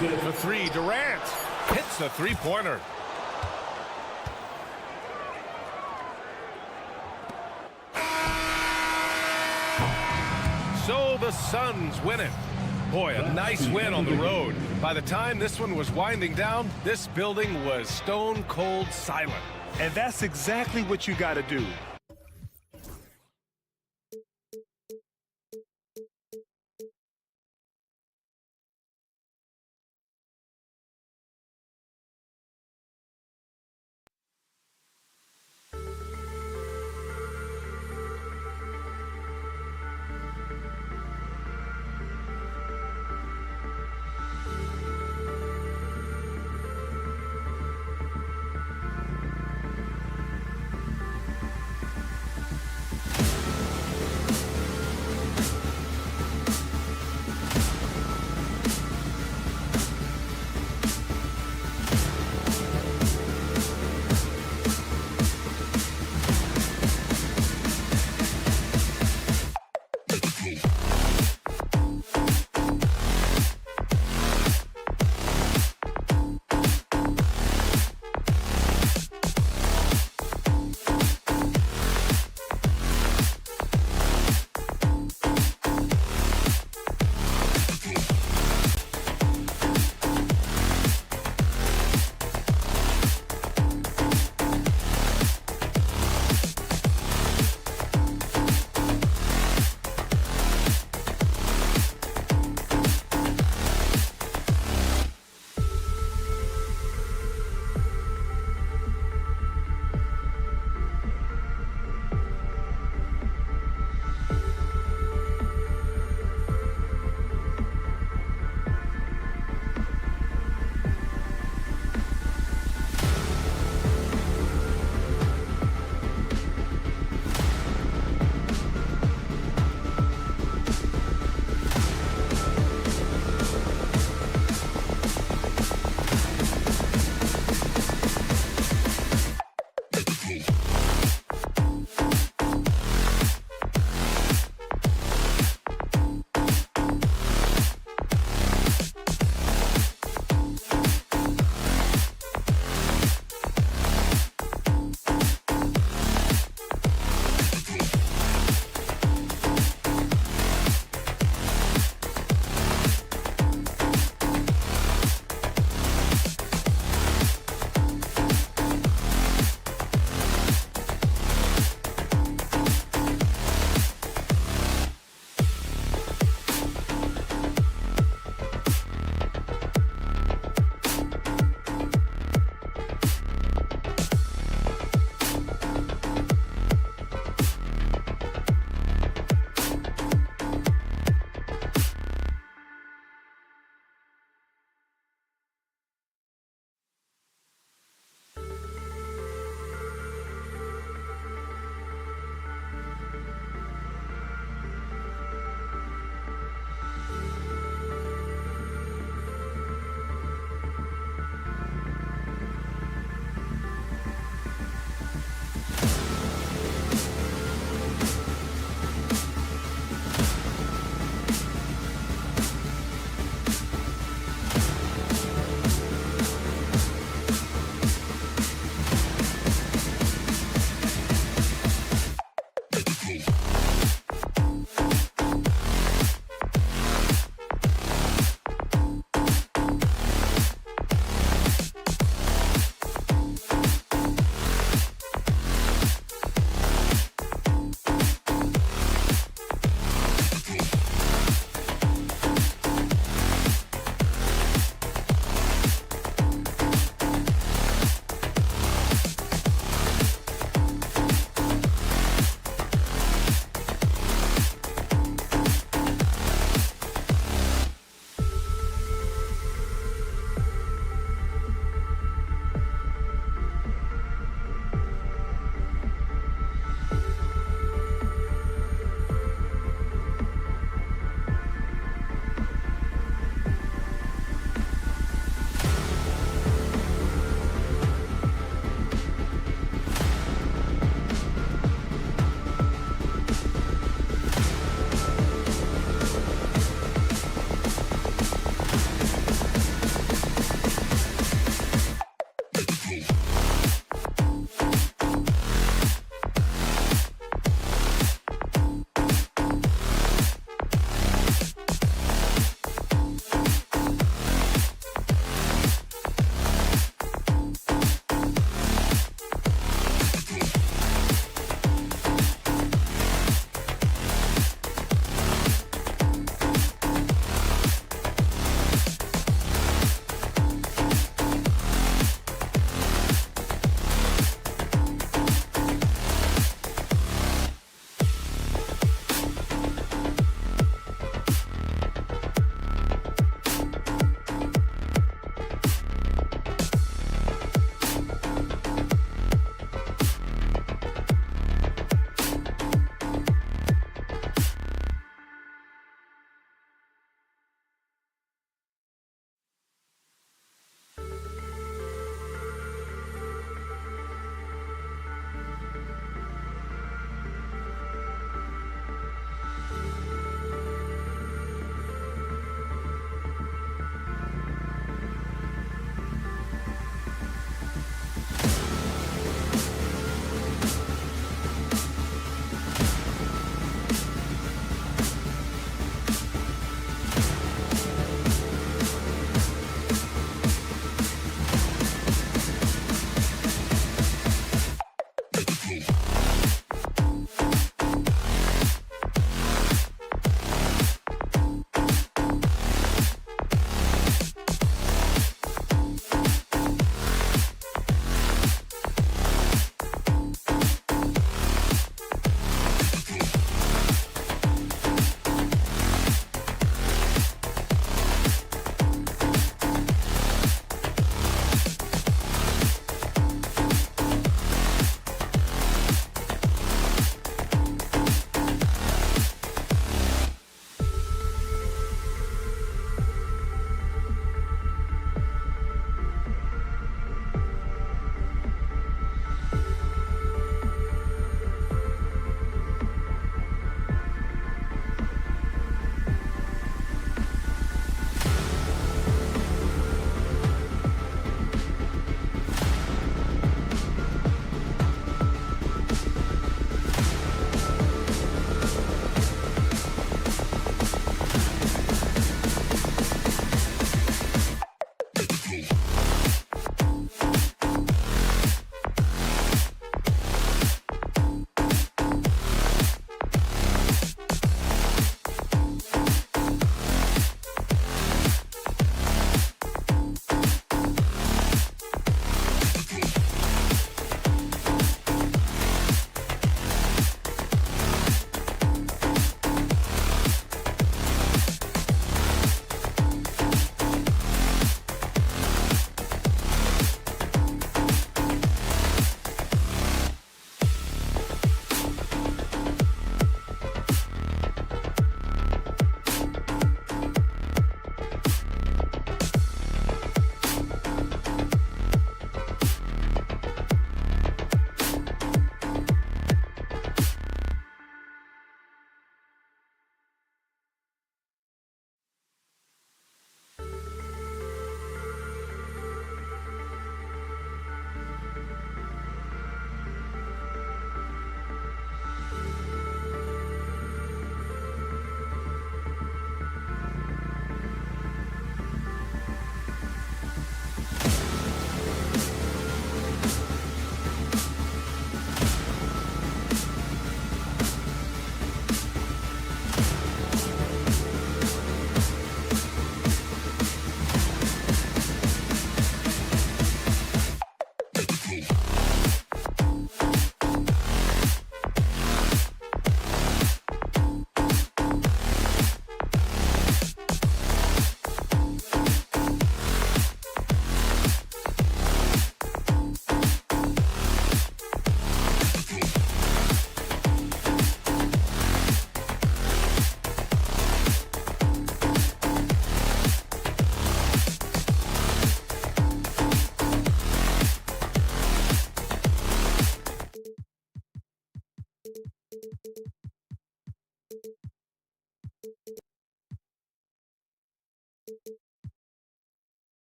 S8: The three, Durant hits the three-pointer. So the Suns win it. Boy, a nice win on the road. By the time this one was winding down, this building was stone cold silent.
S9: And that's exactly what you got to do.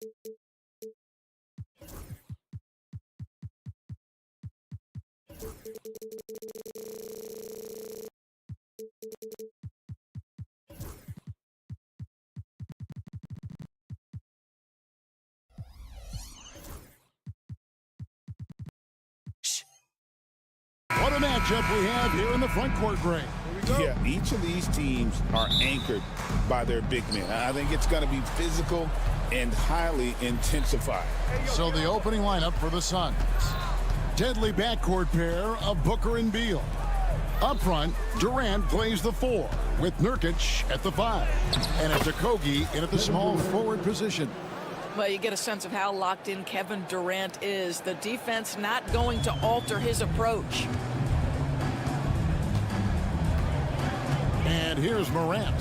S1: What a matchup we have here in the front court, Gray.
S2: Yeah, each of these teams are anchored by their big men. I think it's going to be physical and highly intensified.
S1: So the opening lineup for the Suns. Deadly backcourt pair of Booker and Beal. Up front, Durant plays the 4 with Nurkic at the 5. And it's Okogie in at the small forward position.
S3: Well, you get a sense of how locked in Kevin Durant is. The defense not going to alter his approach.
S1: And here's Morant.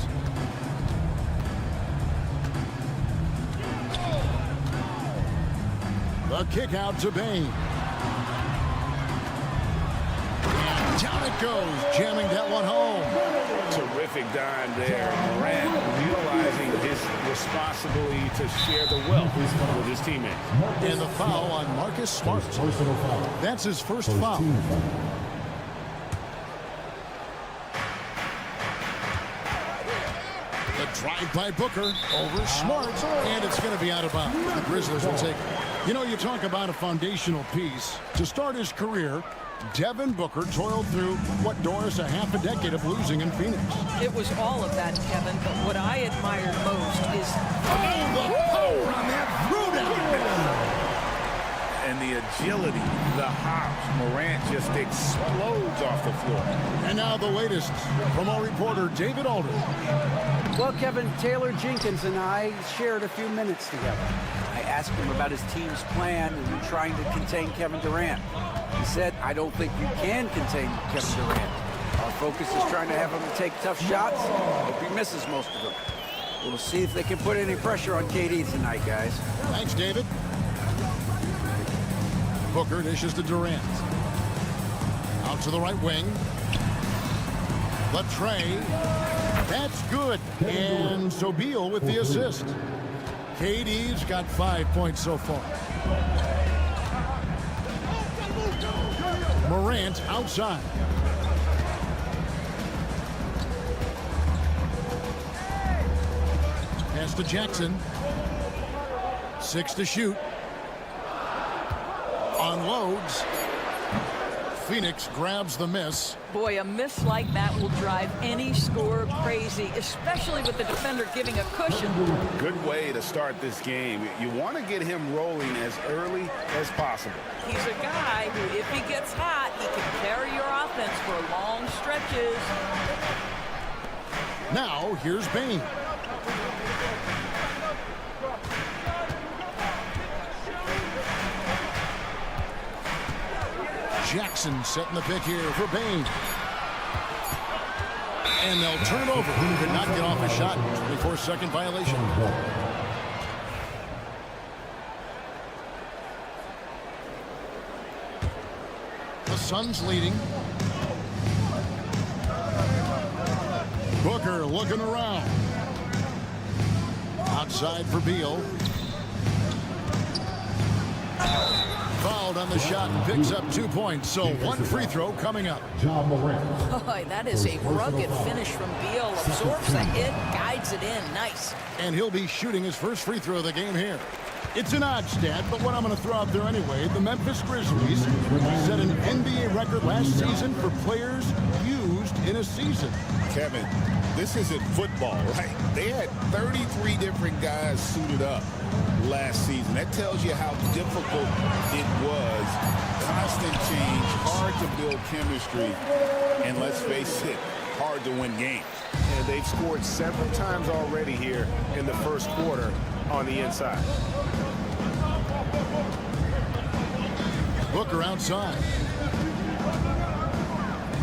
S1: The kick out to Bane. And down it goes, jamming that one home.
S5: Terrific dime there. Morant realizing his responsibility to share the wealth with his teammates.
S1: And the foul on Marcus Smart. That's his first foul. The drive by Booker over Smart, and it's going to be out of bounds. The Grizzlies will take it. You know, you talk about a foundational piece. To start his career, Devin Booker toiled through what, Doris, a half a decade of losing in Phoenix.
S3: It was all of that, Kevin, but what I admired most is
S1: the power on that throwdown.
S2: And the agility, the hops. Morant just explodes off the floor.
S1: And now the latest from our reporter, David Aldridge.
S4: Well, Kevin, Taylor Jenkins and I shared a few minutes together. I asked him about his team's plan in trying to contain Kevin Durant. He said, I don't think you can contain Kevin Durant. Our focus is trying to have him take tough shots. Hope he misses most of them. We'll see if they can put any pressure on KD tonight, guys.
S1: Thanks, David. Booker dishes to Durant. Out to the right wing. Latrey. That's good. And so Beal with the assist. KD's got 5 points so far. Morant outside. Pass to Jackson. 6 to shoot. Unloads. Phoenix grabs the miss.
S3: Boy, a miss like that will drive any scorer crazy, especially with the defender giving a cushion.
S2: Good way to start this game. You want to get him rolling as early as possible.
S3: He's a guy who, if he gets hot, he can carry your offense for long stretches.
S1: Now, here's Bane. Jackson setting the pick here for Bane. And they'll turn it over. He could not get off a shot. 24-second violation. The Suns leading. Booker looking around. Outside for Beal. Fouled on the shot and picks up 2 points. So one free throw coming up.
S3: Boy, that is a rugged finish from Beal. Absorbs the hit, guides it in. Nice.
S1: And he'll be shooting his first free throw of the game here. It's an odd stat, but what I'm going to throw out there anyway, the Memphis Grizzlies set an NBA record last season for players used in a season.
S2: Kevin, this isn't football, right? They had 33 different guys suited up last season. That tells you how difficult it was. Constant change, hard to build chemistry, and let's face it, hard to win games.
S5: And they've scored several times already here in the first quarter on the inside.
S1: Booker outside.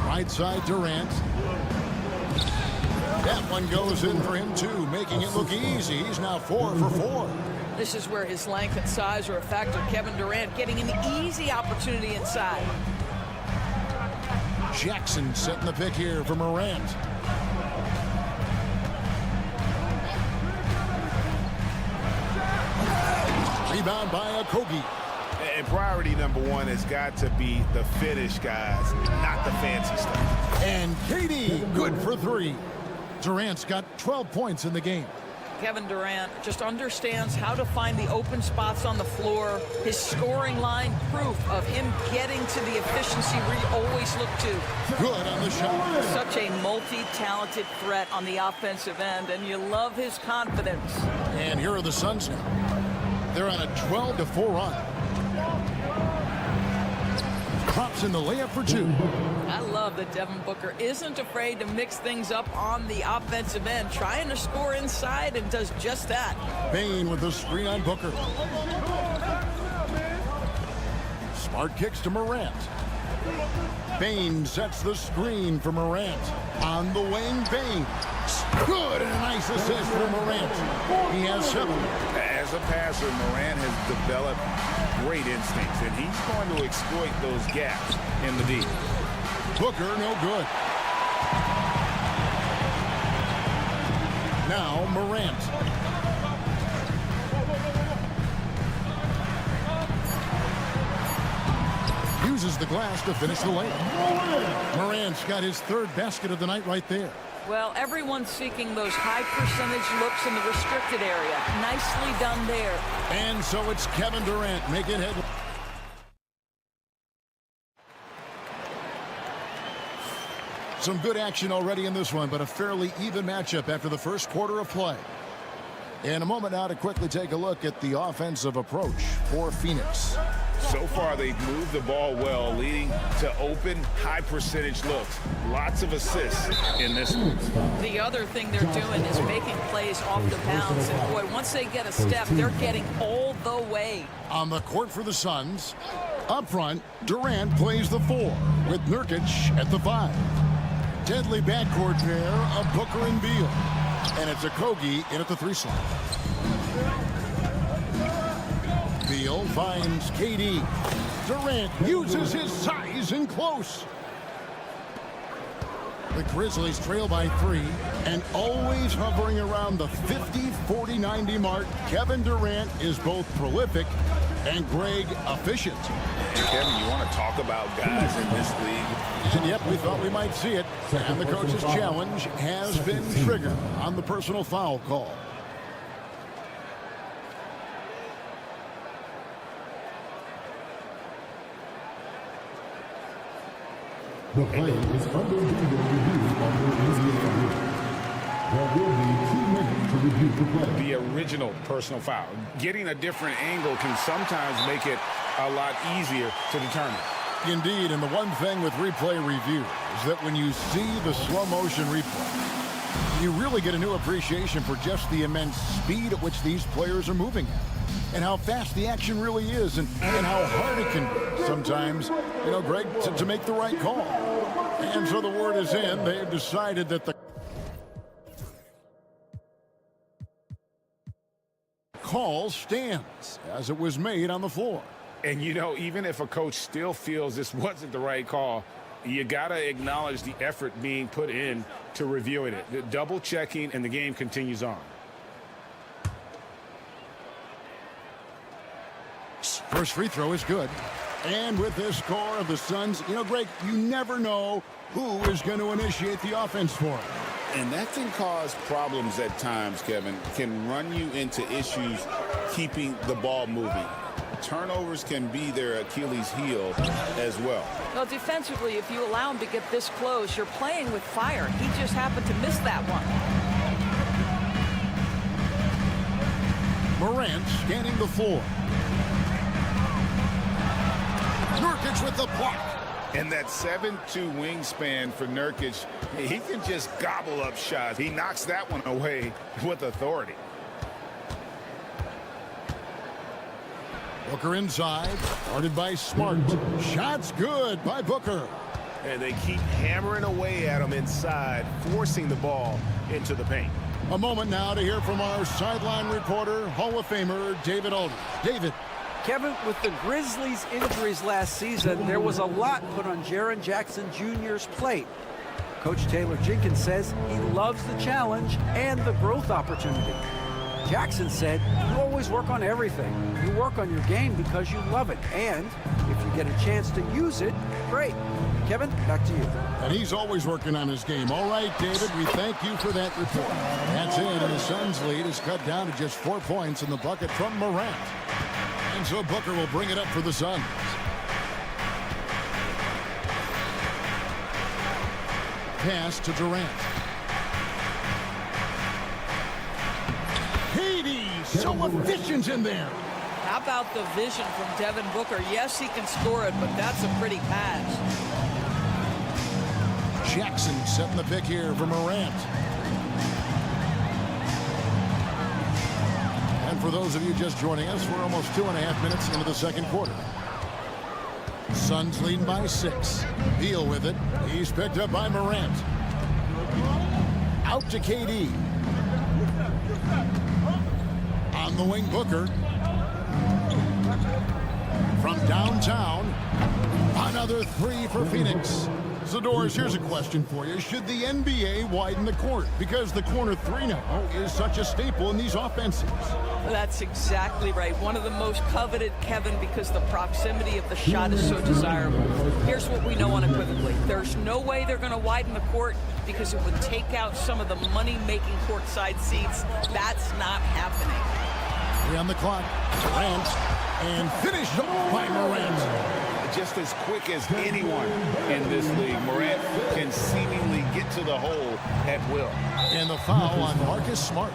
S1: Right side Durant. That one goes in for him too, making it look easy. He's now 4 for 4.
S3: This is where his length and size are a factor. Kevin Durant getting an easy opportunity inside.
S1: Jackson setting the pick here for Morant. Rebound by Okogie.
S5: And priority number one has got to be the finish, guys, not the fancy stuff.
S1: And KD, good for 3. Durant's got 12 points in the game.
S3: Kevin Durant just understands how to find the open spots on the floor. His scoring line, proof of him getting to the efficiency we always look to.
S1: Good on the shot.
S3: Such a multi-talented threat on the offensive end, and you love his confidence.
S1: And here are the Suns now. They're on a 12-4 run. Drops in the layup for 2.
S3: I love that Devin Booker isn't afraid to mix things up on the offensive end, trying to score inside, and does just that.
S1: Bane with the screen on Booker. Smart kicks to Morant. Bane sets the screen for Morant. On the wing, Bane. Good, and a nice assist for Morant. He has 7.
S2: As a passer, Morant has developed great instincts, and he's going to exploit those gaps in the D.
S1: Booker, no good. Now Morant. Uses the glass to finish the layup. Morant's got his 3rd basket of the night right there.
S3: Well, everyone's seeking those high percentage looks in the restricted area. Nicely done there.
S1: And so it's Kevin Durant making headlines. Some good action already in this one, but a fairly even matchup after the first quarter of play. In a moment now to quickly take a look at the offensive approach for Phoenix.
S2: So far, they've moved the ball well, leading to open, high-percentage looks. Lots of assists in this one.
S3: The other thing they're doing is making plays off the bounce. And, boy, once they get a step, they're getting all the way.
S1: On the court for the Suns, up front, Durant plays the 4 with Nurkic at the 5. Deadly backcourt pair of Booker and Beal. And it's Okogie in at the 3 slot. Beal finds KD. Durant uses his size in close. The Grizzlies trail by 3 and always hovering around the 50, 40, 90 mark. Kevin Durant is both prolific and Greg efficient.
S2: And Kevin, you want to talk about guys in this league?
S1: And yep, we thought we might see it. And the coach's challenge has been triggered on the personal foul call.
S7: The play is under legal review under NBA rule. There will be 2 minutes to review the play.
S5: The original personal foul. Getting a different angle can sometimes make it a lot easier to determine.
S1: Indeed, and the one thing with replay review is that when you see the slow motion replay, you really get a new appreciation for just the immense speed at which these players are moving at. And how fast the action really is, and how hard it can be sometimes, you know, Greg, to make the right call. And so the word is in. They have decided that the call stands as it was made on the floor.
S5: And, you know, even if a coach still feels this wasn't the right call, you got to acknowledge the effort being put in to reviewing it. The double checking, and the game continues on.
S1: First free throw is good. And with this score of the Suns, you know, Greg, you never know who is going to initiate the offense for them.
S2: And that can cause problems at times, Kevin. Can run you into issues keeping the ball moving. Turnovers can be their Achilles heel as well.
S3: Well, defensively, if you allow him to get this close, you're playing with fire. He just happened to miss that one.
S1: Morant scanning the floor. Nurkic with the block.
S2: And that 7'2" wingspan for Nurkic, he can just gobble up shots. He knocks that one away with authority.
S1: Booker inside, guarded by Smart. Shots good by Booker.
S8: And they keep hammering away at him inside, forcing the ball into the paint.
S1: A moment now to hear from our sideline reporter, Hall of Famer David Aldridge. David.
S4: Kevin, with the Grizzlies' injuries last season, there was a lot put on Jaren Jackson Jr.'s plate. Coach Taylor Jenkins says he loves the challenge and the growth opportunity. Jackson said, you always work on everything. You work on your game because you love it. And if you get a chance to use it, great. Kevin, back to you.
S1: And he's always working on his game. All right, David, we thank you for that report. That's it, and the Suns' lead is cut down to just 4 points in the bucket from Morant. And so Booker will bring it up for the Suns. Pass to Durant. KD, so efficient in there.
S3: How about the vision from Devin Booker? Yes, he can score it, but that's a pretty pass.
S1: Jackson setting the pick here for Morant. And for those of you just joining us, we're almost 2.5 minutes into the second quarter. Suns leading by 6. Beal with it. He's picked up by Morant. Out to KD. On the wing, Booker. From downtown, another 3 for Phoenix. Zadores, here's a question for you. Should the NBA widen the court? Because the corner 3 now is such a staple in these offenses.
S3: That's exactly right. One of the most coveted, Kevin, because the proximity of the shot is so desirable. Here's what we know unequivocally. There's no way they're going to widen the court because it would take out some of the money-making courtside seats. That's not happening.
S1: 3 on the clock. Durant. And finished off by Morant.
S2: Just as quick as anyone in this league, Morant can seemingly get to the hole at will.
S1: And the foul on Marcus Smart.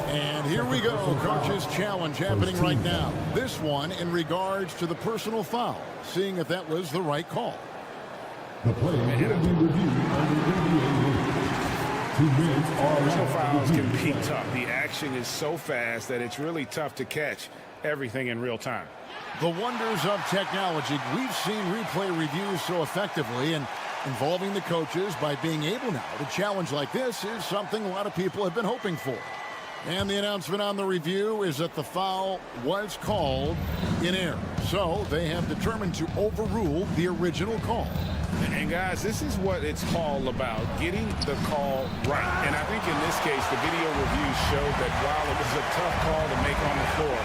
S1: And here we go. Coach's challenge happening right now. This one in regards to the personal foul, seeing if that was the right call.
S7: The play will be reviewed under NBA rules. 2 minutes are
S5: personal fouls can be tough. The action is so fast that it's really tough to catch everything in real time.
S1: The wonders of technology. We've seen replay reviews so effectively, and involving the coaches by being able now to challenge like this is something a lot of people have been hoping for. And the announcement on the review is that the foul was called in error. So they have determined to overrule the original call.
S5: And guys, this is what it's all about, getting the call right. And I think in this case, the video reviews showed that while it was a tough call to make on the floor,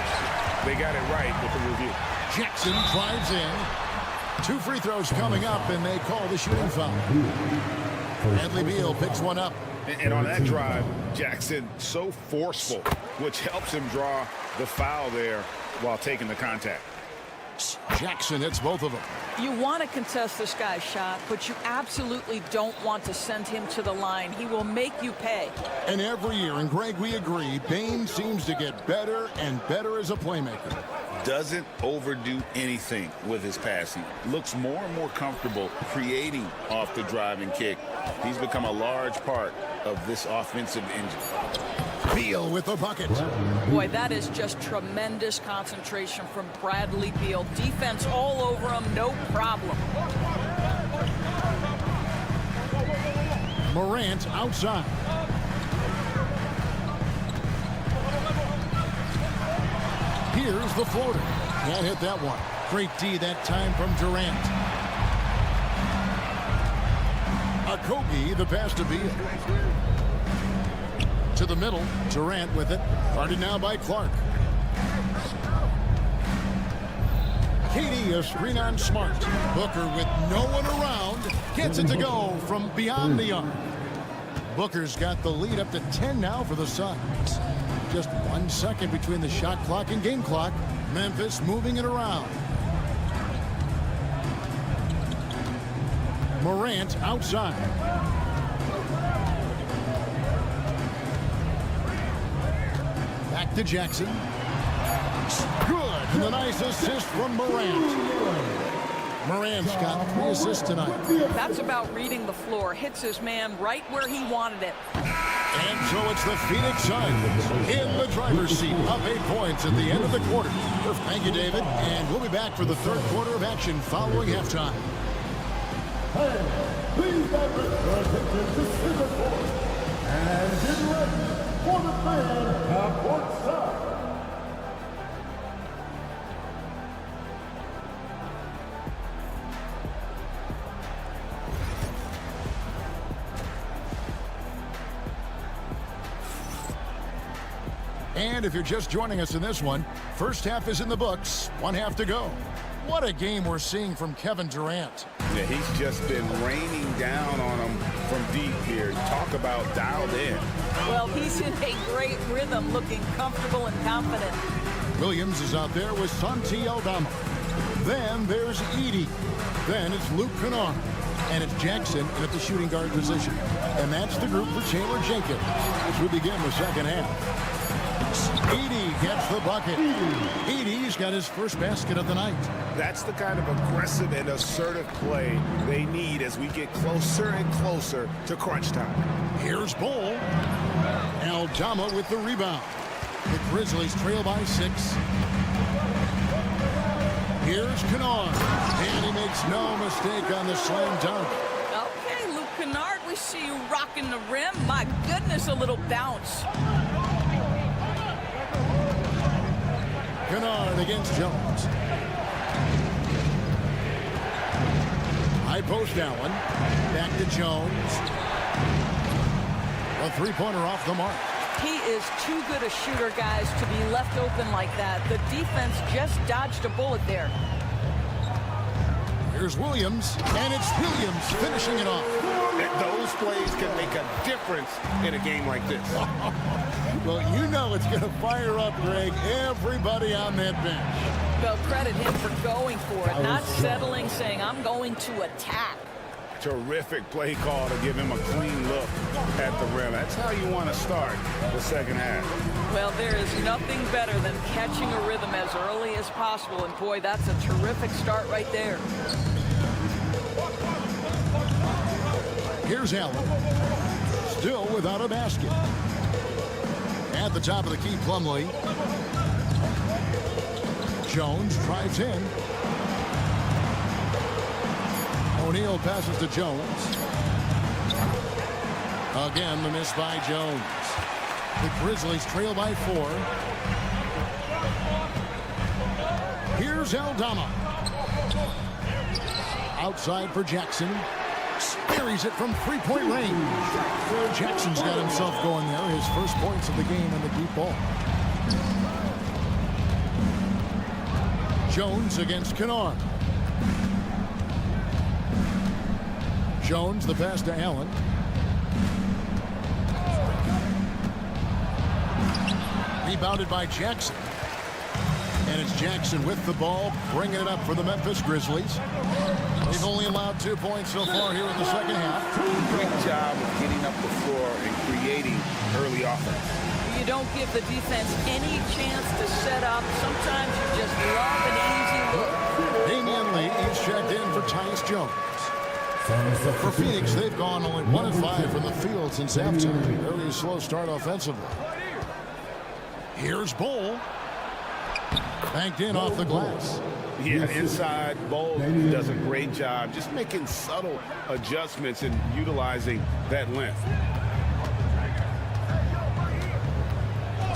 S5: they got it right with the review.
S1: Jackson drives in. 2 free throws coming up, and they call the shooting foul. Bradley Beal picks one up.
S5: And on that drive, Jackson so forceful, which helps him draw the foul there while taking the contact.
S1: Jackson hits both of them.
S3: You want to contest this guy's shot, but you absolutely don't want to send him to the line. He will make you pay.
S1: And every year, and Greg, we agree, Bane seems to get better and better as a playmaker.
S2: Doesn't overdo anything with his passing. Looks more and more comfortable creating off the driving kick. He's become a large part of this offensive engine.
S1: Beal with the bucket.
S3: Boy, that is just tremendous concentration from Bradley Beal. Defense all over him, no problem.
S1: Morant outside. Here's the floater. Can't hit that one. Great D that time from Durant. Okogie, the pass to Beal. To the middle, Durant with it. Guarded now by Clark. KD, a screen on Smart. Booker with no one around. Gets it to go from beyond the arc. Booker's got the lead up to 10 now for the Suns. Just 1 second between the shot clock and game clock. Memphis moving it around. Morant outside. Back to Jackson. Good. And a nice assist from Morant. Morant's got 3 assists tonight.
S3: That's about reading the floor. Hits his man right where he wanted it.
S1: And so it's the Phoenix Suns in the driver's seat, up 8 points at the end of the quarter. Thank you, David. And we'll be back for the third quarter of action following halftime.
S7: Please direct your attention to center court and get ready for the fan courtside.
S1: And if you're just joining us in this one, first half is in the books, one half to go. What a game we're seeing from Kevin Durant.
S5: Yeah, he's just been raining down on them from deep here. Talk about dialed in.
S3: Well, he's in a great rhythm, looking comfortable and confident.
S1: Williams is out there with Santi Aldama. Then there's Edey. Then it's Luke Kennard. And it's Jackson at the shooting guard position. And that's the group for Chandler Jenkins as we begin the second half. Edey gets the bucket. Edey's got his first basket of the night.
S5: That's the kind of aggressive and assertive play they need as we get closer and closer to crunch time.
S1: Here's Bull. Aldama with the rebound. The Grizzlies trail by 6. Here's Kennard. And he makes no mistake on the slam dunk.
S3: Okay, Luke Kennard, we see you rocking the rim. My goodness, a little bounce.
S1: Kennard against Jones. High post Allen. Back to Jones. A three-pointer off the mark.
S3: He is too good a shooter, guys, to be left open like that. The defense just dodged a bullet there.
S1: Here's Williams, and it's Williams finishing it off.
S5: Those plays can make a difference in a game like this.
S1: Well, you know it's going to fire up, Greg, everybody on that bench.
S3: Well, credit him for going for it, not settling, saying, I'm going to attack.
S5: Terrific play call to give him a clean look at the rim. That's how you want to start the second half.
S3: Well, there is nothing better than catching a rhythm as early as possible. And, boy, that's a terrific start right there.
S1: Here's Allen. Still without a basket. At the top of the key, Plumlee. Jones drives in. O'Neal passes to Jones. Again, the miss by Jones. The Grizzlies trail by 4. Here's Aldama. Outside for Jackson. Buries it from three-point range. Jackson's got himself going there. His first points of the game in the deep ball. Jones against Kennard. Jones, the pass to Allen. Rebounded by Jackson. And it's Jackson with the ball, bringing it up for the Memphis Grizzlies. They've only allowed 2 points so far here in the second half.
S5: Great job of getting up the floor and creating early offense.
S3: You don't give the defense any chance to set up. Sometimes you just love an easy look.
S1: Damian Lee is checked in for Tyus Jones. For Phoenix, they've gone only 1 of 5 from the field since halftime. Very slow start offensively. Here's Bull. Banked in off the glass.
S5: Yeah, inside, Bull does a great job just making subtle adjustments and utilizing that length.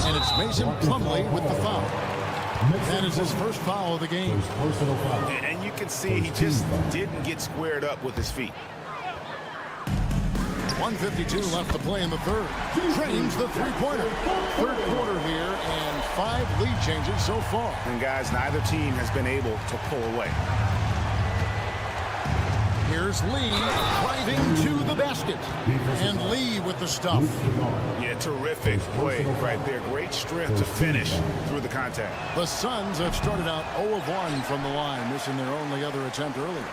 S1: And it's Mason Plumlee with the foul. That is his first foul of the game.
S5: And you can see he just didn't get squared up with his feet.
S1: 1:52 left to play in the third. Drains the three-pointer. Third quarter here and 5 lead changes so far.
S5: And guys, neither team has been able to pull away.
S1: Here's Lee driving to the basket. And Lee with the stuff.
S5: Yeah, terrific play right there. Great strength to finish through the contact.
S1: The Suns have started out 0 of 1 from the line, missing their only other attempt earlier.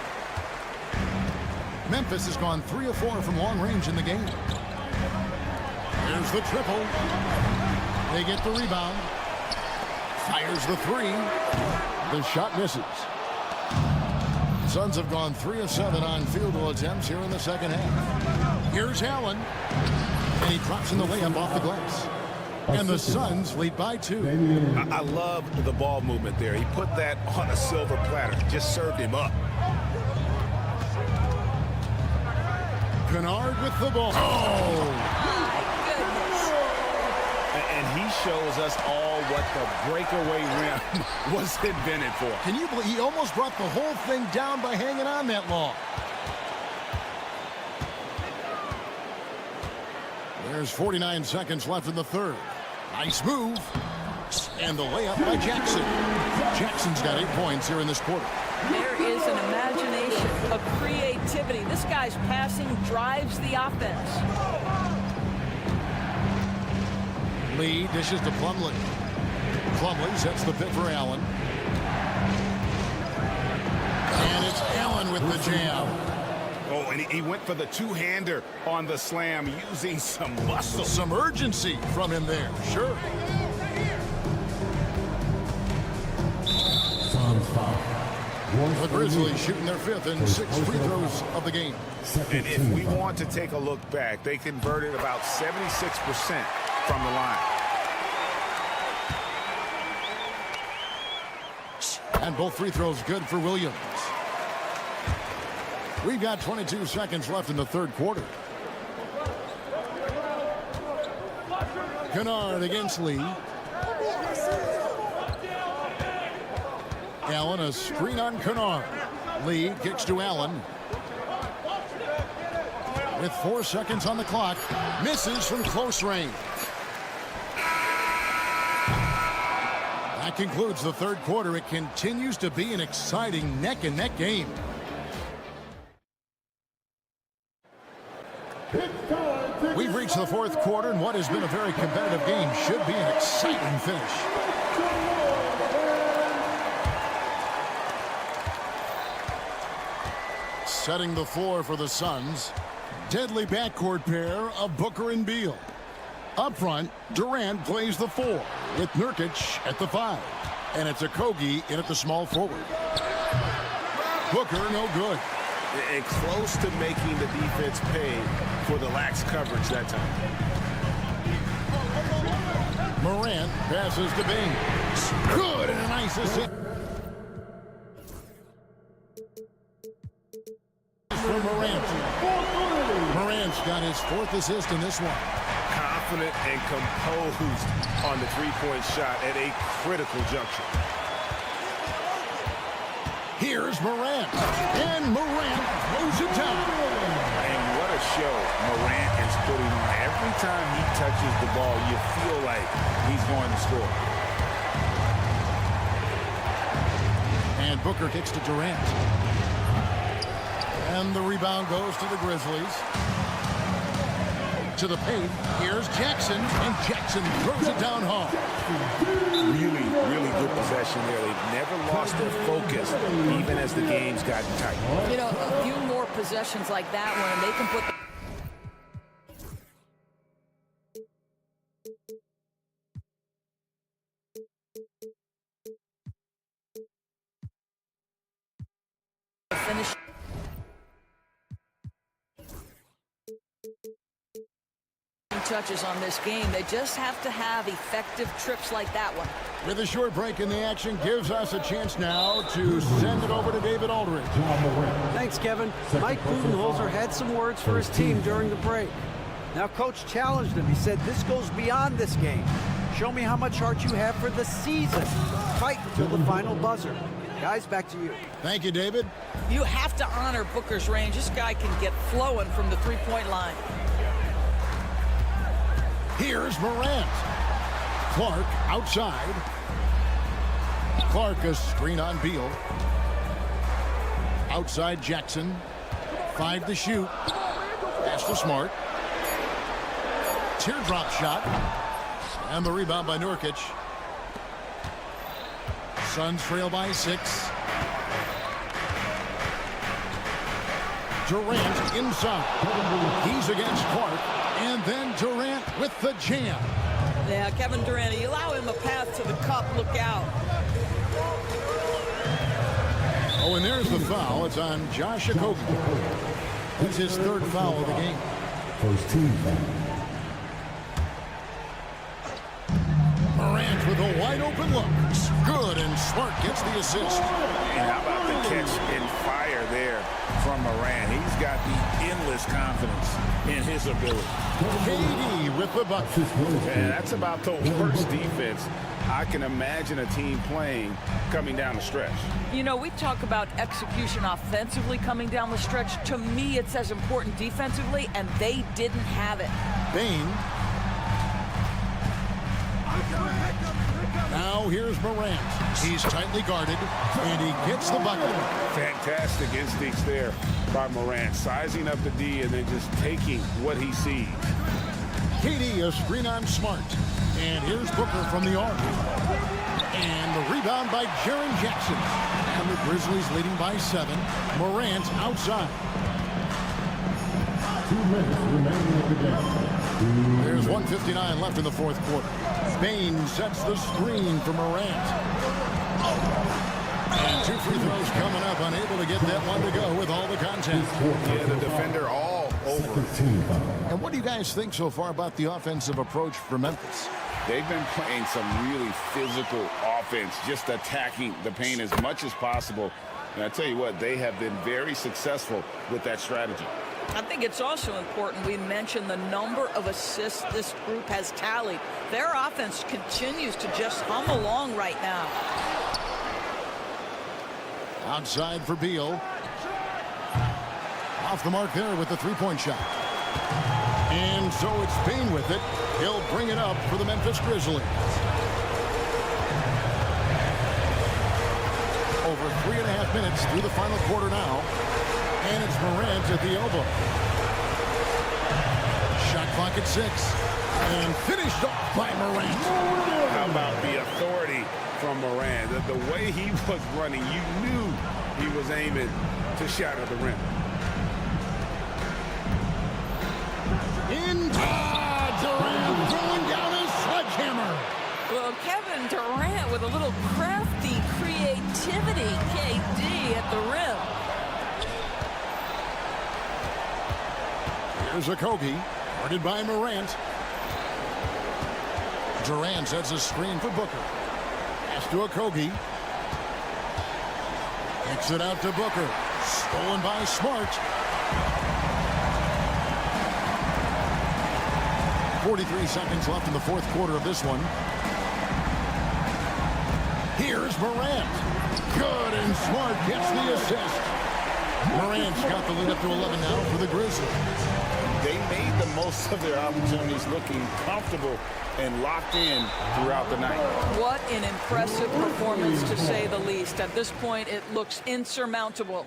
S1: Memphis has gone 3 of 4 from long range in the game. There's the triple. They get the rebound. Fires the 3. The shot misses. Suns have gone 3 of 7 on field goal attempts here in the second half. Here's Allen. And he drops in the layup off the glass. And the Suns lead by 2.
S5: I love the ball movement there. He put that on a silver platter. Just served him up.
S1: Kennard with the ball. Oh!
S3: My goodness.
S5: And he shows us all what the breakaway rim was invented for.
S1: Can you believe he almost brought the whole thing down by hanging on that long? There's 49 seconds left in the third. Nice move. And the layup by Jackson. Jackson's got 8 points here in this quarter.
S3: There is an imagination, a creativity. This guy's passing drives the offense.
S1: Lee dishes to Plumlee. Plumlee sets the pick for Allen. And it's Allen with the jam.
S5: Oh, and he went for the two-hander on the slam using some muscle.
S1: Some urgency from him there, sure. The Grizzlies shooting their 5th and 6 free throws of the game.
S5: And if we want to take a look back, they converted about 76% from the line.
S1: And both free throws good for Williams. We've got 22 seconds left in the third quarter. Kennard against Lee. Allen, a screen on Kennard. Lee kicks to Allen. With 4 seconds on the clock, misses from close range. That concludes the third quarter. It continues to be an exciting neck-and-neck game. We've reached the fourth quarter, and what has been a very competitive game should be an exciting finish. Setting the floor for the Suns. Deadly backcourt pair of Booker and Beal. Up front, Durant plays the 4 with Nurkic at the 5. And it's Okogie in at the small forward. Booker no good.
S5: And close to making the defense pay for the lax coverage that time.
S1: Morant passes to Baines. Good, and a nice assist from Morant. Morant's got his 4th assist in this one.
S5: Confident and composed on the three-point shot at a critical juncture.
S1: Here's Morant. And Morant throws it down.
S5: And what a show Morant is putting on. Every time he touches the ball, you feel like he's going to score.
S1: And Booker kicks to Durant. And the rebound goes to the Grizzlies. To the paint. Here's Jackson. And Jackson throws it down hard.
S5: Really good possession there. They've never lost their focus, even as the game's gotten tight.
S3: You know, a few more possessions like that one, and they can put the finish. Touches on this game. They just have to have effective trips like that one.
S1: With a short break in the action, gives us a chance now to send it over to David Aldridge.
S4: Thanks, Kevin. Mike Budenholzer had some words for his team during the break. Now, Coach challenged him. He said, this goes beyond this game. Show me how much heart you have for the season. Fight until the final buzzer. Guys, back to you.
S1: Thank you, David.
S3: You have to honor Booker's range. This guy can get flowing from the three-point line.
S1: Here's Morant. Clark outside. Clark a screen on Beal. Outside Jackson. 5 to shoot. Pass to Smart. Teardrop shot. And the rebound by Nurkic. Suns trail by 6. Durant inside. He's against Clark. And then Durant with the jam.
S3: Yeah, Kevin Durant, you allow him a path to the cup. Look out.
S1: Oh, and there's the foul. It's on Josh Okogie. That's his 3rd foul of the game.
S7: First team foul.
S1: Morant with a wide open look. Good, and Smart gets the assist.
S5: And how about the catch and fire there from Morant? He's got the endless confidence in his ability.
S1: KD with the bucket.
S5: And that's about the worst defense I can imagine a team playing coming down the stretch.
S3: You know, we talk about execution offensively coming down the stretch. To me, it's as important defensively, and they didn't have it.
S1: Bain. Now here's Morant. He's tightly guarded, and he gets the bucket.
S5: Fantastic instincts there by Morant, sizing up the D and then just taking what he sees.
S1: KD a screen on Smart. And here's Booker from the arc. And the rebound by Jaren Jackson. And the Grizzlies leading by 7. Morant outside.
S7: 2 minutes remaining in the game.
S1: There's 1:59 left in the fourth quarter. Bain sets the screen for Morant. And 2 free throws coming up, unable to get that one to go with all the contact.
S2: Yeah, the defender all over.
S1: And what do you guys think so far about the offensive approach for Memphis?
S2: They've been playing some really physical offense, just attacking the paint as much as possible. And I tell you what, they have been very successful with that strategy.
S3: I think it's also important we mention the number of assists this group has tallied. Their offense continues to just hum along right now.
S1: Outside for Beal. Off the mark there with the three-point shot. And so it's Bain with it. He'll bring it up for the Memphis Grizzlies. Over 3.5 minutes through the final quarter now. And it's Morant at the elbow. Shot clock at 6. And finished off by Morant.
S5: How about the authority from Morant? The way he was running, you knew he was aiming to shatter the rim.
S1: Durant throwing down a sledgehammer.
S3: Well, Kevin Durant with a little crafty creativity. KD at the rim.
S1: Here's a Kobe, guarded by Morant. Durant sets a screen for Booker. Pass to a Kobe. Kicks it out to Booker. Stolen by Smart. 43 seconds left in the fourth quarter of this one. Here's Morant. Good, and Smart gets the assist. Morant's got the lead up to 11 now for the Grizzlies.
S2: They made the most of their opportunities, looking comfortable and locked in throughout the night.
S3: What an impressive performance, to say the least. At this point, it looks insurmountable.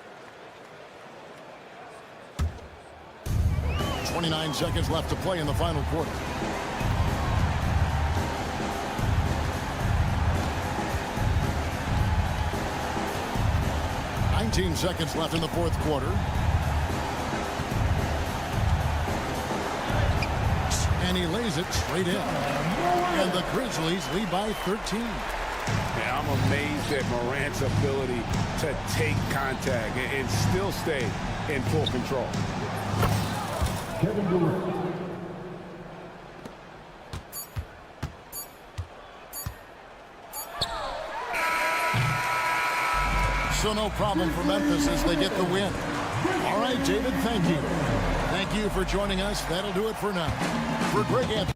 S1: 29 seconds left to play in the final quarter. Seconds left in the fourth quarter. And he lays it straight in. And the Grizzlies lead by 13.
S5: Yeah, I'm amazed at Morant's ability to take contact and still stay in full control.
S7: Kevin Durant.
S1: So no problem for Memphis as they get the win. All right, David, thank you. Thank you for joining us. That'll do it for now. For Greg Anthony.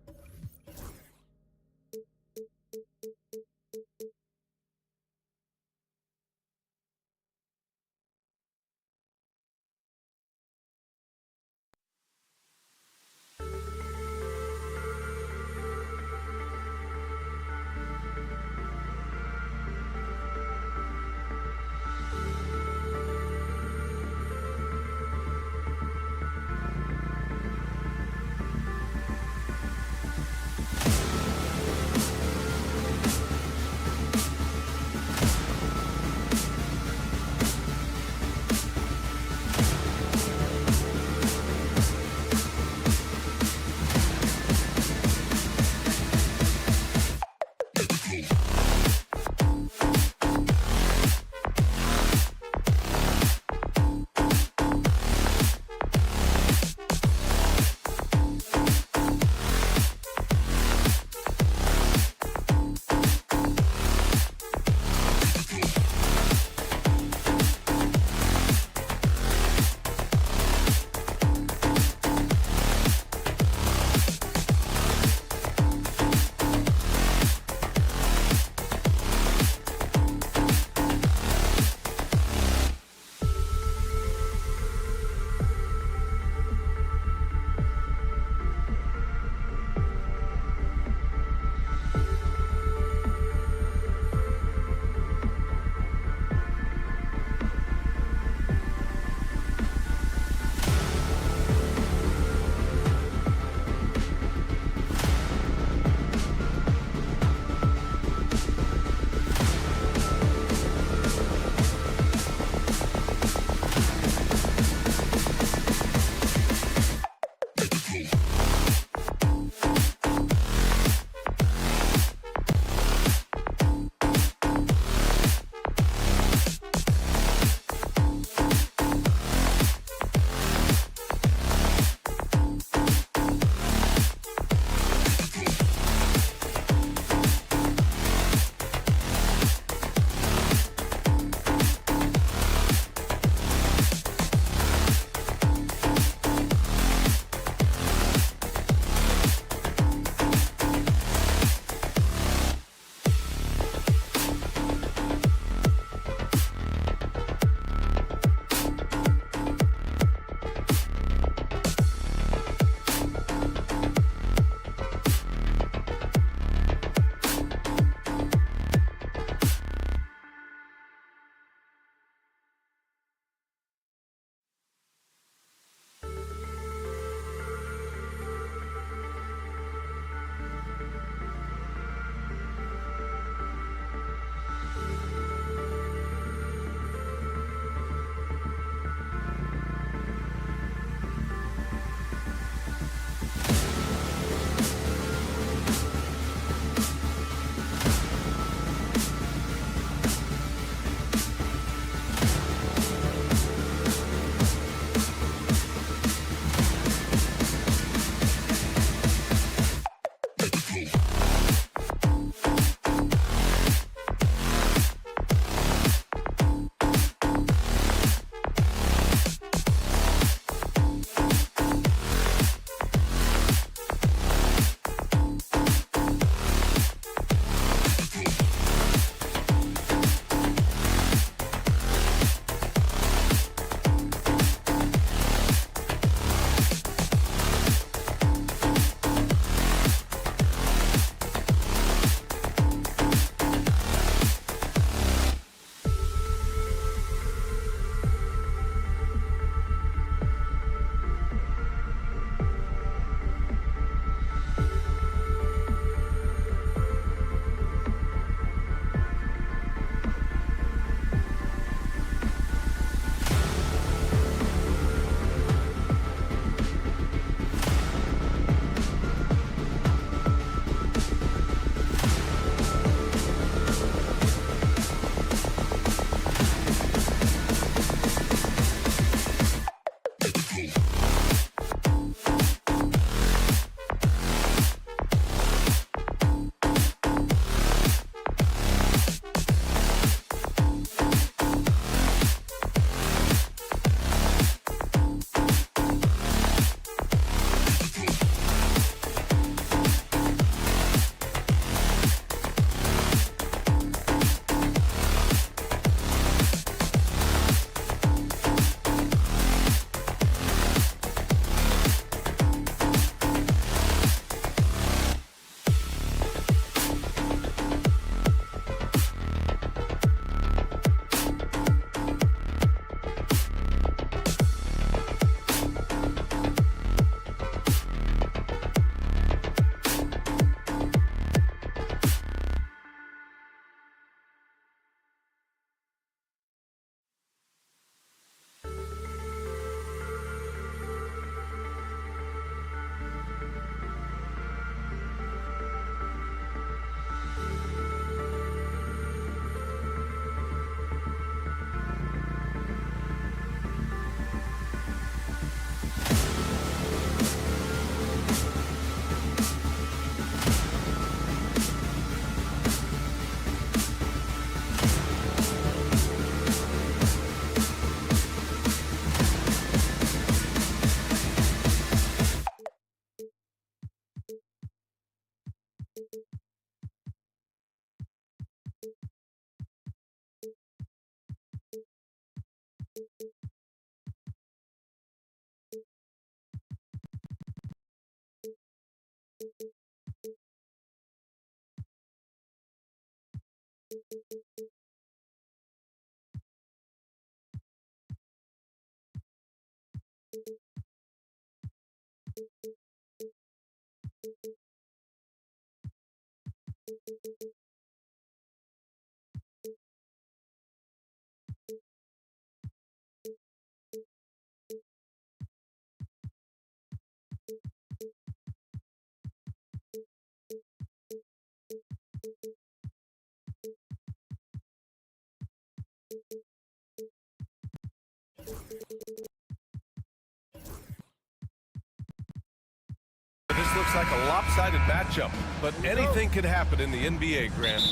S8: This looks like a lopsided matchup, but anything can happen in the NBA, Grant.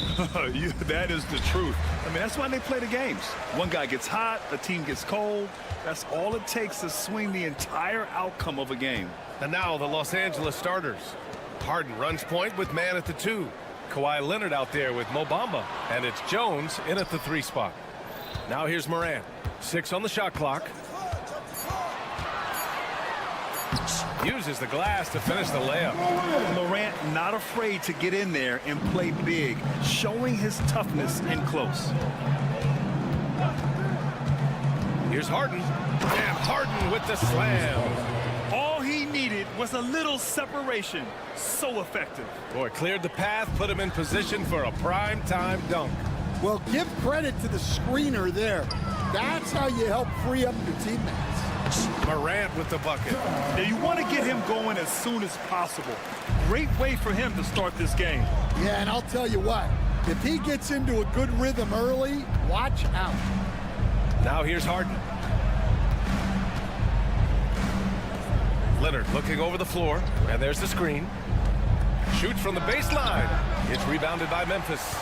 S9: That is the truth. I mean, that's why they play the games. One guy gets hot, the team gets cold. That's all it takes to swing the entire outcome of a game.
S8: And now the Los Angeles starters. Harden runs point with man at the 2. Kawhi Leonard out there with Mo Bamba. And it's Jones in at the 3 spot. Now here's Morant. 6 on the shot clock. Uses the glass to finish the layup.
S9: Morant not afraid to get in there and play big, showing his toughness in close.
S8: Here's Harden. And Harden with the slam.
S9: All he needed was a little separation. So effective.
S8: Boy, cleared the path, put him in position for a prime-time dunk.
S10: Well, give credit to the screener there. That's how you help free up your teammates.
S8: Morant with the bucket.
S9: Now you want to get him going as soon as possible. Great way for him to start this game.
S10: Yeah, and I'll tell you what, if he gets into a good rhythm early, watch out.
S8: Now here's Harden. Leonard looking over the floor, and there's the screen. Shoots from the baseline. It's rebounded by Memphis.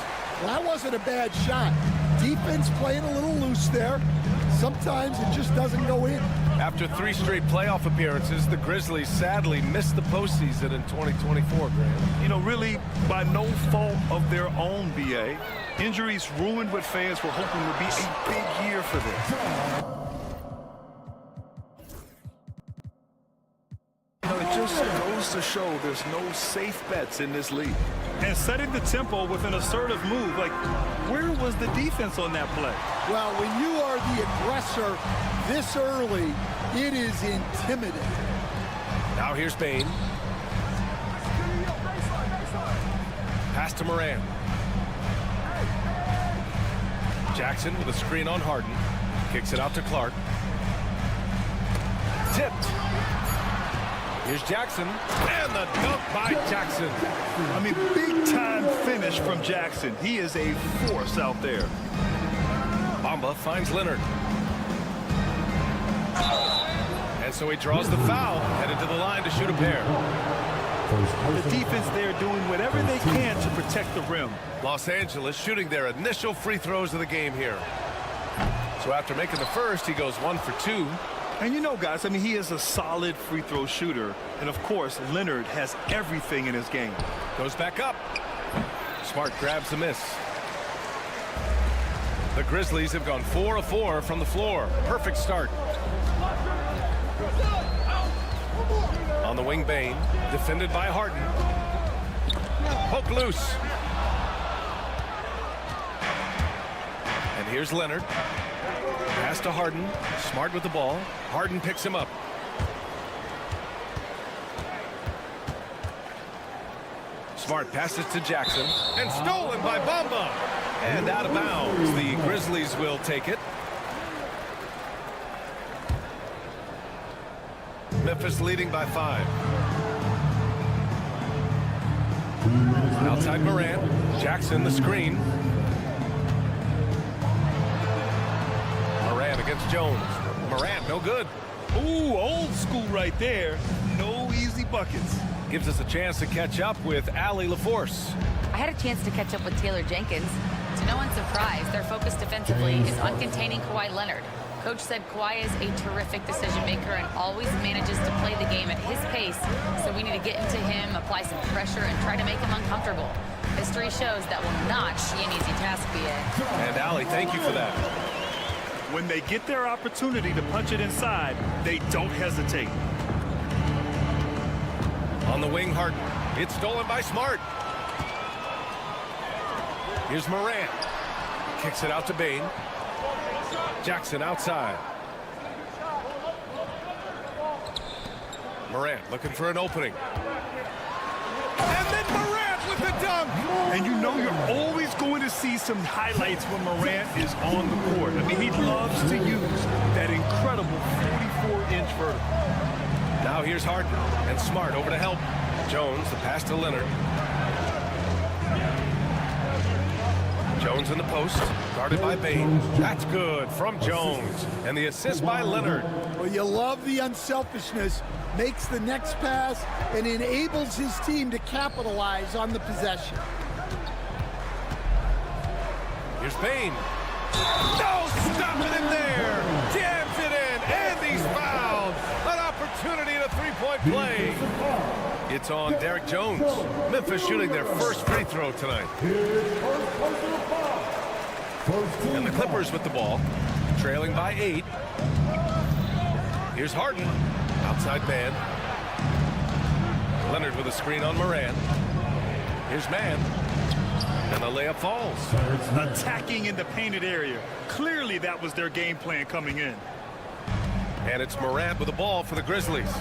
S10: Well, that wasn't a bad shot. Defense playing a little loose there. Sometimes it just doesn't go in.
S8: After 3 straight playoff appearances, the Grizzlies sadly missed the postseason in 2024, Graham.
S9: You know, really by no fault of their own, B.A. Injuries ruined what fans were hoping would be a big year for them. It just goes to show there's no safe bets in this league. And setting the tempo with an assertive move, like, where was the defense on that play?
S10: Well, when you are the aggressor this early, it is intimidating.
S8: Now here's Bane. Pass to Morant. Jackson with a screen on Harden. Kicks it out to Clark. Tipped. Here's Jackson, and the dunk by Jackson.
S9: I mean, big-time finish from Jackson. He is a force out there.
S8: Bamba finds Leonard. And so he draws the foul, headed to the line to shoot a pair.
S9: The defense there doing whatever they can to protect the rim.
S8: Los Angeles shooting their initial free throws of the game here. So after making the first, he goes 1 for 2.
S9: And you know, guys, I mean, he is a solid free throw shooter. And, of course, Leonard has everything in his game.
S8: Goes back up. Smart grabs the miss. The Grizzlies have gone 4 of 4 from the floor. Perfect start. On the wing, Bane. Defended by Harden. Poke loose. And here's Leonard. Pass to Harden. Smart with the ball. Harden picks him up. Smart passes to Jackson. And stolen by Bamba. And out of bounds. The Grizzlies will take it. Memphis leading by 5. Outside Morant. Jackson the screen. Morant against Jones. Morant, no good.
S9: Ooh, old school right there. No easy buckets.
S8: Gives us a chance to catch up with Allie LaForce.
S11: I had a chance to catch up with Taylor Jenkins. To no one's surprise, their focus defensively is on containing Kawhi Leonard. Coach said Kawhi is a terrific decision maker and always manages to play the game at his pace, so we need to get into him, apply some pressure, and try to make him uncomfortable. History shows that will not be an easy task, B.A.
S8: And Allie, thank you for that.
S9: When they get their opportunity to punch it inside, they don't hesitate.
S8: On the wing, Harden. It's stolen by Smart. Here's Morant. Kicks it out to Bain. Jackson outside. Morant looking for an opening. And then Morant with the dunk.
S9: And you know you're always going to see some highlights when Morant is on the court. I mean, he loves to use that incredible 44-inch vertical.
S8: Now here's Harden and Smart over to help. Jones, the pass to Leonard. Jones in the post, guarded by Bain. That's good from Jones. And the assist by Leonard.
S10: Well, you love the unselfishness. Makes the next pass and enables his team to capitalize on the possession.
S8: Here's Bain. No, stop it in there. Jams it in, and he's fouled. An opportunity at a three-point play. It's on Derek Jones. Memphis shooting their first free throw tonight. And the Clippers with the ball, trailing by 8. Here's Harden. Outside man. Leonard with a screen on Moran. Here's Man. And the layup falls.
S9: Attacking in the painted area. Clearly that was their game plan coming in.
S8: And it's Morant with the ball for the Grizzlies.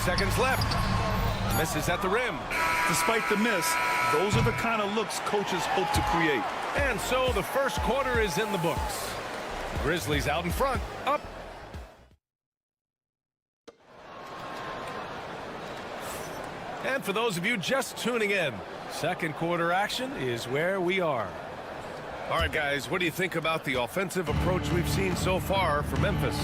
S8: Seconds left. Misses at the rim.
S9: Despite the miss, those are the kind of looks coaches hope to create.
S8: And so the first quarter is in the books. Grizzlies out in front. Up. And for those of you just tuning in, second quarter action is where we are. All right, guys, what do you think about the offensive approach we've seen so far for Memphis?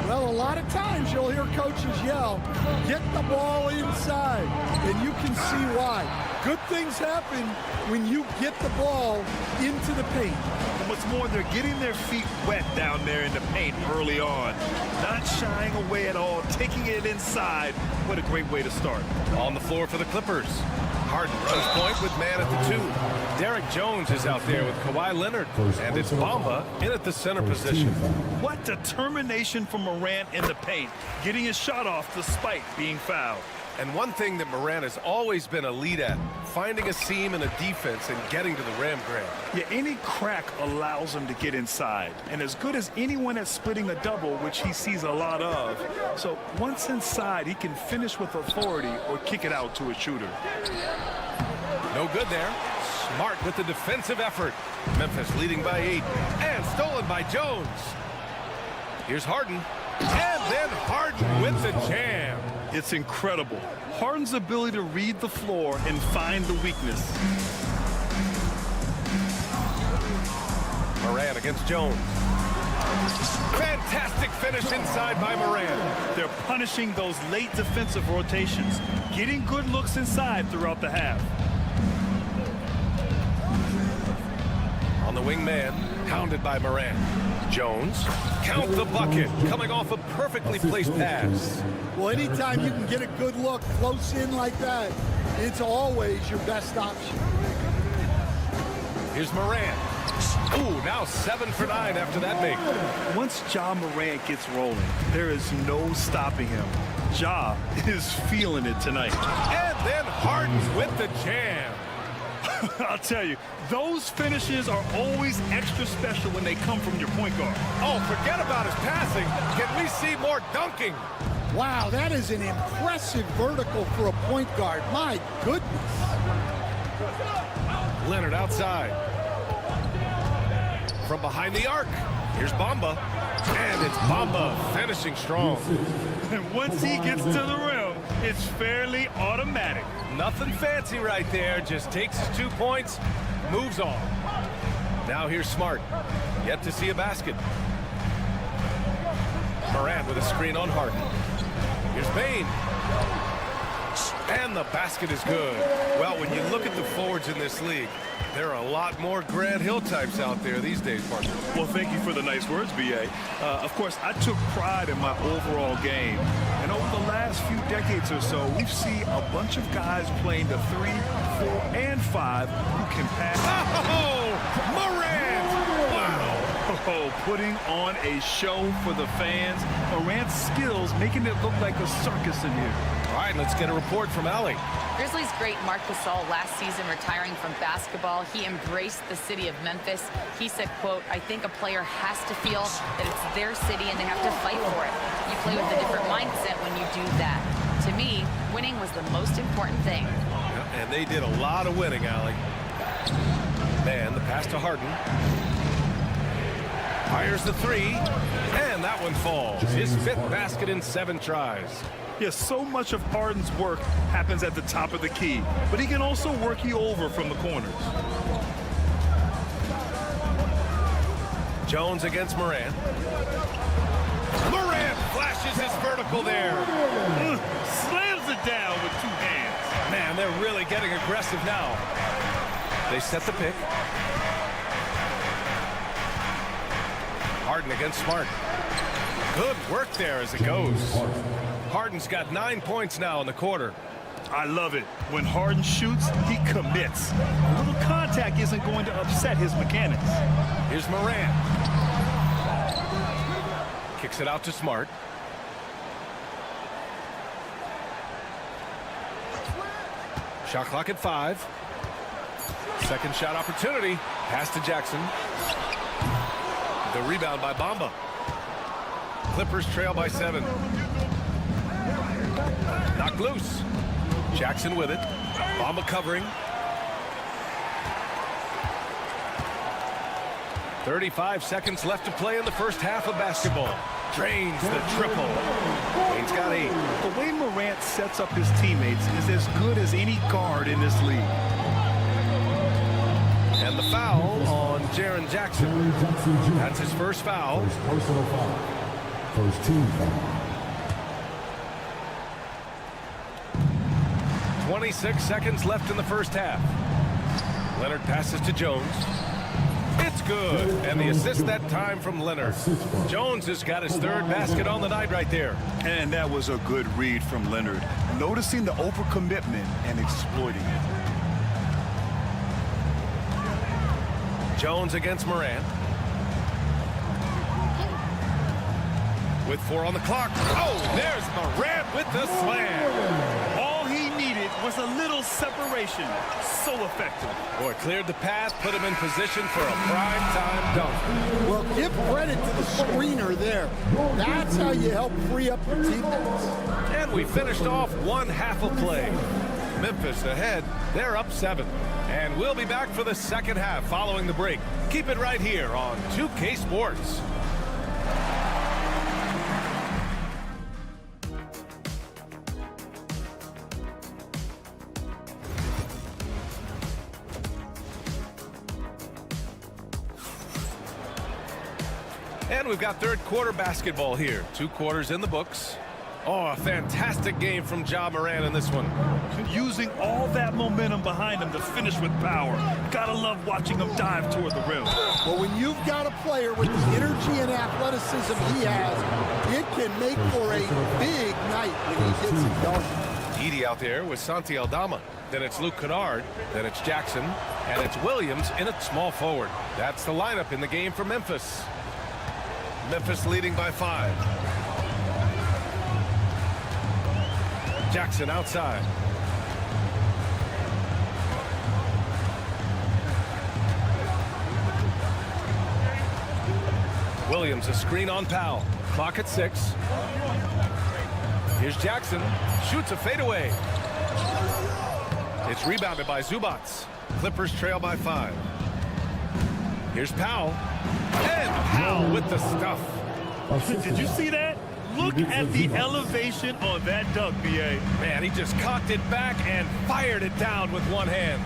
S10: Well, a lot of times you'll hear coaches yell, get the ball inside, and you can see why. Good things happen when you get the ball into the paint.
S9: And what's more, they're getting their feet wet down there in the paint early on. Not shying away at all, taking it inside. What a great way to start.
S8: On the floor for the Clippers. Harden runs point with Man at the 2. Derek Jones is out there with Kawhi Leonard. And it's Bamba in at the center position.
S9: What determination from Morant in the paint, getting his shot off despite being fouled.
S8: And one thing that Morant has always been elite at, finding a seam in a defense and getting to the rim, Graham.
S9: Yeah, any crack allows him to get inside. And as good as anyone at splitting a double, which he sees a lot of. So once inside, he can finish with authority or kick it out to a shooter.
S8: No good there. Smart with the defensive effort. Memphis leading by 8. And stolen by Jones. Here's Harden. And then Harden with the jam.
S9: It's incredible. Harden's ability to read the floor and find the weakness.
S8: Morant against Jones. Fantastic finish inside by Morant.
S9: They're punishing those late defensive rotations, getting good looks inside throughout the half.
S8: On the wing man, hounded by Morant. Jones, count the bucket, coming off a perfectly placed pass.
S10: Well, anytime you can get a good look close in like that, it's always your best option.
S8: Here's Morant. Ooh, now 7 for 9 after that make.
S9: Once Ja Morant gets rolling, there is no stopping him. Ja is feeling it tonight.
S8: And then Harden with the jam.
S9: I'll tell you, those finishes are always extra special when they come from your point guard.
S8: Oh, forget about his passing. Can we see more dunking?
S10: Wow, that is an impressive vertical for a point guard. My goodness.
S8: Leonard outside. From behind the arc, here's Bamba. And it's Bamba finishing strong.
S9: And once he gets to the rim, it's fairly automatic.
S8: Nothing fancy right there. Just takes his 2 points, moves on. Now here's Smart. Yet to see a basket. Morant with a screen on Harden. Here's Bain. And the basket is good. Well, when you look at the forwards in this league, there are a lot more Grant Hill types out there these days, partner.
S9: Well, thank you for the nice words, B.A. Of course, I took pride in my overall game. And over the last few decades or so, we've seen a bunch of guys playing the 3, 4, and 5 who can pass.
S8: Oh, Morant! Wow!
S9: putting on a show for the fans. Morant's skills making it look like a circus in here.
S8: All right, let's get a report from Allie.
S11: Grizzlies great Marc Gasol last season retiring from basketball. He embraced the city of Memphis. He said, quote, "I think a player has to feel that it's their city and they have to fight for it. You play with a different mindset when you do that. To me, winning was the most important thing."
S8: Yeah, and they did a lot of winning, Allie. Man, the pass to Harden. Fires the three, and that one falls. His 5th basket in 7 tries.
S9: Yes, so much of Harden's work happens at the top of the key, but he can also work you over from the corners.
S8: Jones against Morant. Morant flashes his vertical there.
S9: Slams it down with 2 hands.
S8: Man, they're really getting aggressive now. They set the pick. Harden against Smart. Good work there as it goes. Harden's got 9 points now in the quarter.
S9: I love it. When Harden shoots, he commits. A little contact isn't going to upset his mechanics.
S8: Here's Morant. Kicks it out to Smart. Shot clock at 5. Second shot opportunity. Pass to Jackson. The rebound by Bamba. Clippers trail by 7. Knocked loose. Jackson with it. Bamba covering. 35 seconds left to play in the first half of basketball. Drains the triple. He's got 8.
S9: The way Morant sets up his teammates is as good as any guard in this league.
S8: And the foul on Jaren Jackson. That's his first foul.
S7: Personal foul. First team foul.
S8: 26 seconds left in the first half. Leonard passes to Jones. It's good. And the assist that time from Leonard. Jones has got his 3rd basket on the night right there.
S9: And that was a good read from Leonard. Noticing the overcommitment and exploiting it.
S8: Jones against Morant. With 4 on the clock. Oh, there's Morant with the slam.
S9: All he needed was a little separation. So effective.
S8: Boy, cleared the path, put him in position for a prime-time dunk.
S10: Well, give credit to the screener there. That's how you help free up your teammates.
S8: And we finished off 1 half of play. Memphis ahead. They're up 7. And we'll be back for the second half following the break. Keep it right here on 2K Sports. And we've got 3rd quarter basketball here. 2 quarters in the books. Oh, a fantastic game from Ja Morant in this one.
S9: Using all that momentum behind him to finish with power. Gotta love watching him dive toward the rim.
S10: Well, when you've got a player with the energy and athleticism he has, it can make for a big night when he gets it done.
S8: Edie out there with Santi Aldama. Then it's Luke Kennard. Then it's Jackson. And it's Williams in at small forward. That's the lineup in the game for Memphis. Memphis leading by 5. Jackson outside. Williams a screen on Powell. Clock at 6. Here's Jackson. Shoots a fadeaway. It's rebounded by Zubats. Clippers trail by 5. Here's Powell. And Powell with the stuff.
S9: Did you see that? Look at the elevation on that dunk, B.A.
S8: Man, he just cocked it back and fired it down with one hand.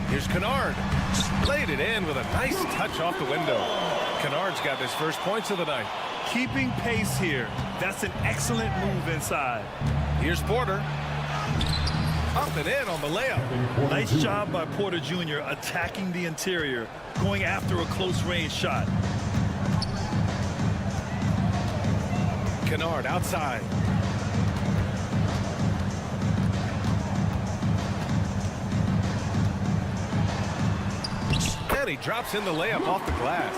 S8: Here's Kennard. Laid it in with a nice touch off the window. Kennard's got his first points of the night.
S9: Keeping pace here. That's an excellent move inside.
S8: Here's Porter. Up and in on the layup.
S9: Nice job by Porter Jr. attacking the interior, going after a close-range shot.
S8: Kennard outside. And he drops in the layup off the glass.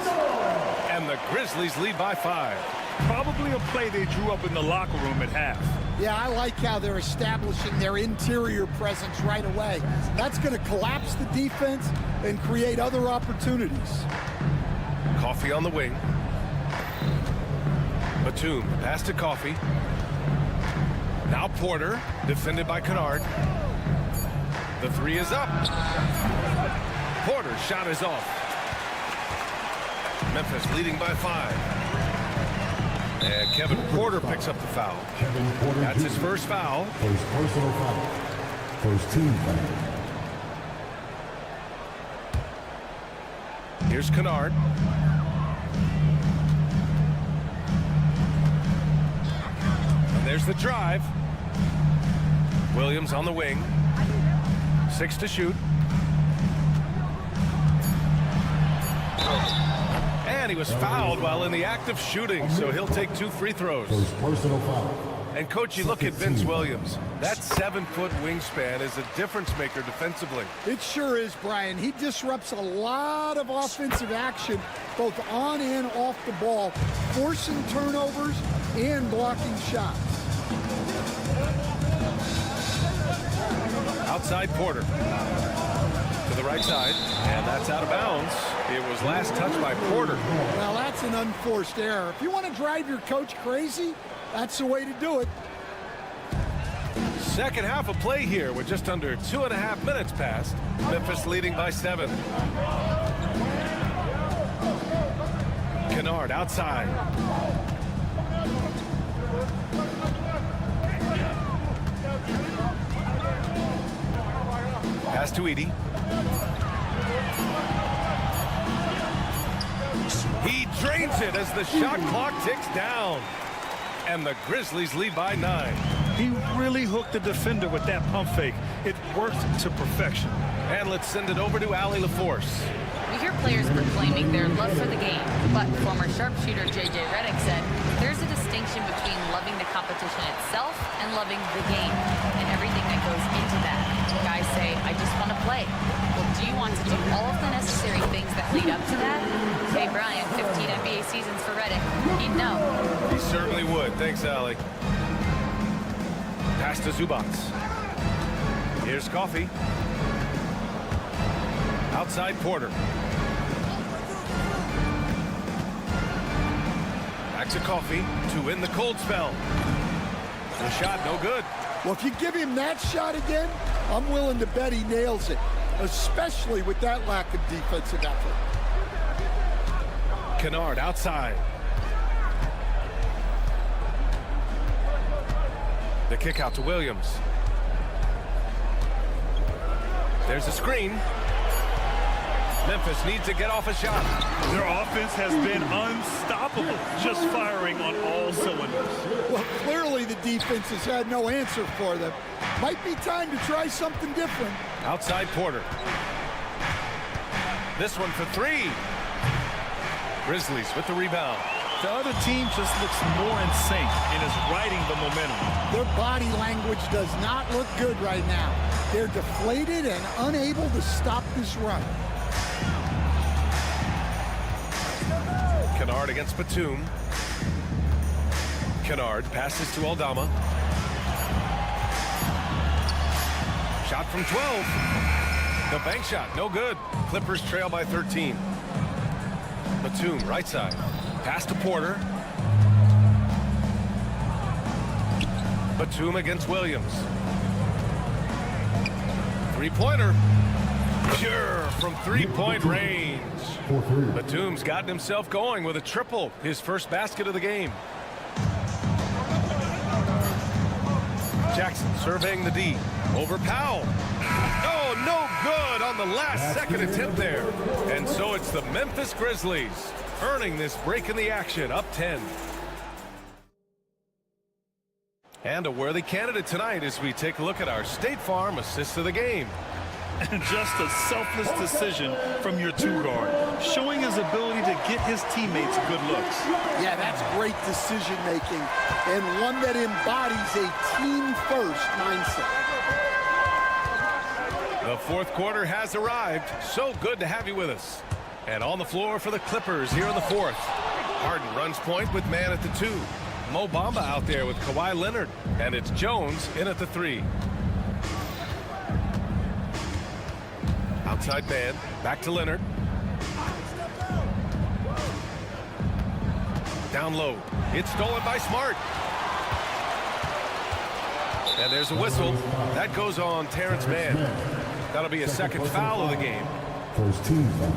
S8: And the Grizzlies lead by 5.
S9: Probably a play they drew up in the locker room at half.
S10: Yeah, I like how they're establishing their interior presence right away. That's going to collapse the defense and create other opportunities.
S8: Coffee on the wing. Batum, pass to Coffee. Now Porter, defended by Kennard. The 3 is up. Porter's shot is off. Memphis leading by 5. And Kevin Porter picks up the foul. That's his first foul.
S7: First personal foul. First team foul.
S8: Here's Kennard. And there's the drive. Williams on the wing. 6 to shoot. And he was fouled while in the act of shooting, so he'll take 2 free throws.
S7: First personal foul.
S8: And coach, you look at Vince Williams. That 7-foot wingspan is a difference maker defensively.
S10: It sure is, Brian. He disrupts a lot of offensive action, both on and off the ball, forcing turnovers and blocking shots.
S8: Outside Porter. To the right side, and that's out of bounds. It was last touched by Porter.
S10: Well, that's an unforced error. If you want to drive your coach crazy, that's the way to do it.
S8: Second half of play here with just under 2.5 minutes passed. Memphis leading by 7. Kennard outside. Pass to Edey. He drains it as the shot clock ticks down. And the Grizzlies lead by 9.
S9: He really hooked the defender with that pump fake. It worked to perfection.
S8: And let's send it over to Allie LaForce.
S11: We hear players proclaiming their love for the game, but former sharpshooter J.J. Redick said there's a distinction between loving the competition itself and loving the game and everything that goes into that. Guys say, I just want to play. Well, do you want to do all of the necessary things that lead up to that? Hey, Brian, 15 NBA seasons for Redick. He'd know.
S8: He certainly would. Thanks, Allie. Pass to Zubac. Here's Coffee. Outside Porter. Back to Coffee to win the cold spell. The shot no good.
S10: Well, if you give him that shot again, I'm willing to bet he nails it, especially with that lack of defensive effort.
S8: Kennard outside. The kick out to Williams. There's a screen. Memphis needs to get off a shot.
S9: Their offense has been unstoppable, just firing on all cylinders.
S10: Well, clearly the defense has had no answer for them. Might be time to try something different.
S8: Outside Porter. This one for 3. Grizzlies with the rebound.
S9: The other team just looks more in sync and is riding the momentum.
S10: Their body language does not look good right now. They're deflated and unable to stop this run.
S8: Kennard against Batum. Kennard passes to Aldama. Shot from 12. The bank shot, no good. Clippers trail by 13. Batum, right side. Pass to Porter. Batum against Williams. Three-pointer. Pure from three-point range. Batum's gotten himself going with a triple, his first basket of the game. Jackson surveying the D. Over Powell. Oh, no good on the last second attempt there. And so it's the Memphis Grizzlies earning this break in the action, up 10. And a worthy candidate tonight as we take a look at our State Farm assist of the game.
S9: And just a selfless decision from your 2-guard, showing his ability to get his teammates good looks.
S10: Yeah, that's great decision making and one that embodies a team-first mindset.
S8: The fourth quarter has arrived. So good to have you with us. And on the floor for the Clippers here in the fourth. Harden runs point with man at the 2. Mo Bamba out there with Kawhi Leonard. And it's Jones in at the 3. Outside man, back to Leonard. Down low, it's stolen by Smart. And there's a whistle. That goes on Terrence Mann. That'll be a second foul of the game.
S7: First team foul.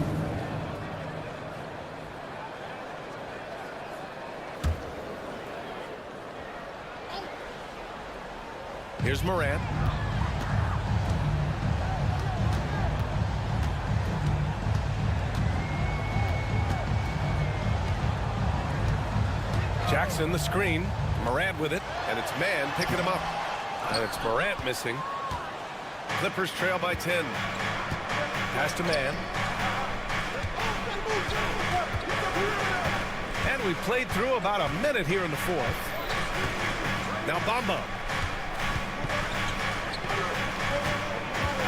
S8: Here's Morant. Jackson the screen. Morant with it, and it's Mann picking him up. And it's Morant missing. Clippers trail by 10. Pass to Mann. And we played through about a minute here in the fourth. Now Bamba.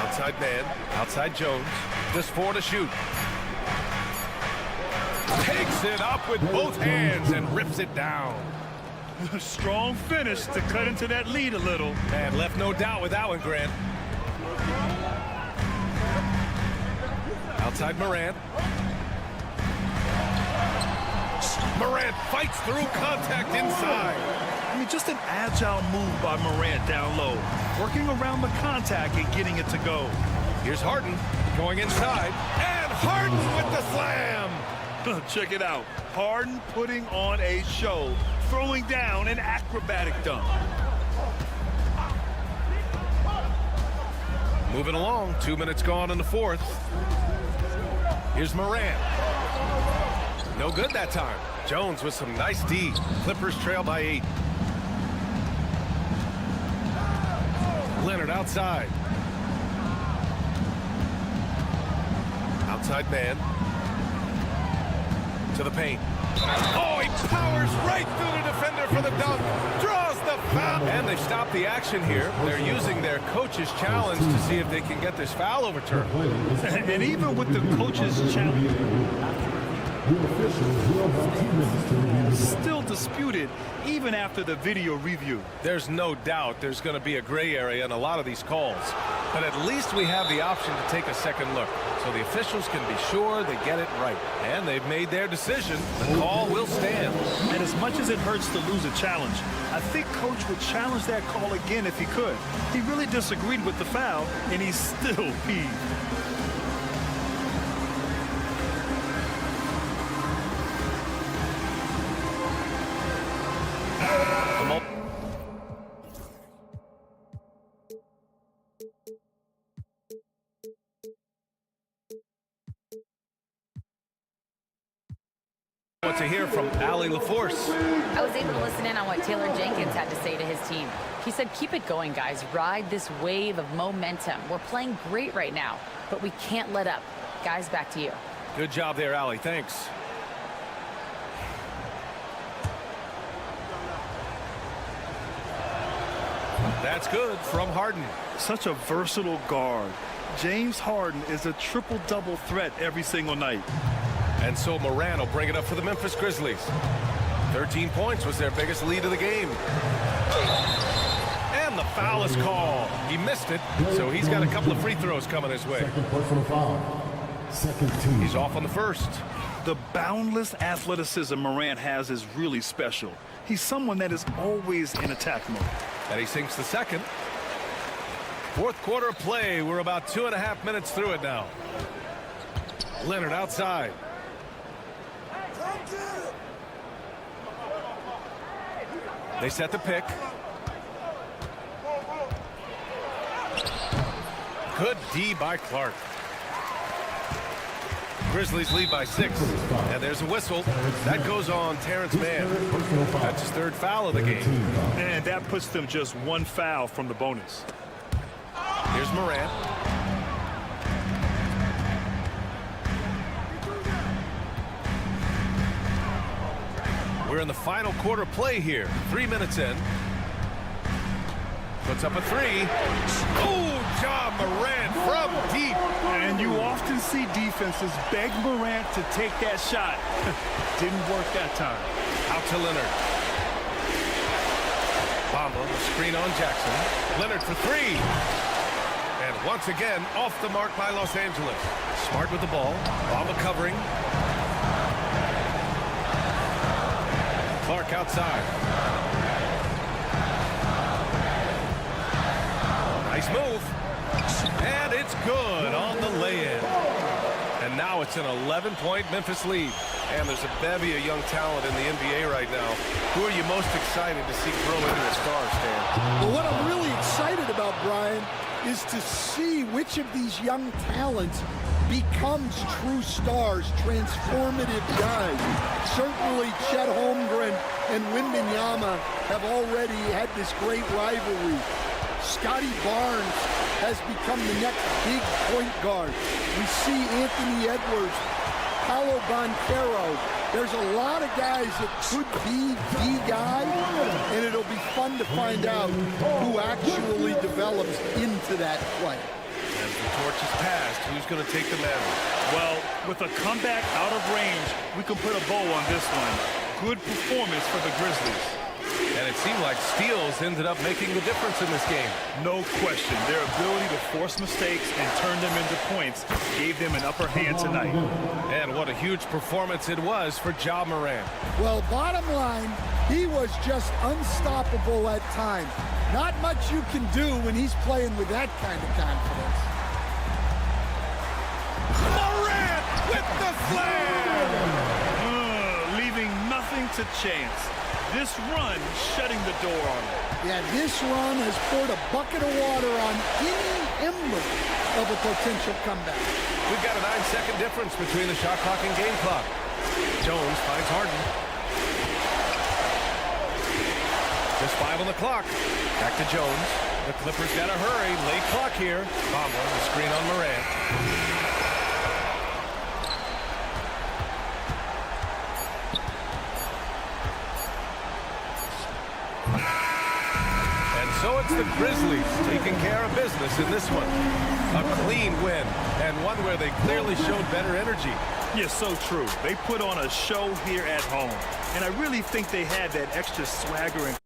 S8: Outside man, outside Jones. Just 4 to shoot. Takes it up with both hands and rips it down.
S9: Strong finish to cut into that lead a little.
S8: And left no doubt with that one, Grant. Outside Morant. Morant fights through contact inside.
S9: I mean, just an agile move by Morant down low. Working around the contact and getting it to go.
S8: Here's Harden going inside. And Harden with the slam.
S9: Check it out. Harden putting on a show. Throwing down an acrobatic dunk.
S8: Moving along. 2 minutes gone in the fourth. Here's Morant. No good that time. Jones with some nice D. Clippers trail by 8. Leonard outside. Outside man. To the paint. Oh, he powers right through the defender for the dunk. Draws the foul. And they stop the action here. They're using their coach's challenge to see if they can get this foul overturned.
S9: And even with the coach's challenge, still disputed even after the video review.
S8: There's no doubt there's going to be a gray area in a lot of these calls. But at least we have the option to take a second look. So the officials can be sure they get it right. And they've made their decision. The call will stand.
S9: And as much as it hurts to lose a challenge, I think Coach would challenge that call again if he could. He really disagreed with the foul, and he's still peeved.
S8: What to hear from Allie LaForce.
S11: I was able to listen in on what Taylor Jenkins had to say to his team. He said, keep it going, guys. Ride this wave of momentum. We're playing great right now, but we can't let up. Guys, back to you.
S8: Good job there, Allie. Thanks. That's good from Harden.
S9: Such a versatile guard. James Harden is a triple-double threat every single night.
S8: And so Morant will bring it up for the Memphis Grizzlies. 13 points was their biggest lead of the game. And the foul is called. He missed it, so he's got a couple of free throws coming his way.
S7: Second personal foul. Second team.
S8: He's off on the first.
S9: The boundless athleticism Morant has is really special. He's someone that is always in attack mode.
S8: And he sinks the second. Fourth quarter of play. We're about 2.5 minutes through it now. Leonard outside. They set the pick. Good D by Clark. Grizzlies lead by 6. And there's a whistle. That goes on Terrence Mann. That's his third foul of the game.
S9: And that puts them just one foul from the bonus.
S8: Here's Morant. We're in the final quarter play here. 3 minutes in. Puts up a three. Oh, John Morant from deep.
S9: And you often see defenses beg Morant to take that shot. Didn't work that time.
S8: Out to Leonard. Bamba, the screen on Jackson. Leonard for three. And once again, off the mark by Los Angeles. Smart with the ball. Bamba covering. Clark outside. Nice move. And it's good on the lay-in. And now it's an 11-point Memphis lead. And there's a bevy of young talent in the NBA right now. Who are you most excited to see grow into a star, Stan?
S10: Well, what I'm really excited about, Brian, is to see which of these young talents becomes true stars, transformative guys. Certainly Chet Holmgren and Wembanyama have already had this great rivalry. Scotty Barnes has become the next big point guard. We see Anthony Edwards, Paolo Banchero. There's a lot of guys that could be the guy, and it'll be fun to find out who actually develops into that play.
S8: As the torch is passed, who's going to take the mantle?
S9: Well, with a comeback out of range, we can put a bow on this one. Good performance for the Grizzlies.
S8: And it seemed like steals ended up making the difference in this game.
S9: No question. Their ability to force mistakes and turn them into points gave them an upper hand tonight.
S8: And what a huge performance it was for Ja Morant.
S10: Well, bottom line, he was just unstoppable at times. Not much you can do when he's playing with that kind of confidence.
S8: Morant with the slam!
S9: Leaving nothing to chance. This run shutting the door on him.
S10: Yeah, this run has poured a bucket of water on any ember of a potential comeback.
S8: We've got a 9-second difference between the shot clock and game clock. Jones finds Harden. Just 5 on the clock. Back to Jones. The Clippers got to hurry. Late clock here. Bamba, the screen on Morant. So it's the Grizzlies taking care of business in this one. A clean win, and one where they clearly showed better energy.
S9: Yes, so true. They put on a show here at home, and I really think they had that extra swagger and